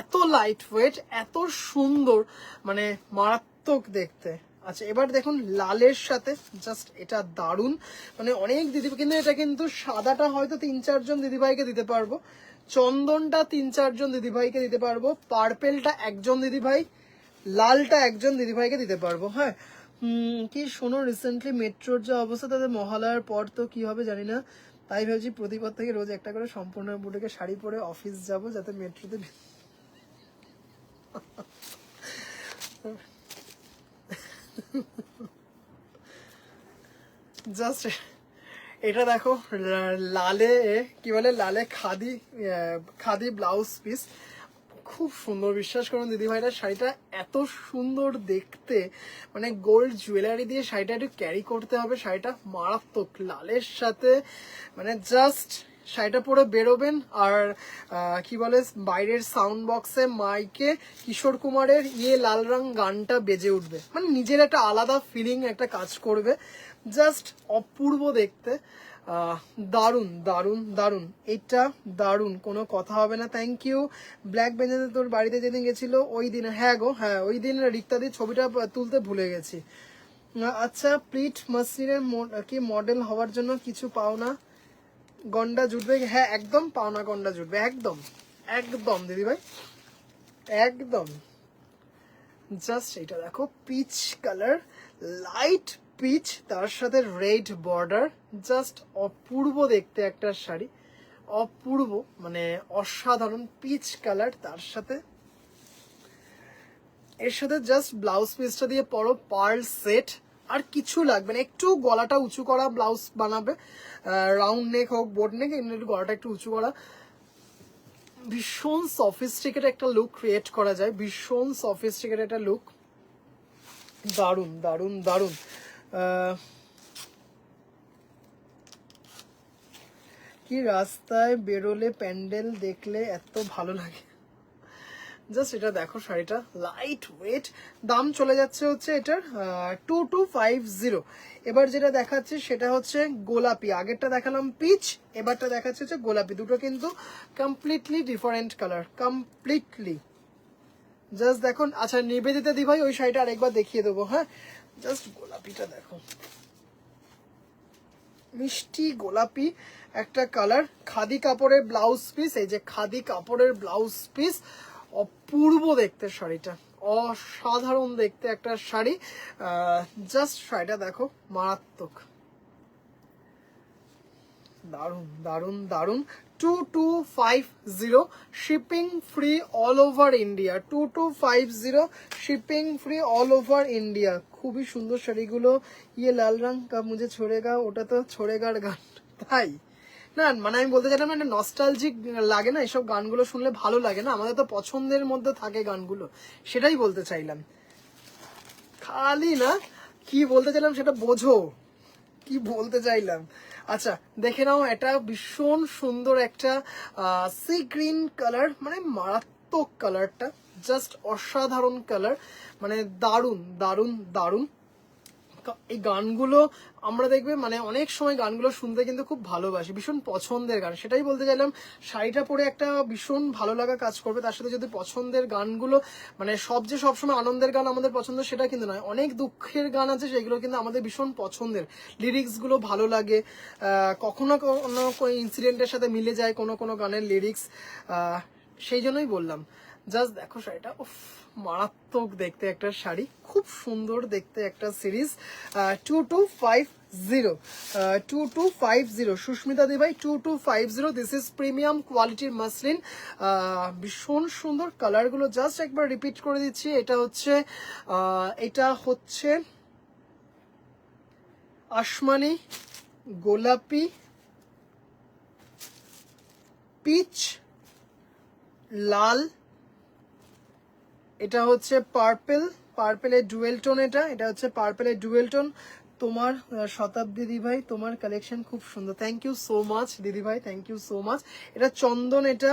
এত লাইট ওয়েট, এত সুন্দর, মানে মারাত্মক দেখতে। আচ্ছা এবার দেখুন লালের সাথে, জাস্ট এটা দারুণ। মানে অনেক দিদি, কিন্তু এটা কিন্তু সাদাটা হয়তো 3-4 জন দিদিভাইকে দিতে পারবো, চন্দনটা 3-4 জন দিদিভাইকে দিতে পারবো, পার্পেলটা একজন দিদিভাই, লালটা একজন দিদিভাইকে দিতে পারবো। হ্যাঁ কি শোনো, রিসেন্টলি মেট্রোর যে অবস্থা, তাদের মহালয়ার পর তো কি হবে জানি না, তাই ভাবছি প্রতিপদ থেকে রোজ একটা করে সম্পূর্ণ বুটিকে শাড়ি পরে অফিস যাব, যাতে মেট্রোতে জাস্ট এটা দেখো, লালে কি বলে, লালে খাদি ব্লাউজ পিস, খুব সুন্দর। বিশ্বাস করুন দিদিভাইরা, শাড়িটা এত সুন্দর দেখতে, মানে গোল্ড জুয়েলারি দিয়ে শাড়িটা একটু ক্যারি করতে হবে, শাড়িটা মারাত্মক লালের সাথে, মানে জাস্ট শাড়িটা পরে বেরোবেন, আর কি বলে, বাইরের সাউন্ড বক্সে মাইকে কিশোর কুমারের ইয়ে লাল রং গানটা বেজে উঠবে, মানে নিজের একটা আলাদা ফিলিং একটা কাজ করবে, জাস্ট অপূর্ব দেখতে। দারুন দারুন দারুন, এটা দারুন, কোনো কথা হবে না। Thank you. ব্ল্যাক বেঞ্জাতে তোর বাড়িতে যেদিন গেছিল ওই দিন, হ্যাঁ গো হ্যাঁ, ওই দিন রিক্তাদির ছবিটা তুলতে ভুলে গেছি। আচ্ছা প্লিট মাসলিনের কি মডেল হওয়ার জন্য কিছু পাও না, গন্ডা জুটবে? হ্যাঁ একদম পাওনা গন্ডা জুটবে, একদম একদম দিদিভাই, একদম। জাস্ট এটা দেখো, পিচ কালার, লাইট পিচ, তার সাথে রেড বর্ডার, জাস্ট অপূর্ব দেখতে একটা শাড়ি, অপূর্ব, মানে অসাধারণ পিচ কালার, তার সাথে এর সাথে জাস্ট ব্লাউজ পিসটা দিয়ে পরো পার্ল সেট, আর কিছু লাগবে না। একটু গলাটা উঁচু করা ব্লাউজ বানাবে, রাউন্ড নেক হোক বোট নেক, এমনি একটু গলাটা একটু উঁচু করা, ভীষণ সফিস্টিকেট একটা লুক ক্রিয়েট করা যায়, ভীষণ সফিস্টিকেট একটা লুক, দারুন দারুন দারুন। কি কি রাস্তায় বেরোলে প্যান্ডেল দেখলে এত ভালো লাগে। জাস্ট এটা দেখো, শাড়িটা লাইট ওয়েট, দাম চলে যাচ্ছে হচ্ছে এটার 2250। এবার যেটা দেখাচ্ছে সেটা হচ্ছে গোলাপি, আগেরটা দেখালাম পিচ, এবারটা দেখাচ্ছে হচ্ছে গোলাপি। দুটো কিন্তু completely different colour, completely. Just দেখুন। আচ্ছা নিবেদিতা দি ভাই ওই শাড়িটা আরেকবার দেখিয়ে দেবো। হ্যাঁ, জাস্ট গোলাপিটা দেখো, মিষ্টি গোলাপি একটা কালার, খাদি কাপড়ের ব্লাউজ পিস। এই যে খাদি কাপড়ের ব্লাউজ পিস, অপূর্ব দেখতে শাড়িটা, অসাধারণ দেখতে একটা শাড়ি। জাস্ট শাড়িটা দেখো, মারাত্মক, দারুন দারুন দারুন। 2250, shipping free all over India. 2250, shipping free all over India. খুবই সুন্দর শাড়িগুলো। ইয়ে লাল রং কা মুঝে ছোড়েগা, ওটা তো ছোড়েগার গান, তাই না? মানে আমি বলতে চাইলাম একটা নস্টালজিক লাগে না এসব গানগুলো শুনলে, ভালো লাগে না? আমাদের তো পছন্দের মধ্যে থাকে গানগুলো, সেটাই বলতে চাইলাম। খালি না, কি বলতে চাইলাম সেটা বোঝো, কি বলতে চাইলাম। আচ্ছা দেখে নাও, এটা ভীষণ সুন্দর একটা সি গ্রিন কালার, মানে মারাত্মক কালারটা, জাস্ট অসাধারণ কালার, মানে দারুন দারুন দারুন। এই গানগুলো আমরা দেখবে মানে অনেক সময় গানগুলো শুনতে কিন্তু খুব ভালোবাসি, ভীষণ পছন্দের গান, সেটাই বলতে চাইলাম। শাড়িটা পরে একটা ভীষণ ভালো লাগা কাজ করবে, তার সাথে যদি পছন্দের গানগুলো, মানে সব যে সবসময় আনন্দের গান আমাদের পছন্দ সেটা কিন্তু নয়, অনেক দুঃখের গান আছে সেগুলো কিন্তু আমাদের ভীষণ পছন্দের, লিরিক্সগুলো ভালো লাগে, কখনো কোনো ইনসিডেন্টের সাথে মিলে যায় কোনো কোনো গানের লিরিক্স, সেই জন্যই বললাম। জাস্ট দেখো শাড়িটা, উফ মারাত্মক দেখতে একটা শাড়ি, খুব সুন্দর দেখতে একটা সিরিজ। 2250, 2250 সুস্মিতা দি ভাই, 2250। দিস ইজ প্রিমিয়াম কোয়ালিটির মাসলিন, ভীষণ সুন্দর কালারগুলো। জাস্ট একবার রিপিট করে দিচ্ছি, এটা হচ্ছে আসমানি, গোলাপি, পিচ, লাল, এটা হচ্ছে পার্পেল, পার্পেলের ডুয়েল টোন, এটা হচ্ছে পার্পেলের ডুয়েল টোন। তোমার শতাব্দী দিদি ভাই, তোমার কালেকশন খুব সুন্দর, থ্যাংক ইউ সো মাচ দিদি ভাই, থ্যাংক ইউ সো মাচ। এটা চন্দন, এটা,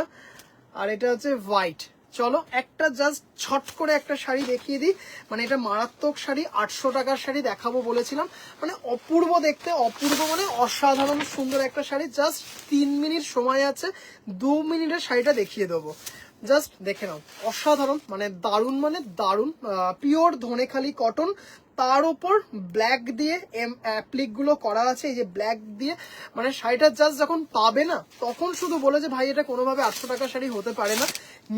আর এটা হচ্ছে হোয়াইট। চলো একটা জাস্ট ছট করে একটা শাড়ি দেখিয়ে দিই, মানে এটা মারাত্মক শাড়ি, 800 টাকার শাড়ি দেখাবো বলেছিলাম, মানে অপূর্ব দেখতে, অপূর্ব মানে অসাধারণ সুন্দর একটা শাড়ি। জাস্ট 3 মিনিট সময় আছে, 2 মিনিটের শাড়িটা দেখিয়ে দেবো, জাস্ট দেখে নাও, অসাধারণ, মানে দারুণ, মানে দারুণ, পিওর ধনেখালি কটন, তার উপর ব্ল্যাক দিয়ে অ্যাপ্লিক গুলো করা আছে, এই যে ব্ল্যাক দিয়ে, মানে শাড়িটা জাস্ট যখন পাবে না তখন শুধু বলে যে ভাই এটা কোনোভাবে 800 টাকার শাড়ি হতে পারে না,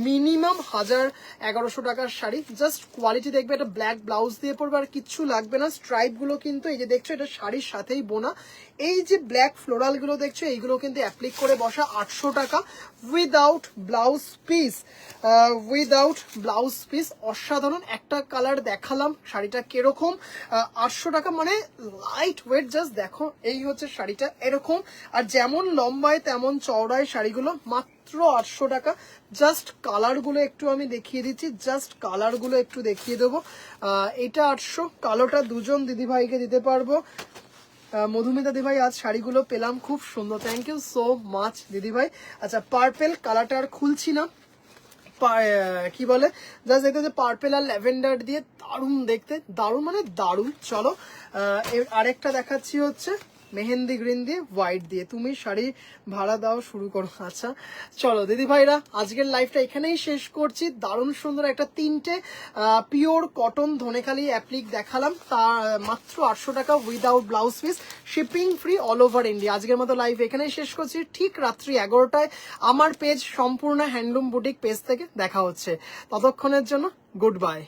মিনিমাম 1000-1100 টাকার শাড়ি। জাস্ট কোয়ালিটি দেখবে, এটা ব্ল্যাক ব্লাউজ দিয়ে পরবে আর কিচ্ছু লাগবে না। স্ট্রাইপ গুলো কিন্তু এই যে দেখছো এটা শাড়ির সাথেই বোনা, এই যে ব্ল্যাক ফ্লোরাল গুলো দেখছো এইগুলো কিন্তু অ্যাপ্লিক করে বসা, 800 টাকা, without blouse piece, without blouse piece. অসাধারণ একটা কালার দেখালাম, শাড়িটা কিরকম, 800 টাকা, মানে লাইট ওয়েট। জাস্ট দেখো, এই হচ্ছে শাড়িটা এরকম, আর যেমন লম্বায় তেমন চওড়ায় শাড়িগুলো, মাত্র 800 টাকা। জাস্ট কালারগুলো একটু আমি দেখিয়ে দিচ্ছি, জাস্ট কালারগুলো একটু দেখিয়ে দেবো। এটা 800, কালোটা দুজন দিদিভাইকে দিতে পারবো। মধুমিতা দিদিভাই, আজ শাড়িগুলো পেলাম খুব সুন্দর, থ্যাংক ইউ সো মাচ দিদিভাই। আচ্ছা পার্পেল কালারটা আর খুলছি না, কি বলে, জাস্ট দেখতে যে পার্পেল আর ল্যাভেন্ডার দিয়ে দারুণ দেখতে, দারুণ মানে দারুণ। চলো আরেকটা দেখাচ্ছি হচ্ছে মেহেন্দি গ্রিন দিয়ে হোয়াইট দিয়ে, তুমি শাড়ি ভাড়া দাও শুরু করো। আচ্ছা চলো দিদি ভাইরা, আজকের লাইভটা এখানেই শেষ করছি। দারুণ সুন্দর একটা 3টে পিওর কটন ধনেখালি অ্যাপ্লিক দেখালাম, তার মাত্র 800 টাকা, without blouse piece, shipping free all over India. আজকের মতো লাইভ এখানেই শেষ করছি, ঠিক রাত্রি 11টায় আমার পেজ সম্পূর্ণ হ্যান্ডলুম বুটিক পেজ থেকে দেখা হচ্ছে। ততক্ষণের জন্য গুড বাই।